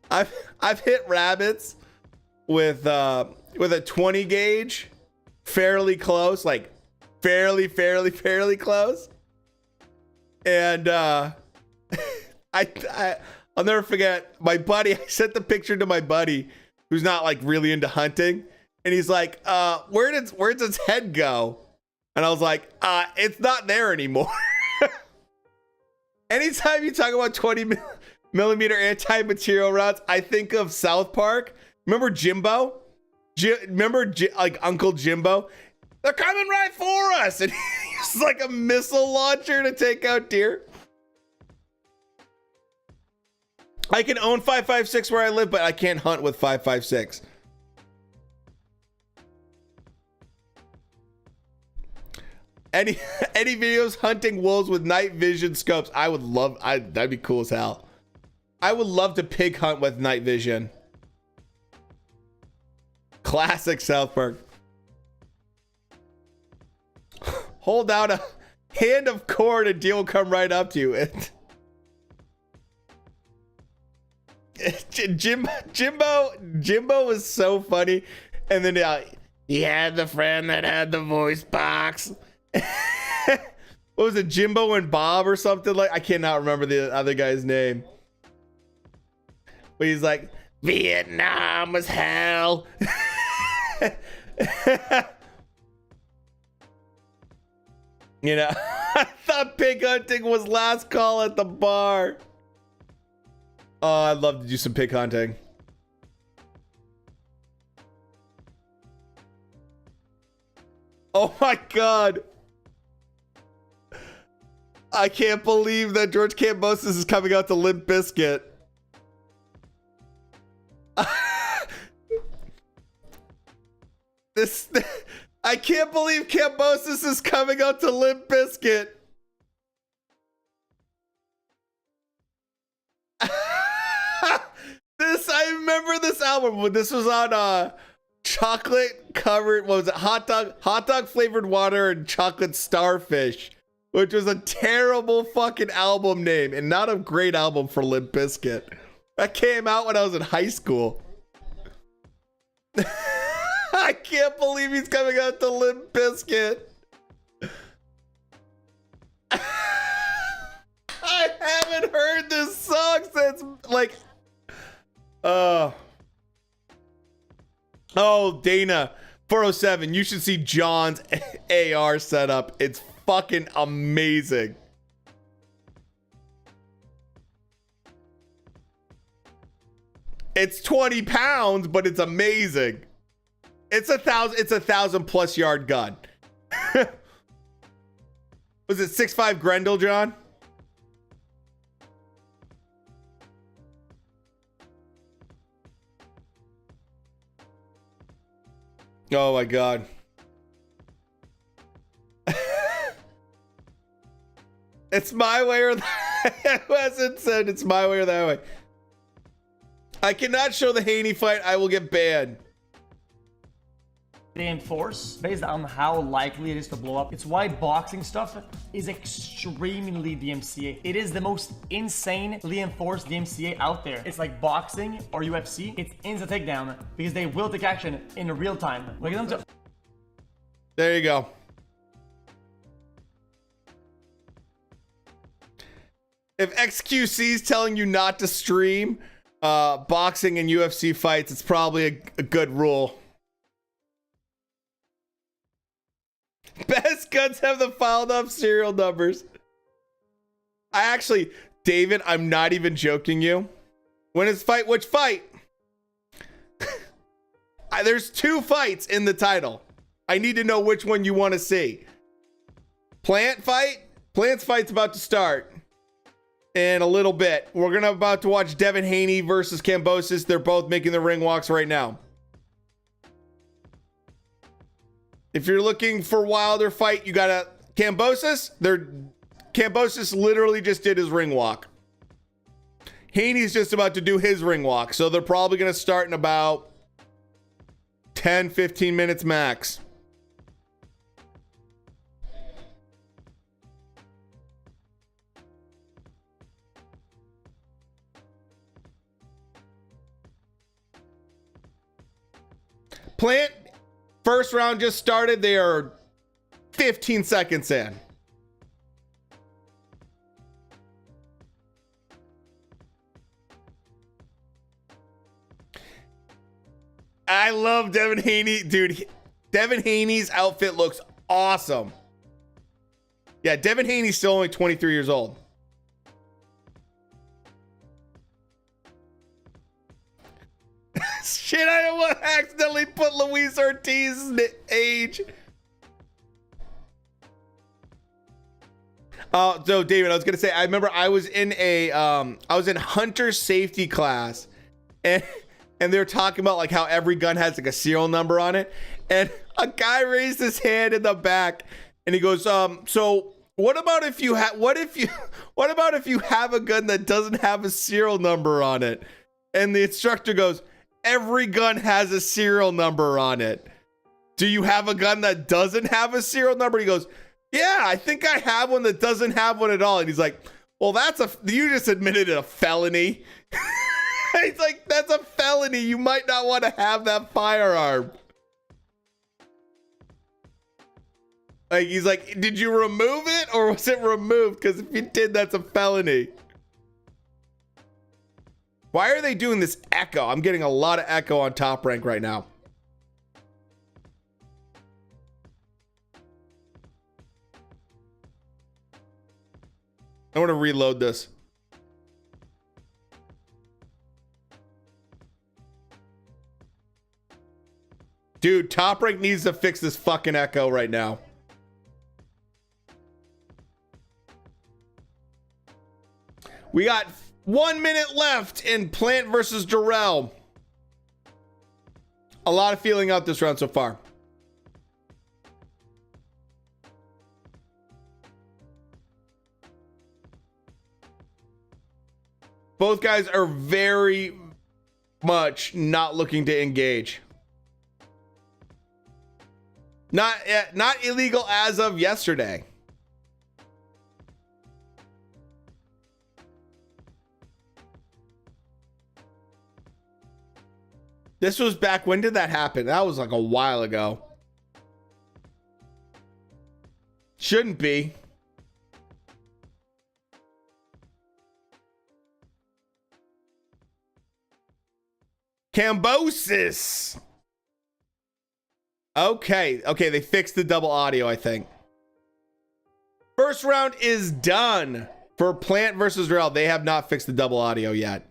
I've hit rabbits with a 20 gauge fairly close, like fairly close. And I'll never forget my buddy. I sent the picture to my buddy who's not like really into hunting, and he's like, where'd its head go? And I was like, it's not there anymore. Anytime you talk about 20mm anti-material rounds, I think of South Park. Remember Jimbo? Like Uncle Jimbo? They're coming right for us, and he's like a missile launcher to take out deer. I can own 5.56 where I live, but I can't hunt with 5.56. Any videos hunting wolves with night vision scopes? I would love. That'd be cool as hell. I would love to pig hunt with night vision. Classic South Park. Hold out a hand of corn and deer will come right up to you. Jimbo was so funny. And then he had the friend that had the voice box. What was it, Jimbo and Bob or something like? I cannot remember the other guy's name. But he's like, Vietnam was hell. You know, I thought pig hunting was last call at the bar. Oh, I'd love to do some pig hunting. Oh my God. I can't believe that George Kambosos is coming out to Limp Bizkit. I can't believe Kambosos is coming out to Limp Bizkit. I remember this album when this was on chocolate covered, what was it, hot dog flavored water and chocolate starfish, which was a terrible fucking album name and not a great album for Limp Bizkit. That came out when I was in high school. I can't believe he's coming out to Limp Bizkit. I haven't heard this song since like oh, Dana 407, you should see John's AR setup. It's fucking amazing. It's 20 pounds, but it's amazing. It's a 1,000+ yard gun. Was it 6.5 Grendel, John? Oh my God. It's my way or that. Who hasn't said it's my way or that way? I cannot show the Haney fight. I will get banned. reinforce based on how likely it is to blow up. It's why boxing stuff is extremely DMCA. It is the most insanely enforced DMCA out there. It's like boxing or UFC. It's instant takedown because they will take action in real time. Look at them. There you go. If XQC is telling you not to stream boxing and UFC fights, it's probably a good rule. Best guns have the filed up serial numbers. I actually, David, I'm not even joking you. When is fight? Which fight? There's 2 fights in the title. I need to know which one you want to see. Plant fight? Plant's fight's about to start in a little bit. We're about to watch Devin Haney versus Kambosos. They're both making the ring walks right now. If you're looking for Wilder fight, you got a Kambosos. Kambosos literally just did his ring walk. Haney's just about to do his ring walk. So they're probably going to start in about 10, 15 minutes max. Plant, first round just started. They are 15 seconds in. I love Devin Haney. Dude, Devin Haney's outfit looks awesome. Yeah, Devin Haney's still only 23 years old. Shit, I don't want to accidentally put Luis Ortiz's age. So David, I was gonna say, I remember I was in hunter safety class, and they were talking about like how every gun has like a serial number on it, and a guy raised his hand in the back, and he goes, so what about if you have a gun that doesn't have a serial number on it? And the instructor goes, every gun has a serial number on it. Do you have a gun that doesn't have a serial number? He goes, yeah, I think I have one that doesn't have one at all. And he's like, well, you just admitted a felony. He's like, that's a felony. You might not want to have that firearm. Like, he's like, did you remove it or was it removed? Because if you did, that's a felony. Why are they doing this echo? I'm getting a lot of echo on Top Rank right now. I want to reload this. Dude, Top Rank needs to fix this fucking echo right now. We got 1 minute left in Plant versus Jarrell. A lot of feeling out this round so far. Both guys are very much not looking to engage. Not illegal as of yesterday. This was back, when did that happen? That was like a while ago. Shouldn't be. Kambosos. Okay, they fixed the double audio, I think. First round is done for Plant versus Jarrell. They have not fixed the double audio yet.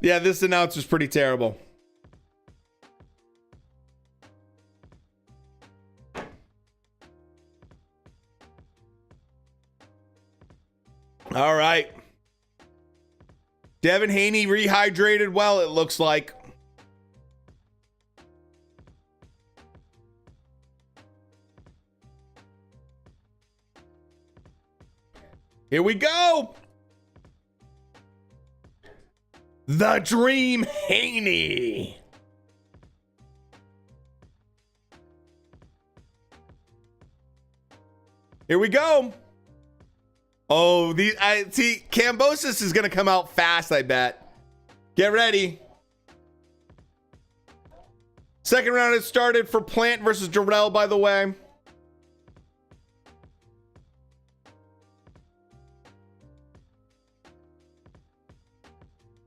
Yeah, this announcer's pretty terrible. All right. Devin Haney rehydrated well, it looks like. Here we go. The Dream Haney. Here we go. Oh, I see Kambosos is gonna come out fast, I bet. Get ready. Second round has started for Plant versus Jarrell, by the way.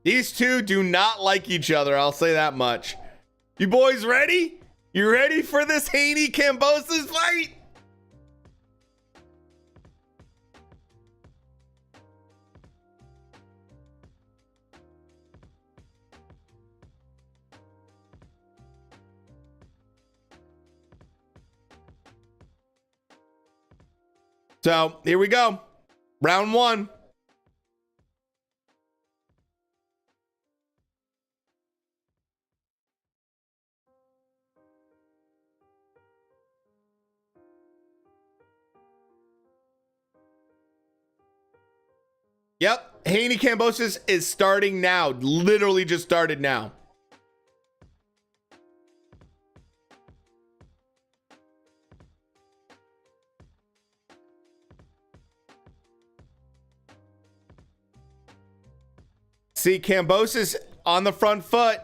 These two do not like each other, I'll say that much. You boys ready? You ready for this Haney Kambosos fight? So here we go. Round one. Yep, Haney Kambosos is starting now. Literally just started now. See, Kambosos on the front foot.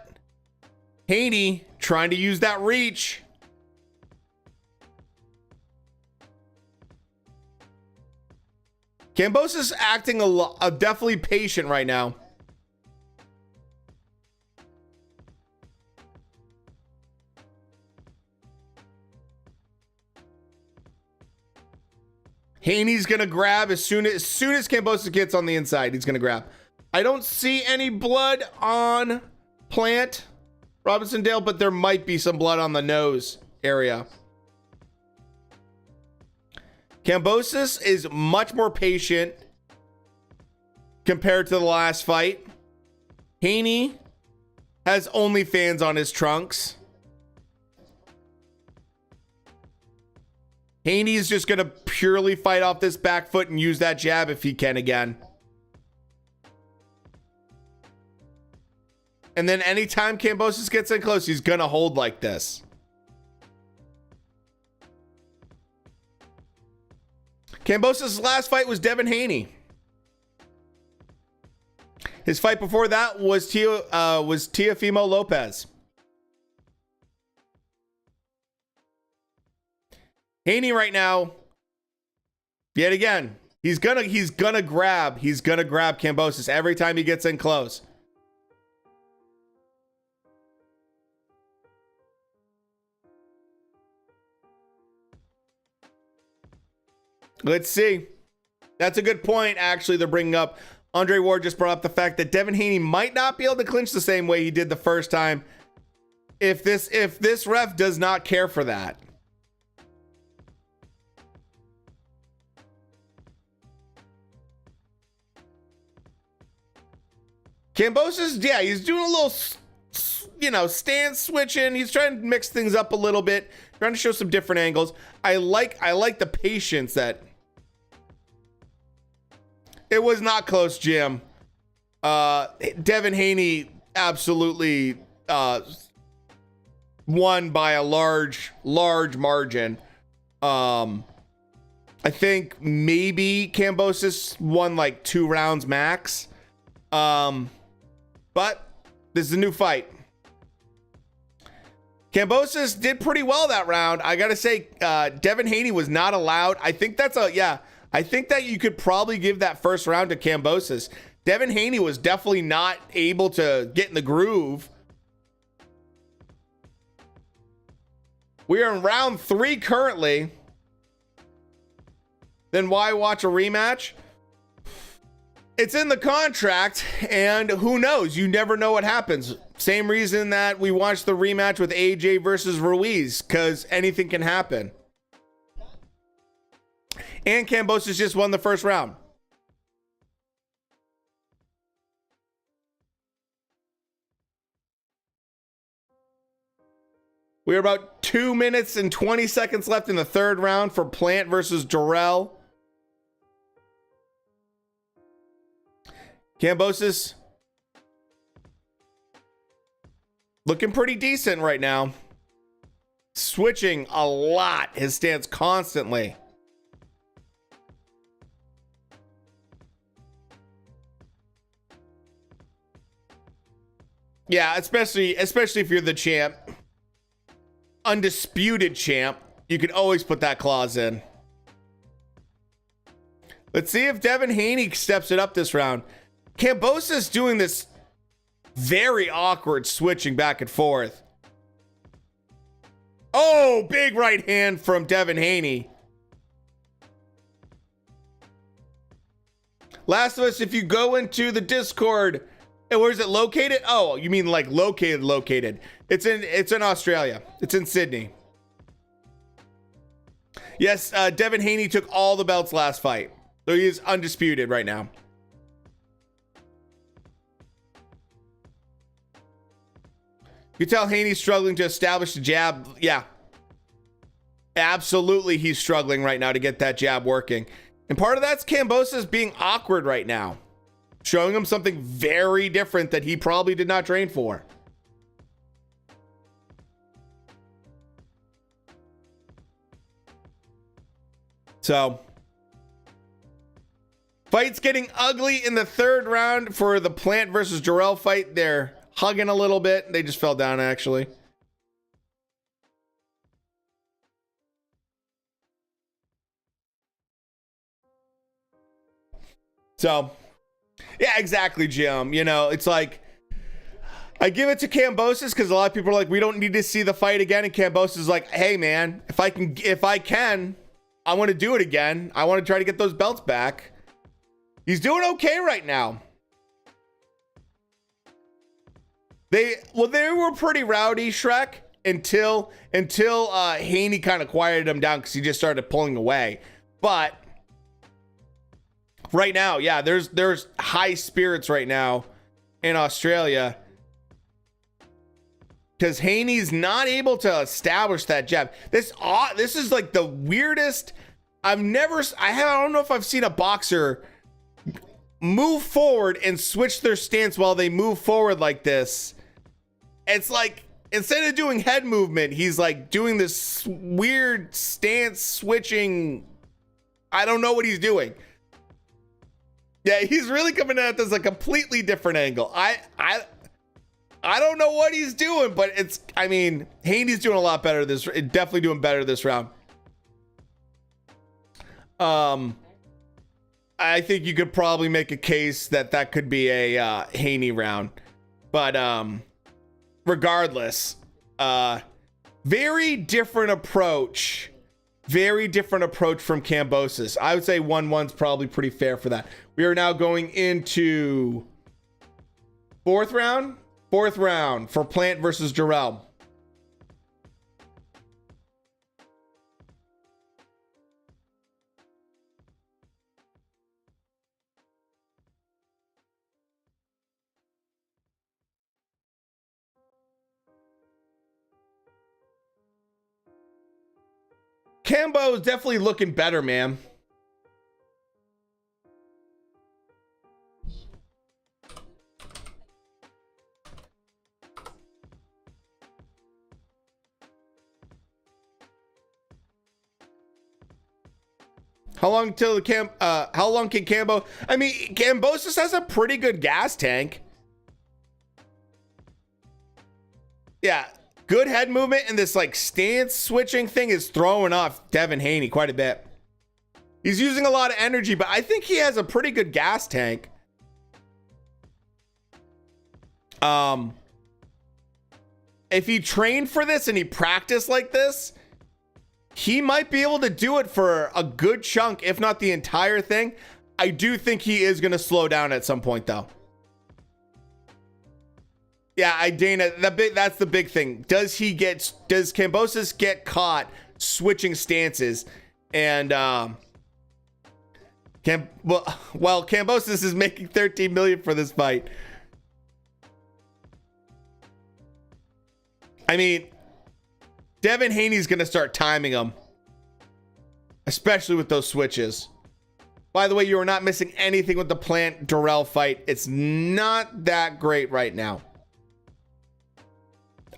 Haney trying to use that reach. Kambosos acting definitely patient right now. Haney's gonna grab as soon as Kambosos gets on the inside. He's gonna grab. I don't see any blood on Plant Robinson Dale, but there might be some blood on the nose area. Kambosos is much more patient compared to the last fight. Haney has OnlyFans on his trunks. Haney is just going to purely fight off this back foot and use that jab if he can again. And then anytime Kambosos gets in close, he's going to hold like this. Kambosos' last fight was Devin Haney. His fight before that was Teofimo Lopez. Haney right now, yet again, he's gonna grab Kambosos every time he gets in close. Let's see. That's a good point, actually, they're bringing up. Andre Ward just brought up the fact that Devin Haney might not be able to clinch the same way he did the first time if this ref does not care for that. Kambosos, yeah, he's doing a little, stance switching. He's trying to mix things up a little bit, trying to show some different angles. I like the patience that. It was not close, Jim. Devin Haney absolutely won by a large margin. I think maybe Kambosos won like 2 rounds max. But this is a new fight. Kambosos did pretty well that round. I gotta say, Devin Haney was not allowed. I think that you could probably give that first round to Kambosos. Devin Haney was definitely not able to get in the groove. We are in round 3 currently. Then why watch a rematch? It's in the contract, and who knows? You never know what happens. Same reason that we watched the rematch with AJ versus Ruiz, because anything can happen. And Kambosos just won the first round. We are about 2 minutes and 20 seconds left in the third round for Plant versus Jarrell. Kambosos looking pretty decent right now. Switching a lot, his stance constantly. Yeah, especially if you're the champ. Undisputed champ. You can always put that clause in. Let's see if Devin Haney steps it up this round. Kambosos doing this very awkward switching back and forth. Oh, big right hand from Devin Haney. Last of Us, if you go into the Discord, where is it located? Oh, you mean like located. It's in Australia. It's in Sydney. Yes, Devin Haney took all the belts last fight. So he is undisputed right now. You tell Haney's struggling to establish the jab. Yeah. Absolutely, he's struggling right now to get that jab working. And part of that's Kambosos being awkward right now. Showing him something very different that he probably did not train for. So, fight's getting ugly in the third round for the Plant versus Jarrell fight. They're hugging a little bit. They just fell down, actually. So, yeah, exactly, Jim. You know, it's like, I give it to Kambosos because a lot of people are like, we don't need to see the fight again. And Kambosos is like, hey, man, if I can, I want to do it again. I want to try to get those belts back. He's doing okay right now. They were pretty rowdy, Shrek, until Haney kind of quieted him down because he just started pulling away. But right now, yeah, there's high spirits right now in Australia because Haney's not able to establish that jab. This is like the weirdest. I don't know if I've seen a boxer move forward and switch their stance while they move forward like this. It's like, instead of doing head movement, he's like doing this weird stance switching. I don't know what he's doing. Yeah, he's really coming at this a completely different angle. I don't know what he's doing, but Haney's doing a lot better definitely doing better this round. I think you could probably make a case that could be a Haney round, but regardless, very different approach from Kambosos. I would say 1-1's probably pretty fair for that. We are now going into fourth round for Plant versus Jarrell. Kambo is definitely looking better, man. How long can Kambo? I mean, Kambosos has a pretty good gas tank. Yeah, good head movement, and this like stance switching thing is throwing off Devin Haney quite a bit. He's using a lot of energy, but I think he has a pretty good gas tank. If he trained for this and he practiced like this, he might be able to do it for a good chunk, if not the entire thing. I do think he is going to slow down at some point, though. Yeah, Dana, that's the big thing. Does Kambosos get caught switching stances? And Kambosos is making 13 million for this fight. I mean, Devin Haney's going to start timing him, especially with those switches. By the way, you are not missing anything with the Plant Darrell fight. It's not that great right now.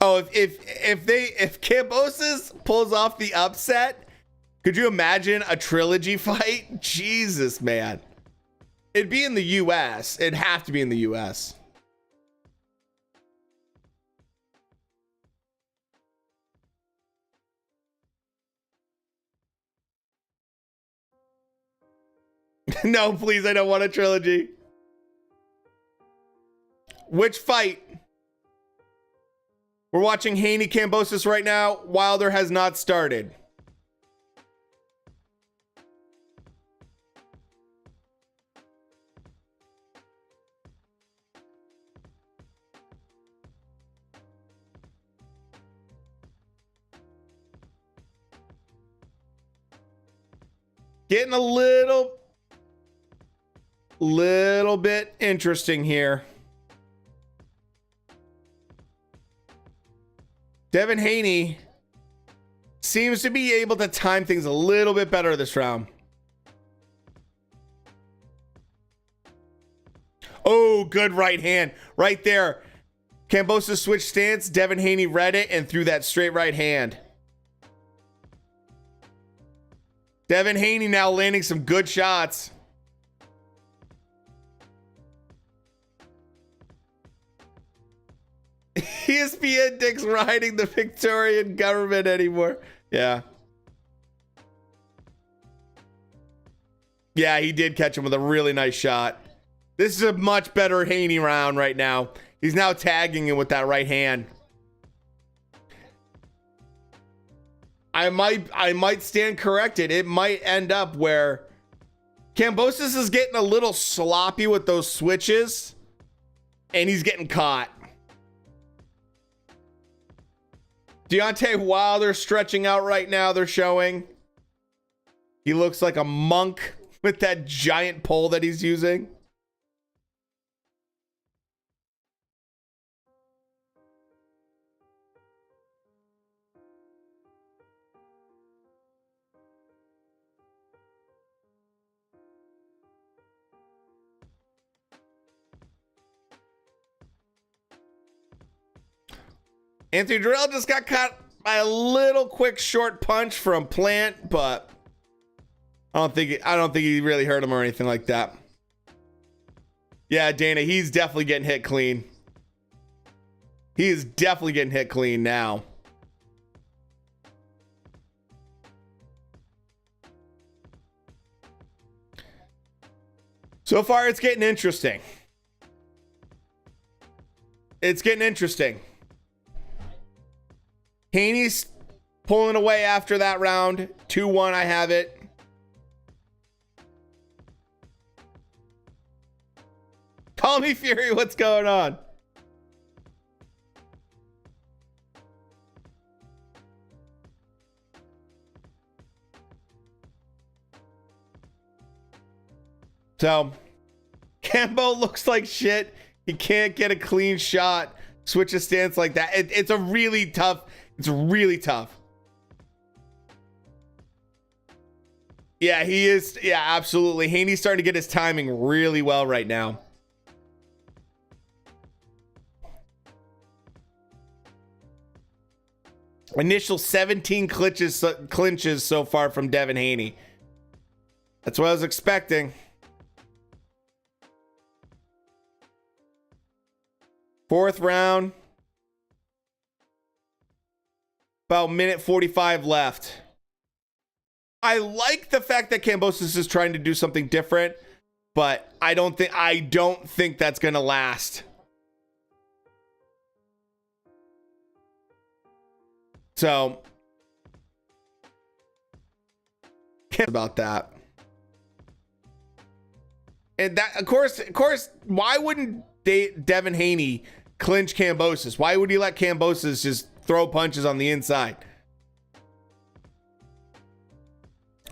Oh, if Kambosos pulls off the upset, could you imagine a trilogy fight? Jesus, man. It'd be in the US. It'd have to be in the US. No, please, I don't want a trilogy. Which fight? We're watching Haney Kambosos right now. Wilder has not started. Getting a little bit interesting here. Devin Haney seems to be able to time things a little bit better this round. Oh, good right hand right there. Kambosos switched stance. Devin Haney read it and threw that straight right hand. Devin Haney now landing some good shots. ESPN Dick's riding the Victorian government anymore. Yeah. Yeah, he did catch him with a really nice shot. This is a much better Haney round right now. He's now tagging him with that right hand. I might stand corrected. It might end up where Kambosos is getting a little sloppy with those switches and he's getting caught. Deontay Wilder stretching out right now, they're showing. He looks like a monk with that giant pole that he's using. Anthony Durrell just got caught by a little quick short punch from Plant, but I don't think he really hurt him or anything like that. Yeah, Dana, he's definitely getting hit clean. He is definitely getting hit clean now. So far, it's getting interesting. It's getting interesting. Haney's pulling away after that round. 2-1, I have it. Call me Fury, what's going on? So, Cambo looks like shit. He can't get a clean shot. Switch a stance like that. It's a really tough. It's really tough. Yeah, he is. Yeah, absolutely. Haney's starting to get his timing really well right now. Initial 17 clinches so far from Devin Haney. That's what I was expecting. Fourth round. About minute 45 left. I like the fact that Kambosos is trying to do something different, but I don't think that's gonna last. So about that. And that, of course, why wouldn't Devin Haney clinch Kambosos? Why would he let Kambosos just throw punches on the inside?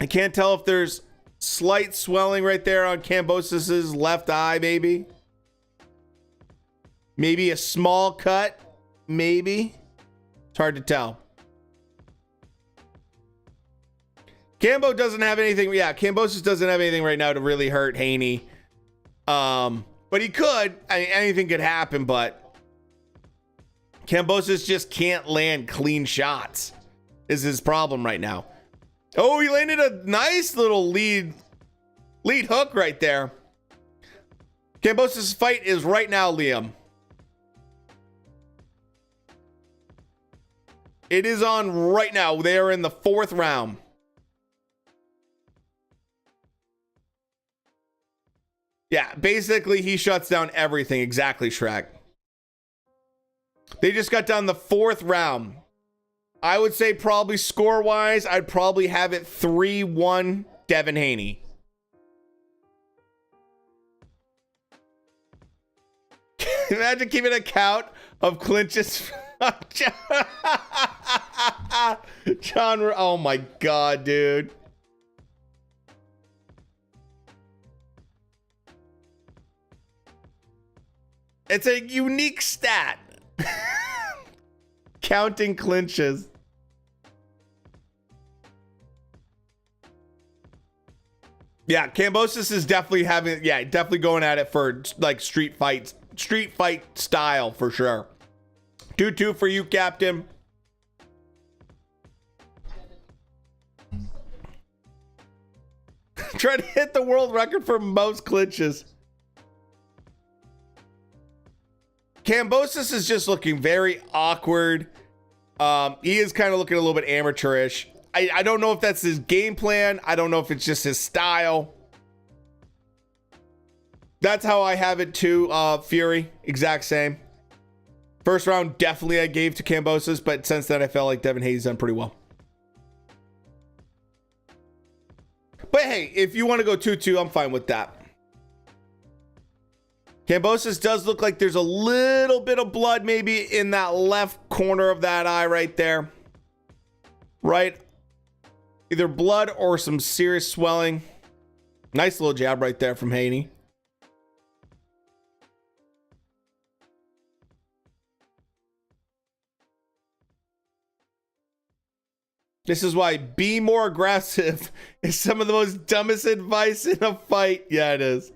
I can't tell if there's slight swelling right there on Kambosos's left eye, maybe. Maybe a small cut, maybe. It's hard to tell. Kambo doesn't have anything. Yeah, Kambosos doesn't have anything right now to really hurt Haney. But he could. I mean, anything could happen, but Kambosos just can't land clean shots is his problem right now. Oh, he landed a nice little lead hook right there. Kambosos' fight is right now, Liam. It is on right now. They are in the 4th round. Yeah, basically he shuts down everything. Exactly, Shrek. They just got down the 4th round. I would say probably score-wise, I'd probably have it 3-1 Devin Haney. Imagine keeping a count of clinches. John, oh my God, dude. It's a unique stat. Counting clinches. Yeah, Kambosos is definitely definitely going at it for like street fight style for sure. 2-2 for you, Captain. Trying to hit the world record for most clinches. Kambosos is just looking very awkward. He is kind of looking a little bit amateurish. I don't know if that's his game plan. I don't know if it's just his style. That's how I have it too, Fury. Exact same. First round, definitely I gave to Kambosos, but since then I felt like Devin Haney's done pretty well. But hey, if you want to go 2-2, I'm fine with that. Kambosos does look like there's a little bit of blood maybe in that left corner of that eye right there. Right? Either blood or some serious swelling. Nice little jab right there from Haney. This is why be more aggressive is some of the most dumbest advice in a fight. Yeah, it is.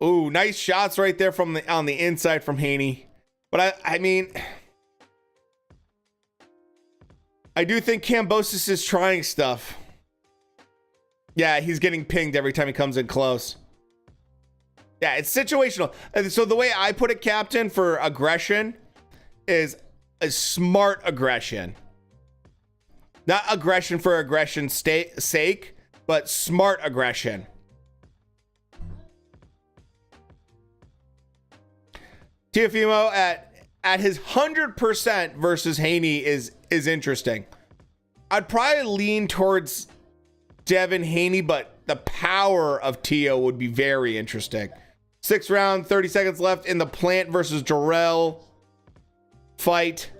Ooh, nice shots right there from on the inside from Haney. But I mean, I do think Kambosos is trying stuff. Yeah, he's getting pinged every time he comes in close. Yeah, it's situational. So the way I put it, Captain, for aggression is a smart aggression. Not aggression for aggression's sake, but smart aggression. Teofimo at his 100% versus Haney is interesting. I'd probably lean towards Devin Haney, but the power of Teo would be very interesting. 6th round, 30 seconds left in the Plant versus Jarrell fight.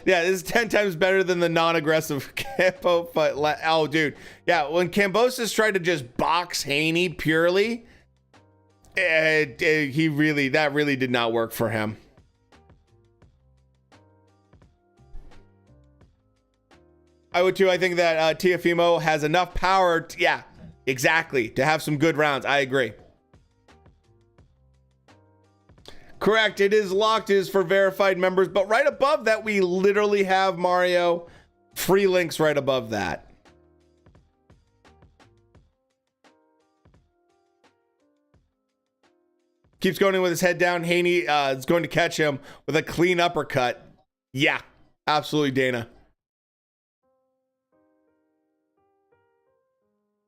Yeah, this is 10 times better than the non-aggressive Cambo fight. Oh, dude. Yeah, when Kambosos tried to just box Haney purely, that really did not work for him. I would too. I think that Teofimo has enough power. Yeah, exactly. To have some good rounds. I agree. Correct. It is locked. It is for verified members. But right above that, we literally have Mario. Free links right above that. Keeps going in with his head down. Haney is going to catch him with a clean uppercut. Yeah, absolutely, Dana.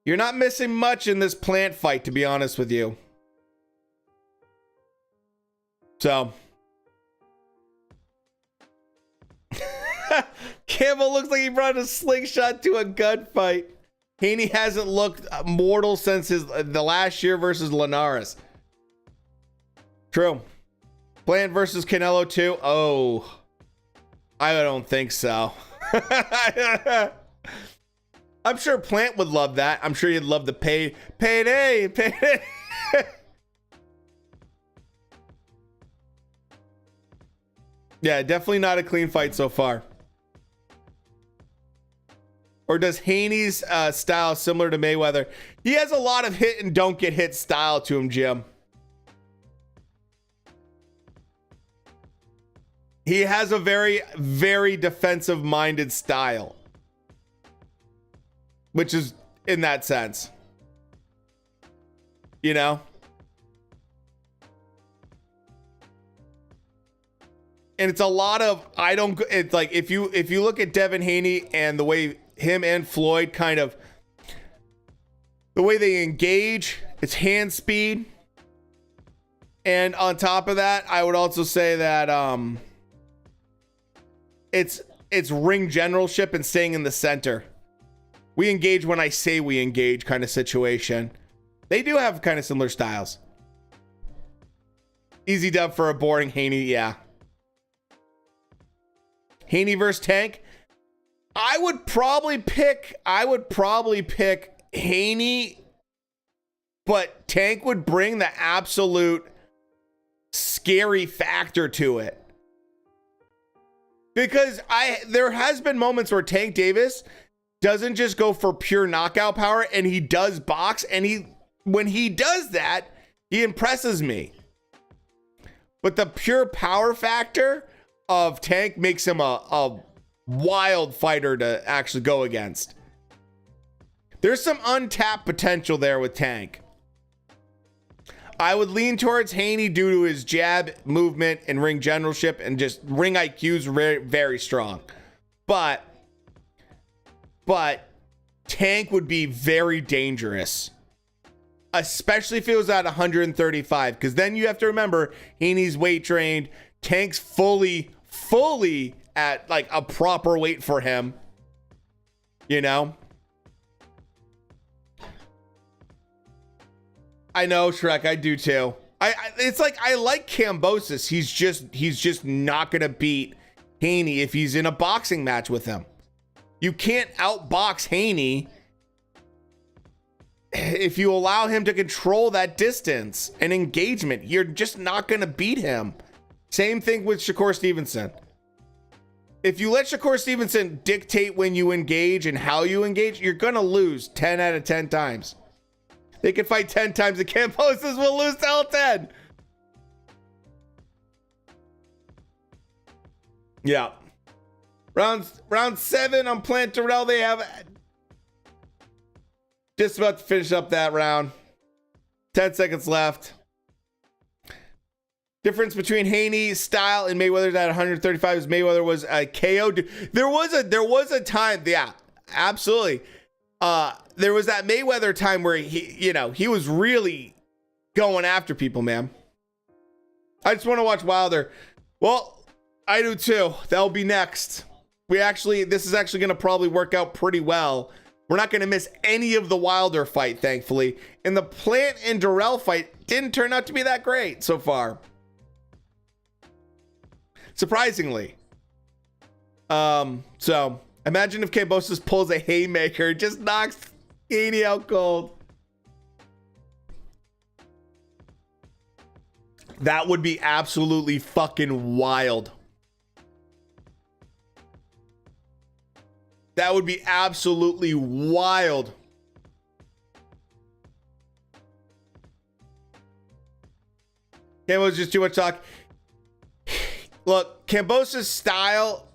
You're not missing much in this Plant fight, to be honest with you. So. Campbell looks like he brought a slingshot to a gunfight. Haney hasn't looked mortal since the last year versus Linares. True. Plant versus Canelo 2. Oh. I don't think so. I'm sure Plant would love that. I'm sure he'd love the payday. Yeah, definitely not a clean fight so far. Or does Haney's style similar to Mayweather? He has a lot of hit and don't get hit style to him, Jim. He has a very, very defensive minded style, which is in that sense, you know? And it's a lot of, it's like, if you look at Devin Haney and the way him and Floyd kind of, the way they engage, it's hand speed. And on top of that, I would also say that it's ring generalship and staying in the center. We engage when I say we engage kind of situation. They do have kind of similar styles. Easy dub for a boring Haney, yeah. Haney versus Tank. I would probably pick Haney, but Tank would bring the absolute scary factor to it. Because there has been moments where Tank Davis doesn't just go for pure knockout power, and he does box, and when he does that, he impresses me. But the pure power factor of Tank makes him a wild fighter to actually go against. There's some untapped potential there with Tank. I would lean towards Haney due to his jab movement and ring generalship, and just ring IQ's very, very strong. But Tank would be very dangerous, especially if it was at 135, because then you have to remember Haney's weight trained. Tank's fully at like a proper weight for him, you know? I know, Shrek, I do too. It's like, I like Kambosos. He's just not gonna beat Haney if he's in a boxing match with him. You can't outbox Haney if you allow him to control that distance and engagement. You're just not gonna beat him. Same thing with Shakur Stevenson. If you let Shakur Stevenson dictate when you engage and how you engage, you're gonna lose 10 out of 10 times. They can fight 10 times, and Kambosos will lose to all 10. Yeah. Round 7 on Plant Terrell. They have just about to finish up that round. 10 seconds left. Difference between Haney's style and Mayweather's at 135 is Mayweather was a KO. There was a time, yeah, absolutely. There was that Mayweather time where he was really going after people, man. I just want to watch Wilder. Well, I do too. That'll be next. This is actually going to probably work out pretty well. We're not going to miss any of the Wilder fight, thankfully. And the Plant and Durrell fight didn't turn out to be that great so far, surprisingly. So imagine if Kambosos pulls a haymaker, just knocks Haney out cold. That would be absolutely fucking wild. That would be absolutely wild. Kambosos just too much talk. Look, Kambosos' style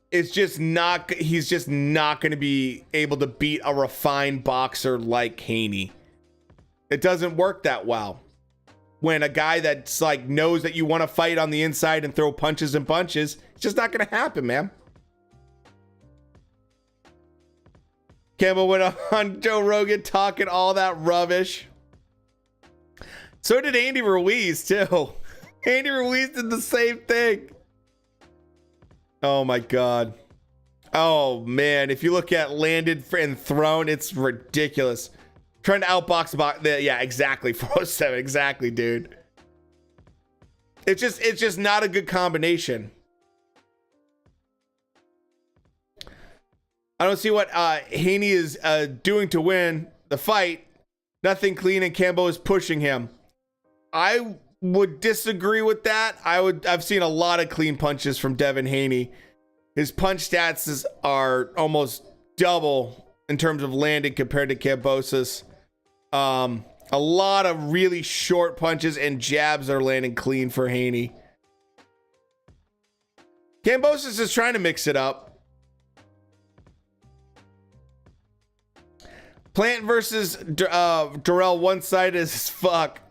is just not, he's just not going to be able to beat a refined boxer like Haney. It doesn't work that well. When a guy that's like knows that you want to fight on the inside and throw punches and bunches, it's just not going to happen, man. Campbell went on Joe Rogan talking all that rubbish. So did Andy Ruiz too. Andy Ruiz did the same thing. Oh my God. Oh man, if you look at landed and thrown, it's ridiculous. Trying to outbox about yeah, exactly. 407, exactly, dude. It's just not a good combination. I don't see what Haney is doing to win the fight. Nothing clean, and Cambo is pushing him. I would disagree with that. I've seen a lot of clean punches from Devin Haney. His punch stats are almost double in terms of landing compared to Kambosos. A lot of really short punches and jabs are landing clean for Haney. Kambosos is trying to mix it up. Plant versus Durrell, one-sided as fuck.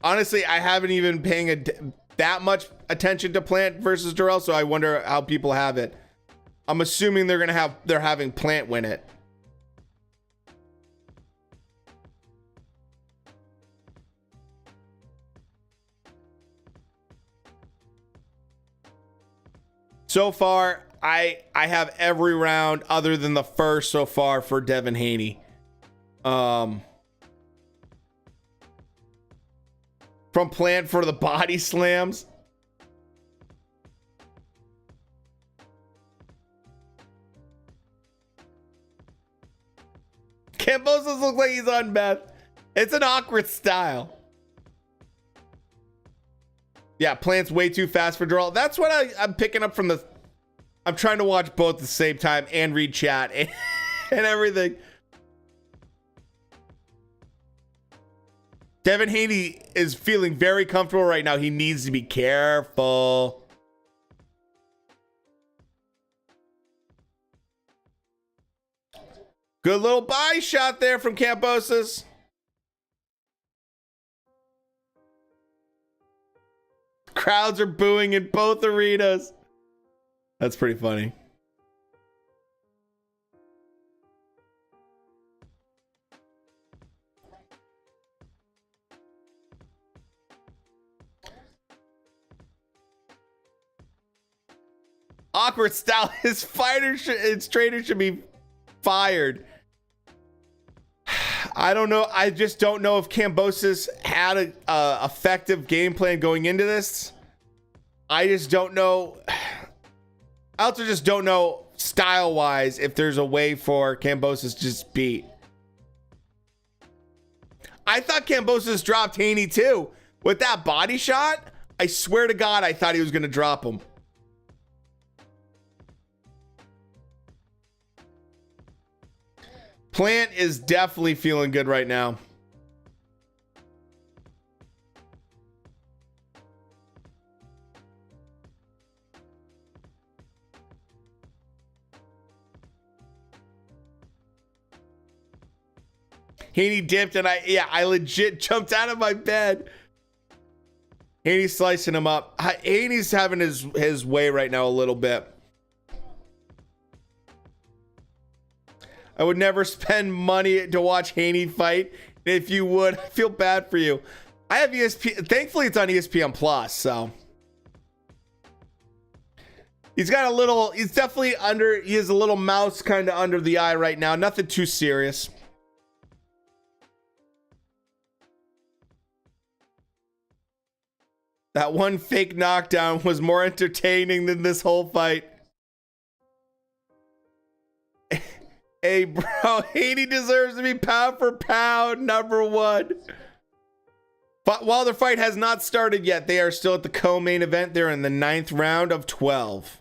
Honestly, I haven't even paying that much attention to Plant versus Durrell, so I wonder how people have it. I'm assuming they're having Plant win it. So far, I have every round other than the first so far for Devin Haney. From Plant for the body slams. Kambosos looks like he's on meth. It's an awkward style. Yeah, Plant's way too fast for Durrell. That's what I'm picking up from the... I'm trying to watch both at the same time and read chat and everything. Devin Haney is feeling very comfortable right now. He needs to be careful. Good little body shot there from Kambosos. Crowds are booing in both arenas. That's pretty funny. Awkward style. His trainer should be fired. I don't know. I just don't know if Kambosos had a effective game plan going into this. I just don't know. I also just don't know style-wise if there's a way for Kambosos to just beat. I thought Kambosos dropped Haney too. With that body shot, I swear to God, I thought he was going to drop him. Plant is definitely feeling good right now. Haney dipped and I legit jumped out of my bed. Haney's slicing him up. Haney's having his way right now a little bit. I would never spend money to watch Haney fight. If you would, I feel bad for you. I have ESPN. Thankfully, it's on ESPN Plus, so. He's got a little, he's definitely under, he has a little mouse kind of under the eye right now. Nothing too serious. That one fake knockdown was more entertaining than this whole fight. Hey, bro, Haney deserves to be pound for pound #1. But while the fight has not started yet, they are still at the co-main event. They're in the 9th round of 12.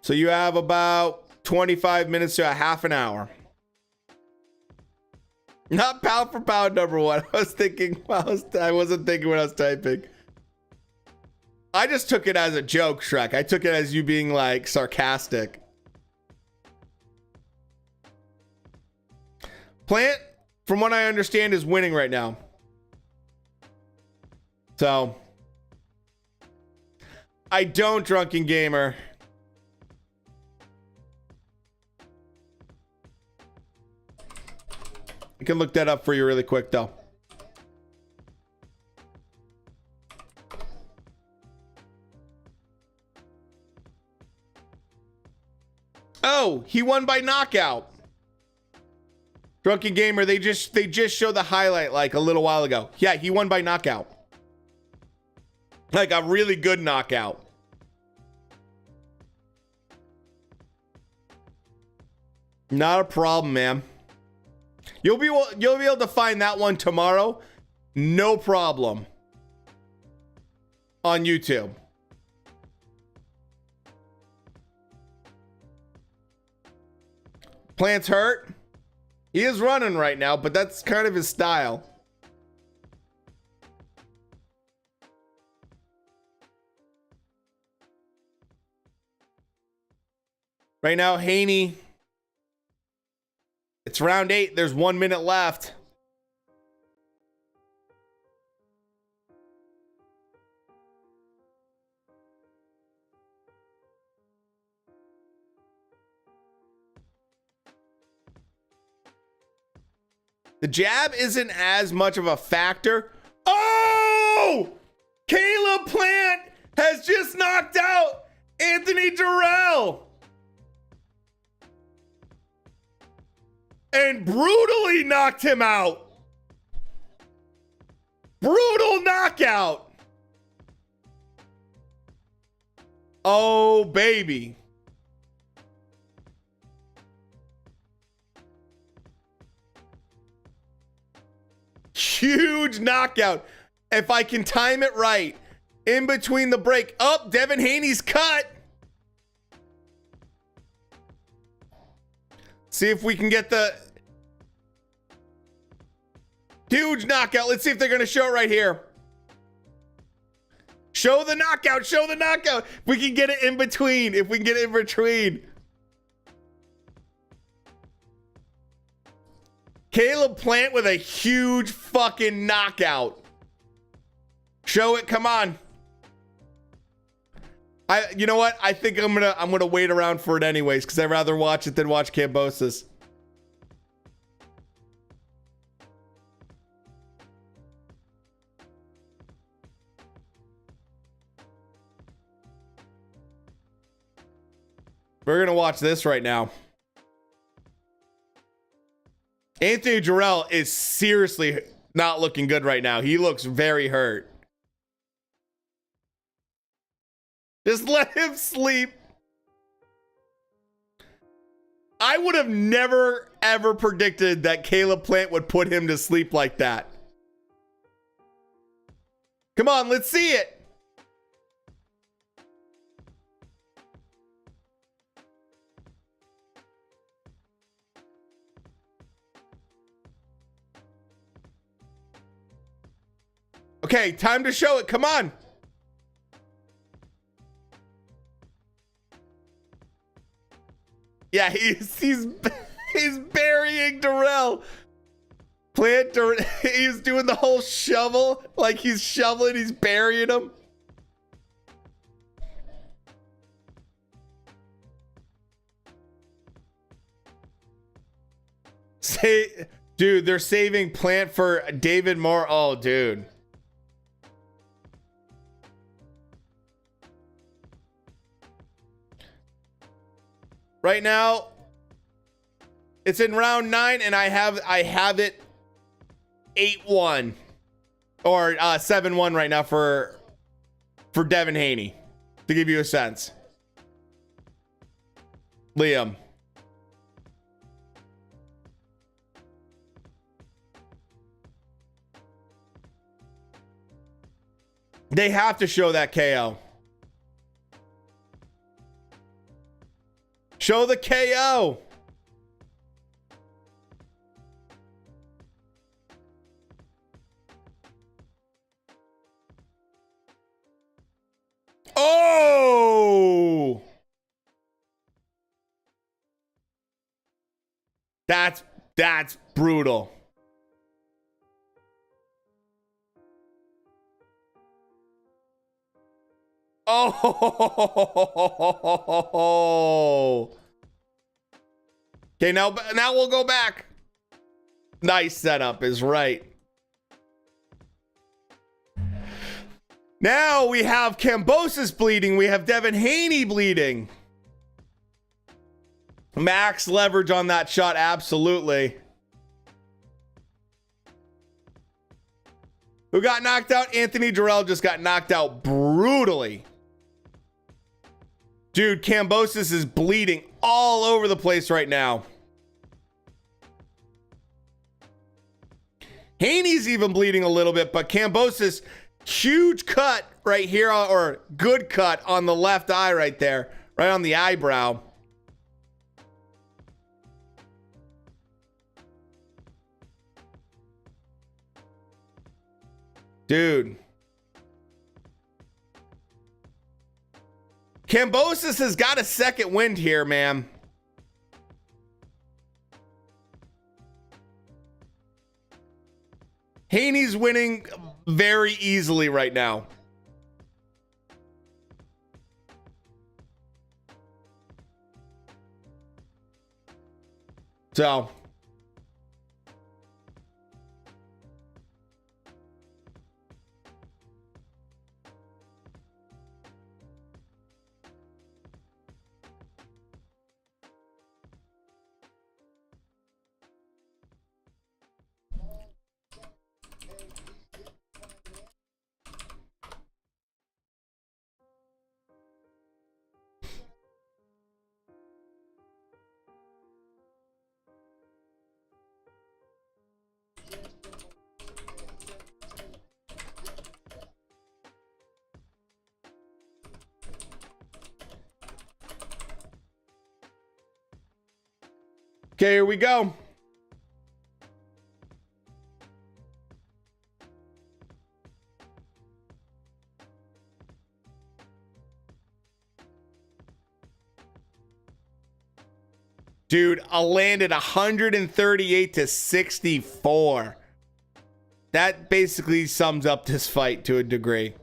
So you have about 25 minutes to a half an hour. Not pound for pound #1. I was thinking, I wasn't thinking when I was typing. I just took it as a joke, Shrek. I took it as you being like sarcastic. Plant, from what I understand, is winning right now. So, I don't, Drunken Gamer. I can look that up for you really quick, though. Oh, he won by knockout. Drunken Gamer, they just showed the highlight like a little while ago. Yeah, he won by knockout. Like a really good knockout. Not a problem, man. You'll be able to find that one tomorrow. No problem. On YouTube. Plant's hurt. He is running right now, but that's kind of his style. Right now, Haney. It's round 8. There's 1 minute left. The jab isn't as much of a factor. Oh! Caleb Plant has just knocked out Anthony Jarrell. And brutally knocked him out. Brutal knockout. Oh, baby. Huge knockout. If I can time it right. In between the break. Up, Devin Haney's cut. See if we can get the huge knockout. Let's see if they're going to show it right here. Show the knockout. Show the knockout. If we can get it in between. If we can get it in between. Caleb Plant with a huge fucking knockout. Show it. Come on. You know what? I think I'm gonna wait around for it anyways, because I'd rather watch it than watch Kambosos. We're gonna watch this right now. Anthony Jarrell is seriously not looking good right now. He looks very hurt. Just let him sleep. I would have never, ever predicted that Caleb Plant would put him to sleep like that. Come on, let's see it. Okay, time to show it. Come on. Yeah, he's burying Darrell. He's doing the whole shovel, like he's shoveling, he's burying him. Dude, they're saving Plant for David Moore. Oh, dude. Right now, it's in round 9, and I have it 8-1 or 7-1 right now for Devin Haney, to give you a sense. Liam. They have to show that KO. Show the KO. Oh! That's brutal. Oh. Okay, now we'll go back. Nice setup is right. Now we have Kambosos bleeding. We have Devin Haney bleeding. Max leverage on that shot, absolutely. Who got knocked out? Anthony Jarrell just got knocked out brutally. Dude, Kambosos is bleeding all over the place right now. Haney's even bleeding a little bit, but Kambosos, huge cut right here, or good cut on the left eye right there, right on the eyebrow. Dude. Kambosos has got a second wind here, man. Haney's winning very easily right now. So. Okay, here we go. Dude, I landed 138 to 64. That basically sums up this fight to a degree.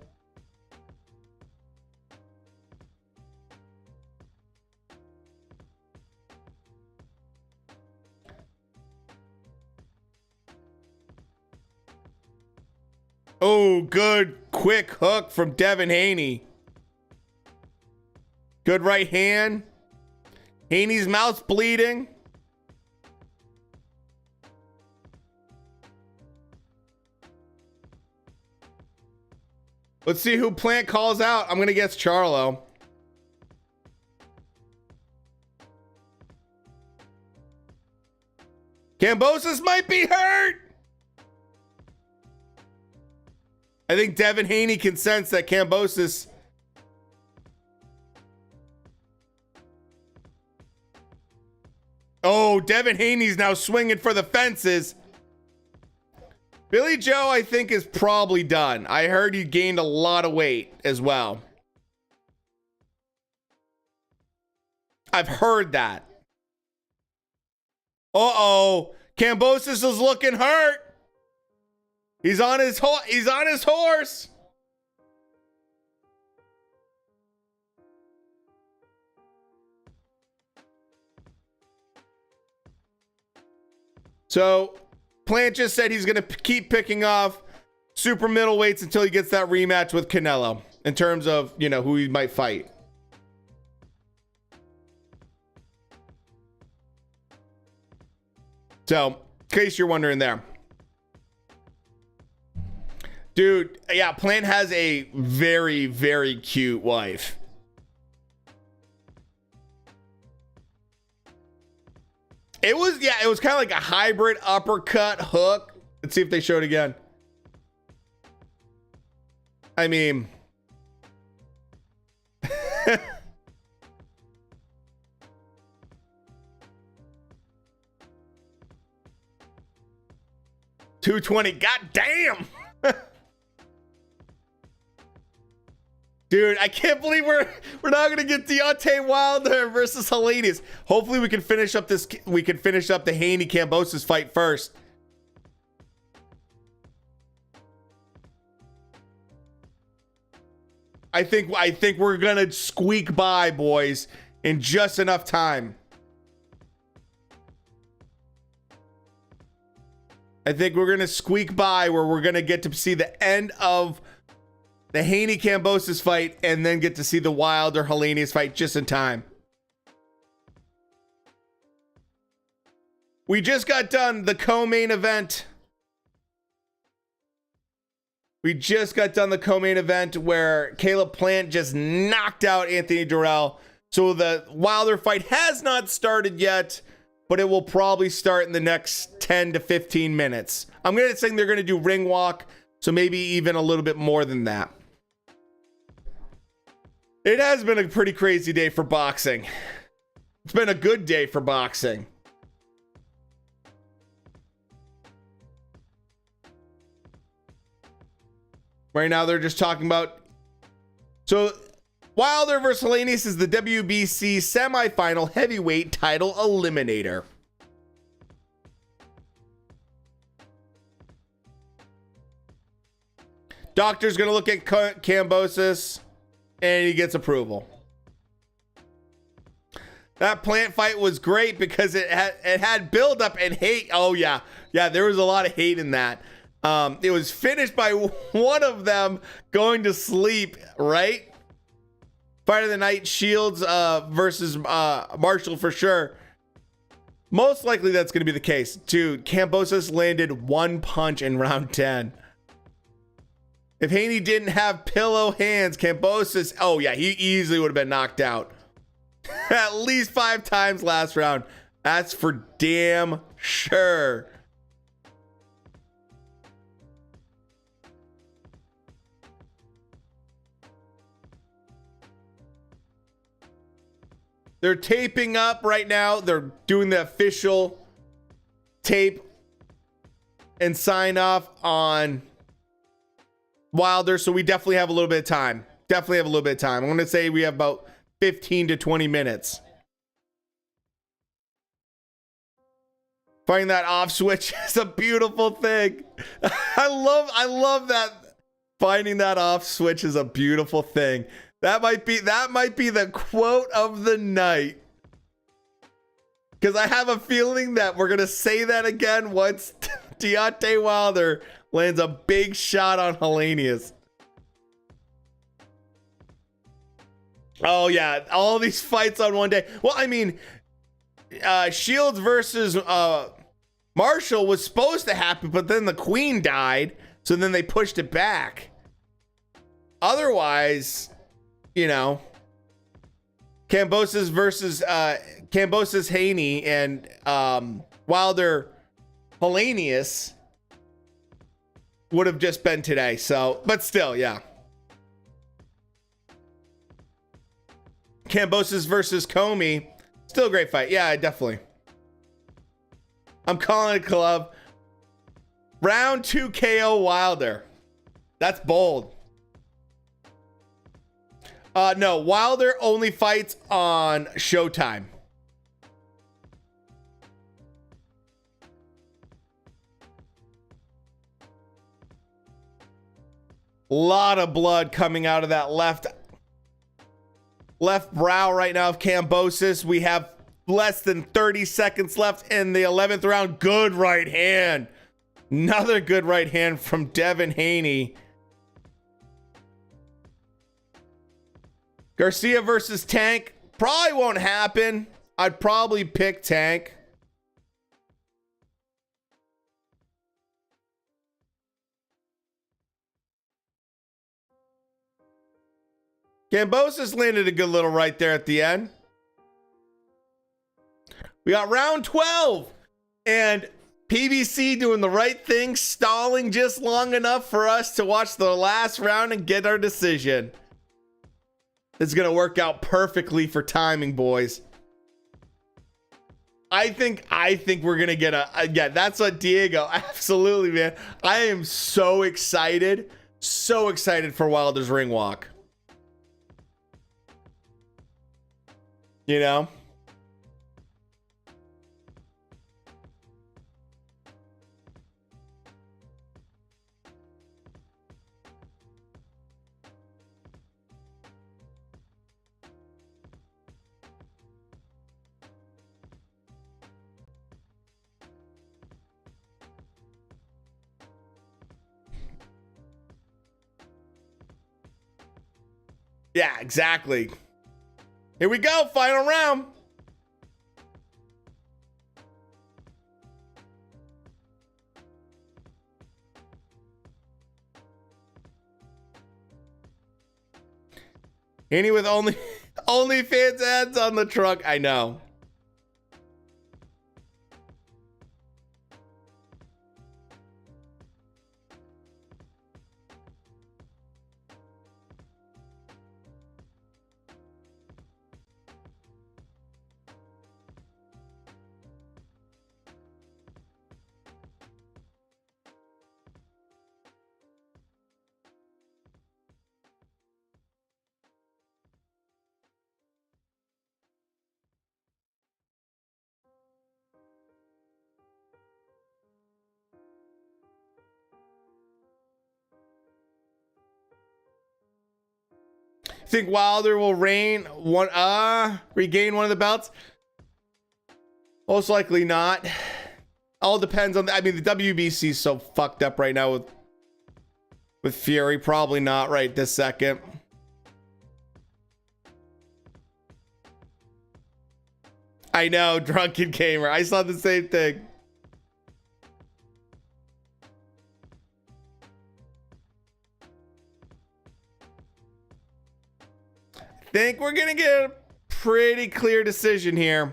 Oh, good quick hook from Devin Haney. Good right hand. Haney's mouth's bleeding. Let's see who Plant calls out. I'm going to guess Charlo. Kambosos might be hurt. I think Devin Haney can sense that Kambosos. Oh, Devin Haney's now swinging for the fences. Billy Joe, I think, is probably done. I heard he gained a lot of weight as well. I've heard that. Uh-oh. Kambosos is looking hurt. He's on his horse. So, Plant just said he's going to keep picking off super middleweights until he gets that rematch with Canelo in terms of, you know, who he might fight. So, in case you're wondering there. Dude, yeah, Plant has a very, very cute wife. It was kind of like a hybrid uppercut hook. Let's see if they show it again. I mean, $220. God damn. Dude, I can't believe we're not gonna get Deontay Wilder versus HELENIUS. Hopefully we can finish up the Haney Kambosos fight first. I think we're gonna squeak by, boys, in just enough time. I think we're gonna squeak by where we're gonna get to see the end of the Haney Kambosos fight and then get to see the Wilder HELENIUS fight just in time. We just got done the co-main event. We just got done the co-main event where Caleb Plant just knocked out Anthony Durrell. So the Wilder fight has not started yet. but it will probably start in the next 10 to 15 minutes. I'm going to say they're going to do ring walk, so maybe even a little bit more than that. It has been a pretty crazy day for boxing. It's been a good day for boxing. Right now, they're just talking about... So, Wilder versus HELENIUS is the WBC semifinal heavyweight title eliminator. Doctor's going to look at Kambosos, and he gets approval. That plant fight was great because it had buildup and hate. Oh, yeah. Yeah, there was a lot of hate in that. It was finished by one of them going to sleep, right? Fight of the night, Shields versus Marshall for sure. Most likely that's going to be the case. Dude, Kambosos landed one punch in round 10. If Haney didn't have pillow hands, Kambosos, oh yeah, he easily would have been knocked out. At least 5 times last round. That's for damn sure. They're taping up right now. They're doing the official tape and sign off on Wilder. So we definitely have a little bit of time. Definitely have a little bit of time. I'm going to say we have about 15 to 20 minutes. Finding that off switch is a beautiful thing. I love that. Finding that off switch is a beautiful thing. That might be the quote of the night. Because I have a feeling that we're going to say that again once Deontay Wilder lands a big shot on HELENIUS. Oh, yeah. All these fights on one day. Well, I mean, Shields versus Marshall was supposed to happen, but then the Queen died. So then they pushed it back. Otherwise, you know, Kambosos versus Kambosos Haney and Wilder HELENIUS would have just been today. So, but still, yeah. Kambosos versus Comey, still a great fight. Yeah, definitely. I'm calling it club. Round 2 KO Wilder. That's bold. No, Wilder only fights on Showtime. Lot of blood coming out of that left brow right now of Kambosos. We have less than 30 seconds left in the 11th round. Good right hand. Another good right hand from Devin Haney. Garcia versus Tank. Probably won't happen. I'd probably pick Tank. Kambosos landed a good little right there at the end. We got round 12. And PBC doing the right thing, stalling just long enough for us to watch the last round and get our decision. It's going to work out perfectly for timing, boys. I think we're going to get yeah, that's what Diego. Absolutely, man. I am so excited. So excited for Wilder's ring walk. You know? Yeah, exactly. Here we go, final round. Haney with only fans ads on the truck. I know. Think Wilder will regain one of the belts? Most likely not. All depends on I mean, the WBC is so fucked up right now with Fury. Probably not right this second. I know, drunken gamer. I saw the same thing. Think we're gonna get a pretty clear decision here.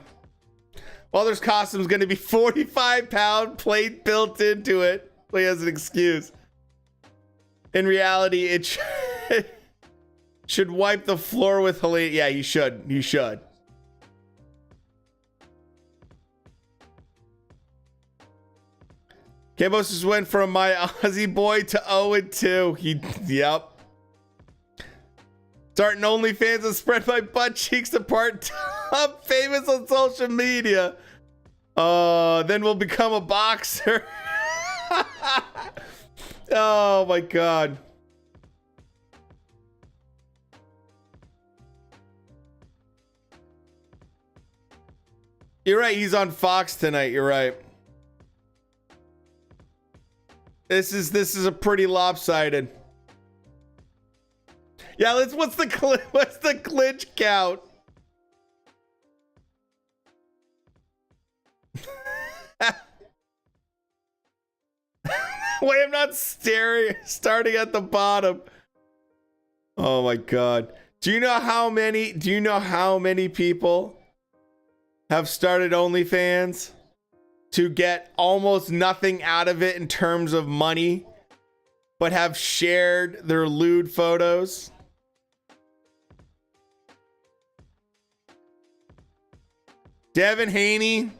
Wilder's costume is gonna be 45-pound plate built into it. He has an excuse. In reality, it should wipe the floor with Helene. Yeah, he should. He should. Kambosos went from my Aussie boy to 0-2. Yep. Starting OnlyFans and spread my butt cheeks apart. I'm famous on social media. Then we'll become a boxer. Oh my God. You're right. He's on Fox tonight. You're right. This is a pretty lopsided. Yeah, what's the clinch count? Wait, I'm not starting at the bottom. Oh my God. Do you know how many people have started OnlyFans to get almost nothing out of it in terms of money, but have shared their lewd photos? Devin Haney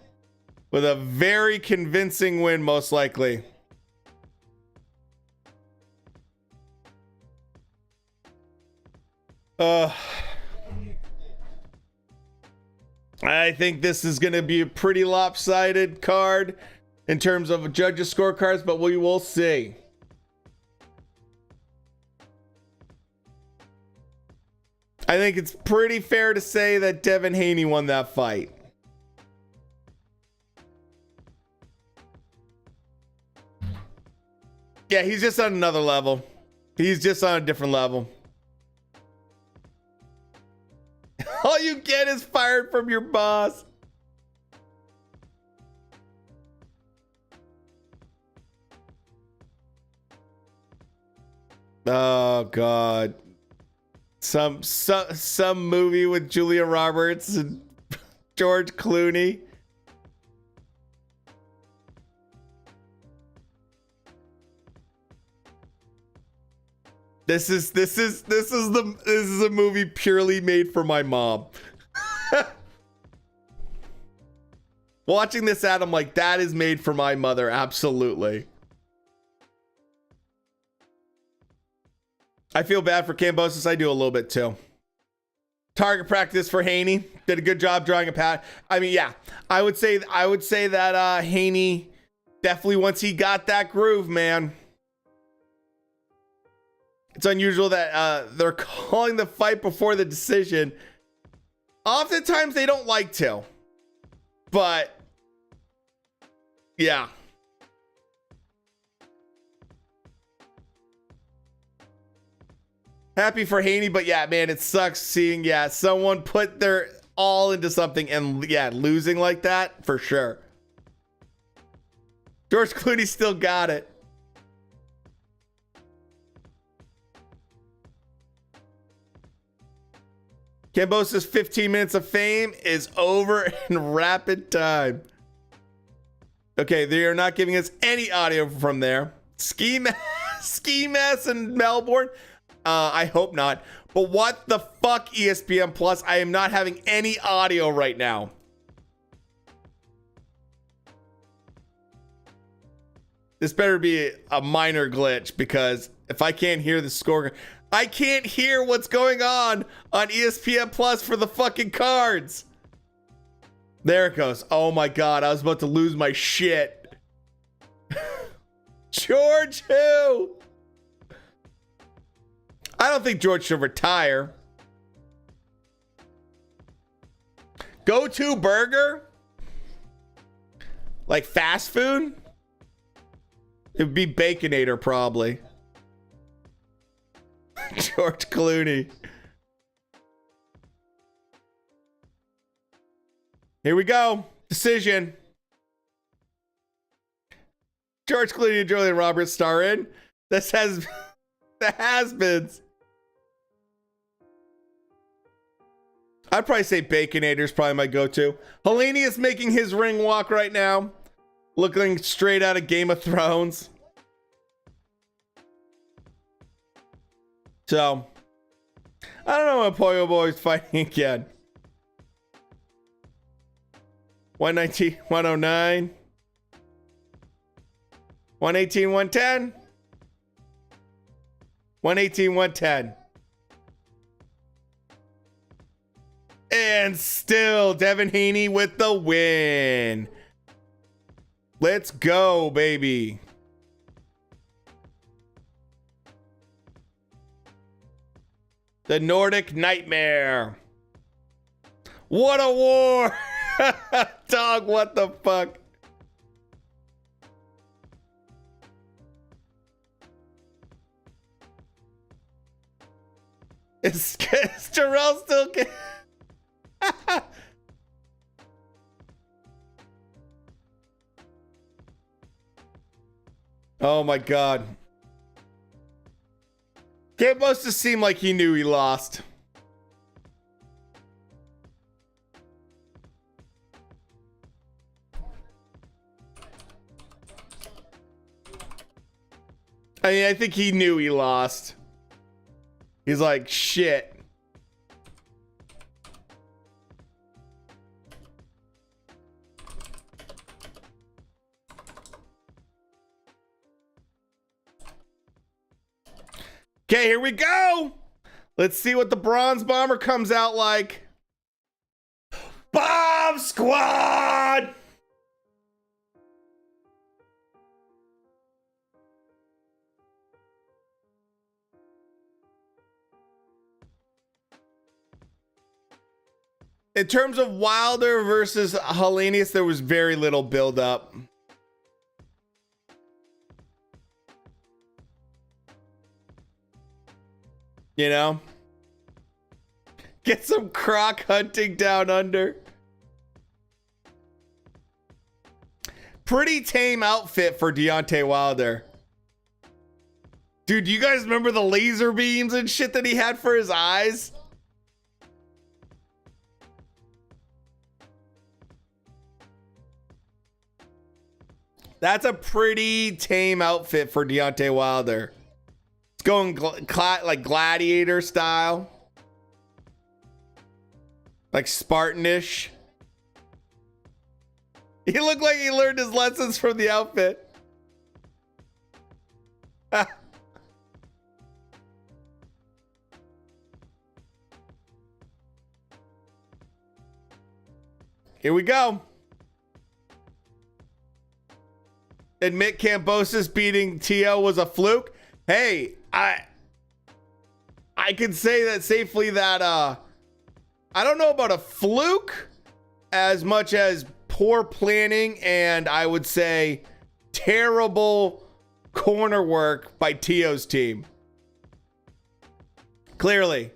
with a very convincing win, most likely. I think this is going to be a pretty lopsided card in terms of judges' scorecards, but we will see. I think it's pretty fair to say that Devin Haney won that fight. Yeah, he's just on another level. He's just on a different level. All you get is fired from your boss. Oh God. Some movie with Julia Roberts and George Clooney. This is a movie purely made for my mom. Watching this ad, I'm like, that is made for my mother. Absolutely. I feel bad for Kambosos. I do a little bit too. Target practice for Haney. Did a good job drawing a pad. I mean, yeah, I would say that Haney definitely, once he got that groove, man. It's unusual that they're calling the fight before the decision. Oftentimes they don't like to, but yeah. Happy for Haney, but yeah, man, it sucks seeing, someone put their all into something and losing like that, for sure. George Clooney still got it. Kambosos' 15 minutes of fame is over in rapid time. Okay, they are not giving us any audio from there. Ski Mask in Melbourne? I hope not. But what the fuck, ESPN Plus? I am not having any audio right now. This better be a minor glitch, because if I can't hear the score, I can't hear what's going on ESPN Plus for the fucking cards. There it goes. Oh my God, I was about to lose my shit. George who? I don't think George should retire. Go-to burger? Like fast food? It would be Baconator, probably. George Clooney. Here we go. Decision. George Clooney and Julia Roberts star in. This has the has-beens. I'd probably say Baconator is probably my go-to. HELENIUS making his ring walk right now. Looking straight out of Game of Thrones. So, I don't know when Pollo Boy's fighting again. 119, 109. 118, 110. 118, 110. And still Devin Haney with the win. Let's go, baby. The Nordic Nightmare. What a war. Dog, what the fuck? Is Jarrell still Oh my god. Kambosos seemed like he knew he lost. I mean, I think he knew he lost. He's like, shit. Okay, here we go. Let's see what the Bronze Bomber comes out like. Bomb Squad! In terms of Wilder versus HELENIUS, there was very little build-up. You know? Get some croc hunting down under. Pretty tame outfit for Deontay Wilder. Dude, do you guys remember the laser beams and shit that he had for his eyes? That's a pretty tame outfit for Deontay Wilder. It's going like gladiator style. Like Spartanish. He looked like he learned his lessons from the outfit. Here we go. Admit Kambosos beating Tio was a fluke. Hey, I can say that safely that I don't know about a fluke as much as poor planning and I would say terrible corner work by Tio's team. Clearly.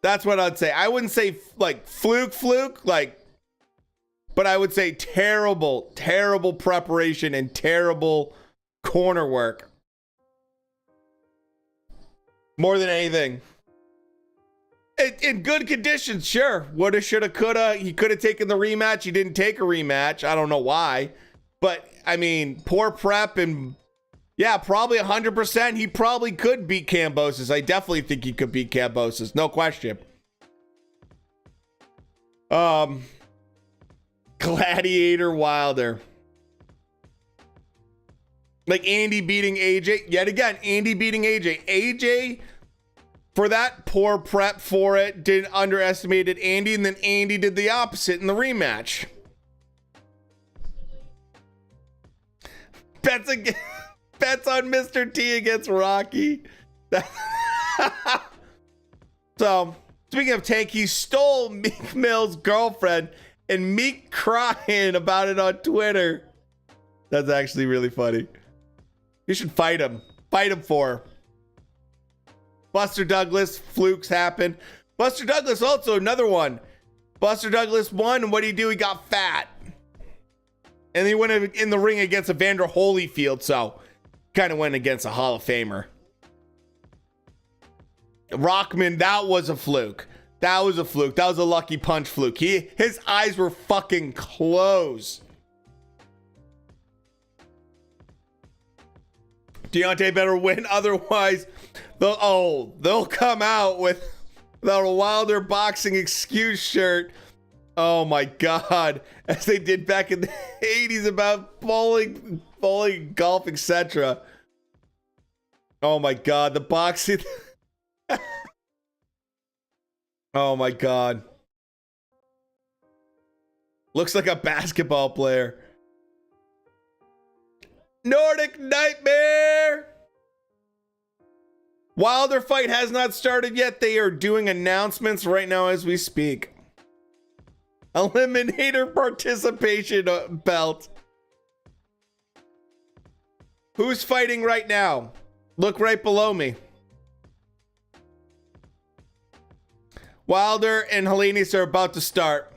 That's what I'd say. I wouldn't say like fluke like, but I would say terrible preparation and terrible corner work. More than anything. In good conditions, sure. Woulda, shoulda, coulda. He could have taken the rematch. He didn't take a rematch. I don't know why. But, I mean, poor prep and, yeah, probably 100%. He probably could beat Kambosos. I definitely think he could beat Kambosos. No question. Gladiator Wilder. Like Andy beating AJ. Yet again, Andy beating AJ. AJ, for that poor prep for it, didn't underestimated Andy, and then Andy did the opposite in the rematch. Bets on Mr. T against Rocky. So, speaking of Tank, he stole Meek Mill's girlfriend and Meek crying about it on Twitter. That's actually really funny. You should fight him. Fight him for. Buster Douglas, flukes happen. Buster Douglas also another one. Buster Douglas won, and what did he do? He got fat. And he went in the ring against Evander Holyfield, so kind of went against a Hall of Famer. Rockman, that was a fluke. That was a fluke. That was a lucky punch fluke. His eyes were fucking closed. Deontay better win, otherwise they'll come out with the Wilder boxing excuse shirt. Oh my god, as they did back in the 80s about bowling, golf, etc. Oh my god, the boxing. Oh my god. Looks like a basketball player. Nordic Nightmare! Wilder fight has not started yet. They are doing announcements right now as we speak. Eliminator participation belt. Who's fighting right now? Look right below me. Wilder and HELENIUS are about to start.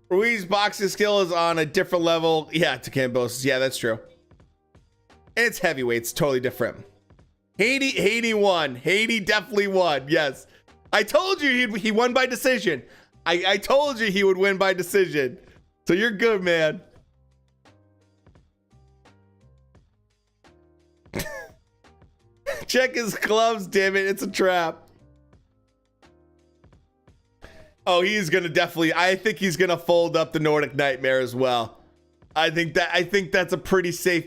Ruiz's boxing skill is on a different level. Yeah, to KAMBOSOS. Yeah, that's true. It's heavyweight. It's totally different. Haney won. Haney definitely won. Yes. I told you he won by decision. I told you he would win by decision. So you're good, man. Check his gloves, damn it. It's a trap. Oh, he's gonna definitely. I think he's gonna fold up the Nordic Nightmare as well. I think that's a pretty safe.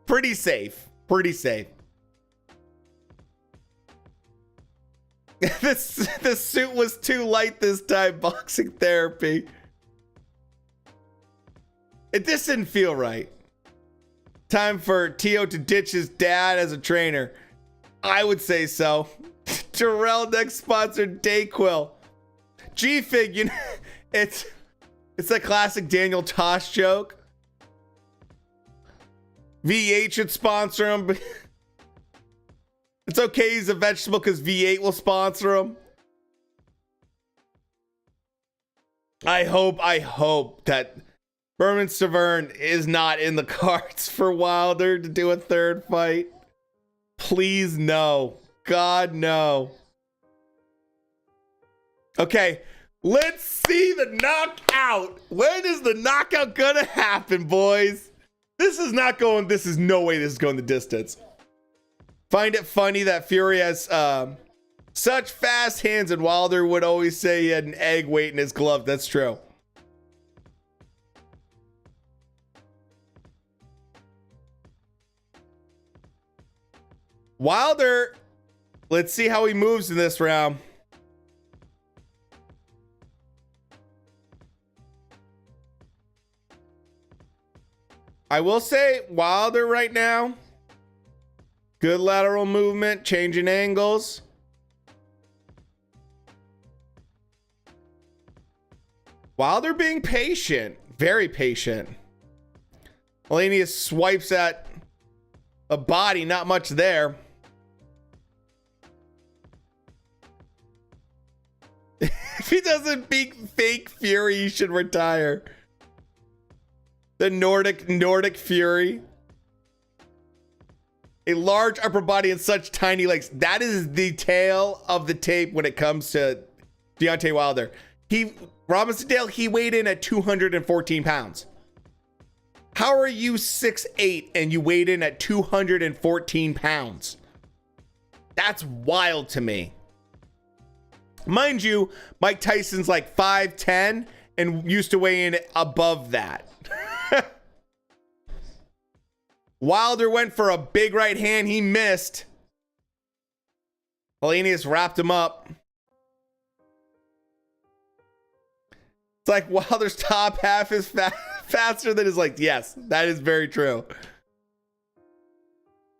Pretty safe. This suit was too light this time. Boxing therapy. This didn't feel right. Time for Tio to ditch his dad as a trainer. I would say so. Terrell next sponsor Dayquil. G-Fig, you know, it's a classic Daniel Tosh joke. V8 should sponsor him. But it's okay he's a vegetable because V8 will sponsor him. I hope that Berman Severn is not in the cards for Wilder to do a third fight. Please no. God no. Okay, let's see the knockout. When is the knockout gonna happen, boys? This is no way this is going the distance. Find it funny that Fury has such fast hands, and Wilder would always say he had an egg weight in his glove. That's true. Wilder, let's see how he moves in this round. I will say Wilder right now, good lateral movement, changing angles. Wilder being patient, very patient. HELENIUS swipes at a body, not much there. If he doesn't beat fake Fury, he should retire. The Nordic Fury. A large upper body and such tiny legs. That is the tail of the tape when it comes to Deontay Wilder. Robinson Dale, he weighed in at 214 pounds. How are you 6'8" and you weighed in at 214 pounds? That's wild to me. Mind you, Mike Tyson's like 5'10" and used to weigh in above that. Wilder went for a big right hand. He missed. HELENIUS wrapped him up. It's like Wilder's top half is faster than his legs. Yes, that is very true.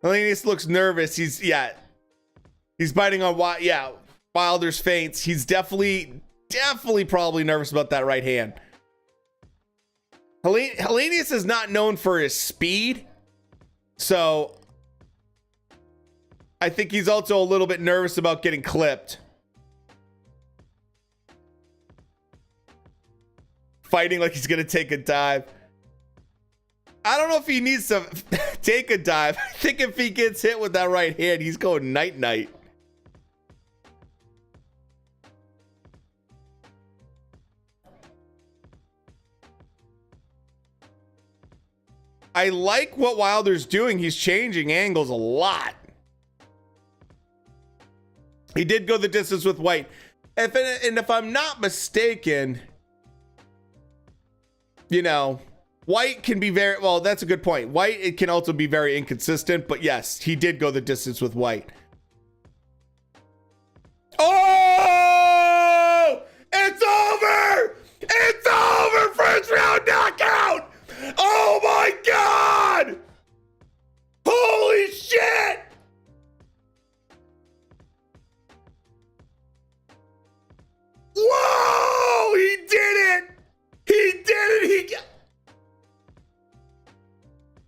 HELENIUS looks nervous. He's biting on Wilder's feints. He's definitely definitely probably nervous about that right hand. HELENIUS is not known for his speed, so I think he's also a little bit nervous about getting clipped. Fighting like he's gonna take a dive. I don't know if he needs to take a dive. I think if he gets hit with that right hand, he's going night-night. I like what Wilder's doing. He's changing angles a lot. He did go the distance with White. And if I'm not mistaken, you know, White can be very, well, that's a good point. White, it can also be very inconsistent, but yes, he did go the distance with White. Oh! It's over! It's over! First round knockout! Oh my God! Holy shit! Whoa! He did it! He did it!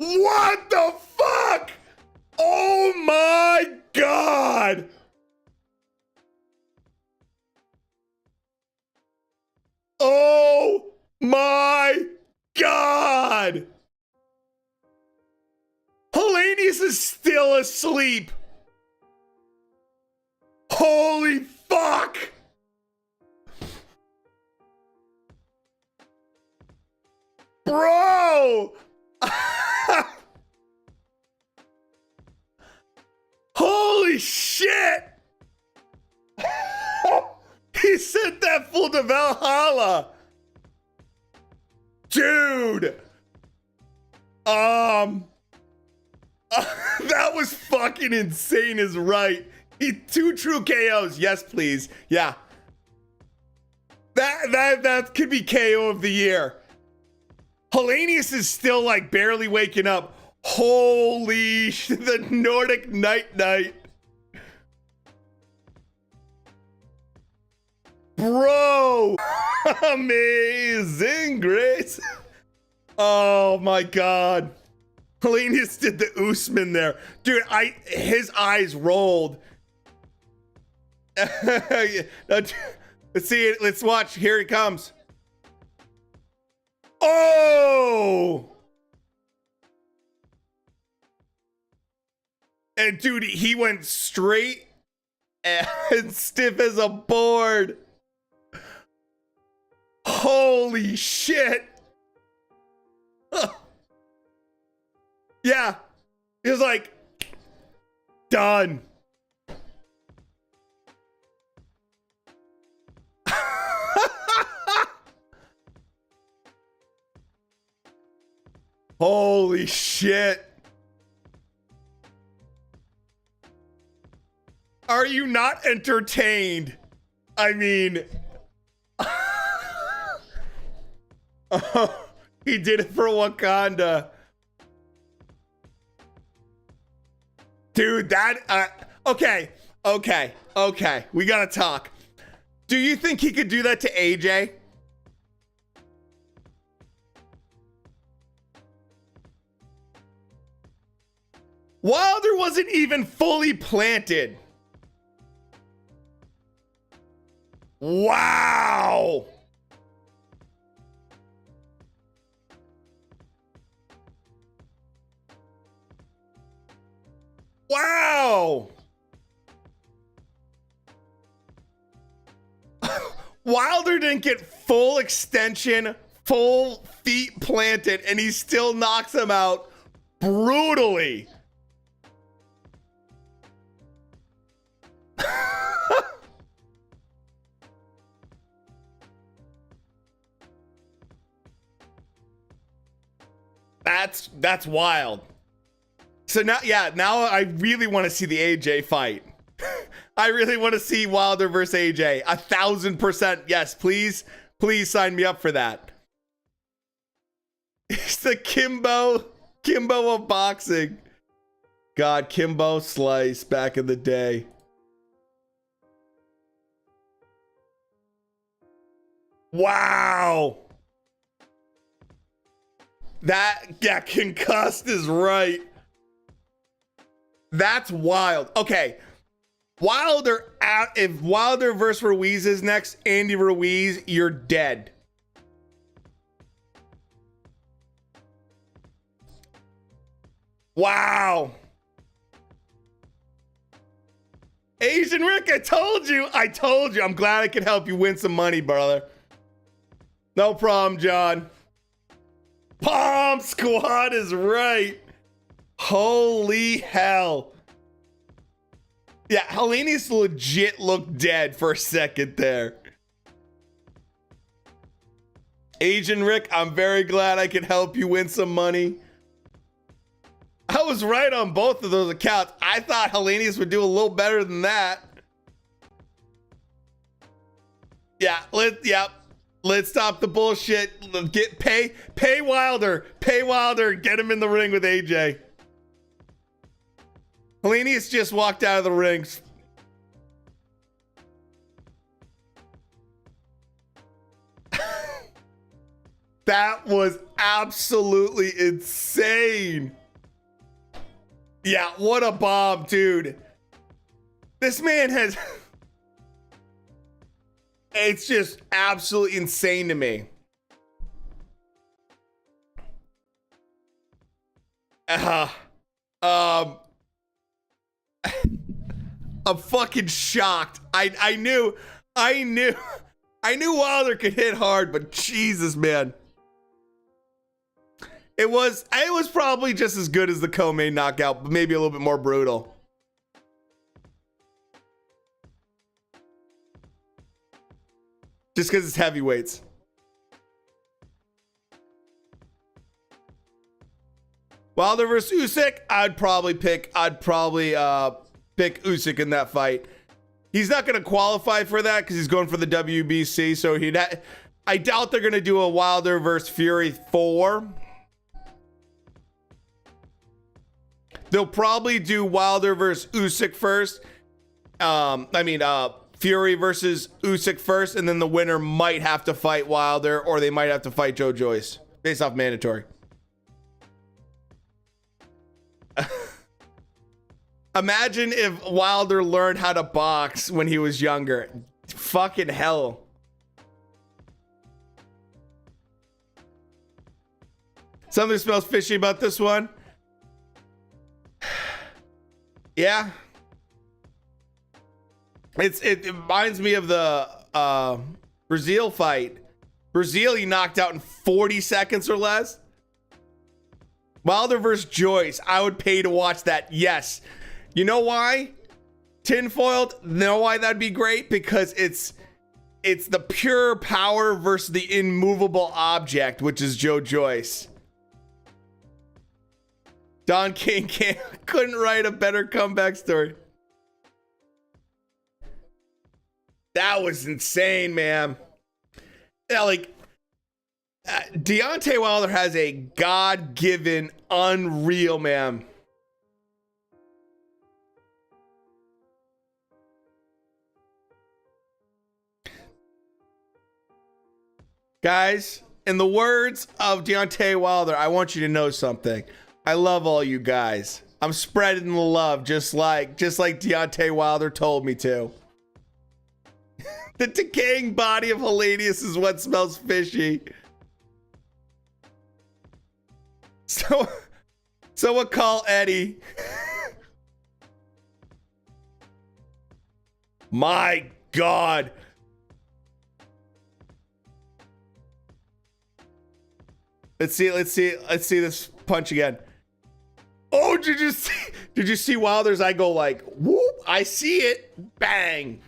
What the fuck? Oh my God! Oh my God! HELENIUS is still asleep. Holy fuck! Bro! Holy shit! He sent that fool to Valhalla! Dude! That was fucking insane is right. 2 true KOs. Yes, please. Yeah. That could be KO of the year. HELENIUS is still like barely waking up. Holy shit, the Nordic night. Bro! Amazing grace. Oh my God. HELENIUS did the Usman there. Dude, his eyes rolled. Let's see it. Let's watch. Here he comes. Oh! And dude, he went straight and stiff as a board. Holy shit. Yeah. He was like, done. Holy shit. Are you not entertained? I mean, he did it for Wakanda. Dude, that, okay. We gotta talk. Do you think he could do that to AJ? Wilder wasn't even fully planted. Wow. Wow. Wilder didn't get full extension, full feet planted, and he still knocks him out brutally. That's wild. So now, yeah, now I really want to see the AJ fight. I really want to see Wilder versus AJ. 1000%. Yes, please sign me up for that. It's the Kimbo of boxing. God, Kimbo Slice back in the day. Wow. That, yeah, concussed is right. That's wild. Okay. Wilder out. If Wilder versus Ruiz is next, Andy Ruiz, you're dead. Wow. Asian Rick, I told you. I told you. I'm glad I could help you win some money, brother. No problem, John. Palm Squad is right. Holy hell. Yeah, HELENIUS legit looked dead for a second there. Asian Rick, I'm very glad I could help you win some money. I was right on both of those accounts. I thought HELENIUS would do a little better than that. Yeah, let's stop the bullshit. Pay Wilder. Pay Wilder. Get him in the ring with AJ. HELENIUS just walked out of the ring. That was absolutely insane. Yeah, what a bomb, dude. This man has... It's just absolutely insane to me. I'm fucking shocked. I knew Wilder could hit hard, but Jesus, man. It was probably just as good as the co-main knockout, but maybe a little bit more brutal. Just because it's heavyweights. Wilder versus Usyk, I'd probably pick Usyk in that fight. He's not going to qualify for that because he's going for the WBC, so I doubt they're going to do a Wilder versus Fury 4. They'll probably do Wilder versus Usyk first. Fury versus Usyk first, and then the winner might have to fight Wilder, or they might have to fight Joe Joyce based off mandatory. Imagine if Wilder learned how to box when he was younger. Fucking hell. Something smells fishy about this one. Yeah. It reminds me of the Brazil fight. Brazil, he knocked out in 40 seconds or less. Wilder versus Joyce. I would pay to watch that. Yes. You know why? Tinfoiled. Know why that'd be great? Because it's the pure power versus the immovable object, which is Joe Joyce. Don King couldn't write a better comeback story. That was insane, man. Yeah, Deontay Wilder has a God-given, unreal, man. Guys, in the words of Deontay Wilder, I want you to know something. I love all you guys. I'm spreading the love just like Deontay Wilder told me to. The decaying body of HELENIUS is what smells fishy. So we'll call Eddie. My God. Let's see this punch again. Oh, did you see Wilder's? I go like, whoop, I see it. Bang.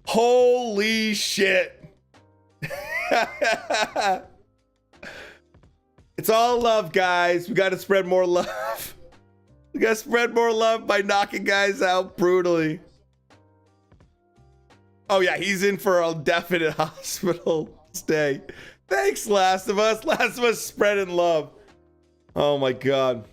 Holy shit. It's all love, guys. We got to spread more love. We got to spread more love by knocking guys out brutally. Oh, yeah, he's in for a definite hospital stay. Thanks, Last of Us. Last of Us spreading love. Oh, my God.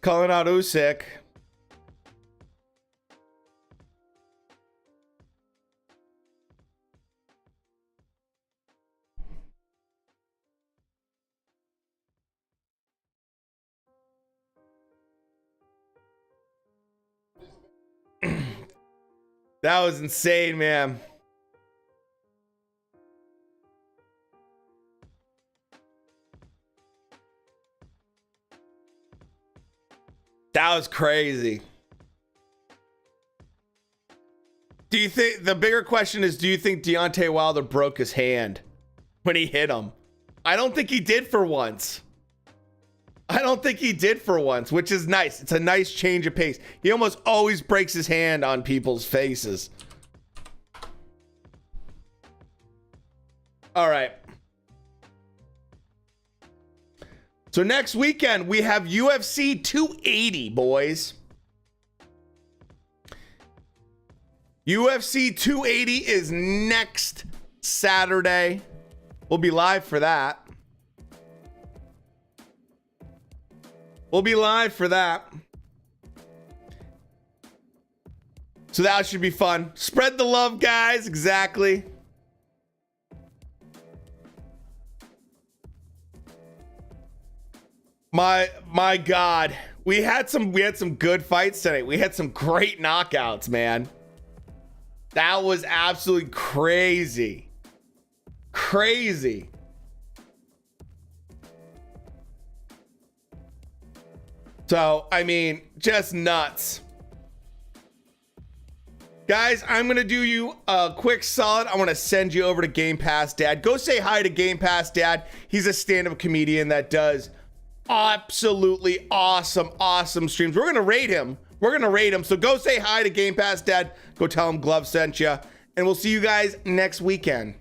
Calling out Usyk. That was insane, man. That was crazy. Do you think the bigger question is, do you think Deontay Wilder broke his hand when he hit him? I don't think he did for once. I don't think he did for once, which is nice. It's a nice change of pace. He almost always breaks his hand on people's faces. All right. So next weekend, we have UFC 280, boys. UFC 280 is next Saturday. We'll be live for that. We'll be live for that. So that should be fun. Spread the love, guys. Exactly. My God. We had some good fights tonight. We had some great knockouts, man. That was absolutely crazy. Crazy. So, I mean, just nuts. Guys, I'm going to do you a quick solid. I want to send you over to Game Pass Dad. Go say hi to Game Pass Dad. He's a stand-up comedian that does absolutely awesome streams. We're going to rate him. We're going to rate him. So go say hi to Game Pass Dad. Go tell him Glove sent you. And we'll see you guys next weekend.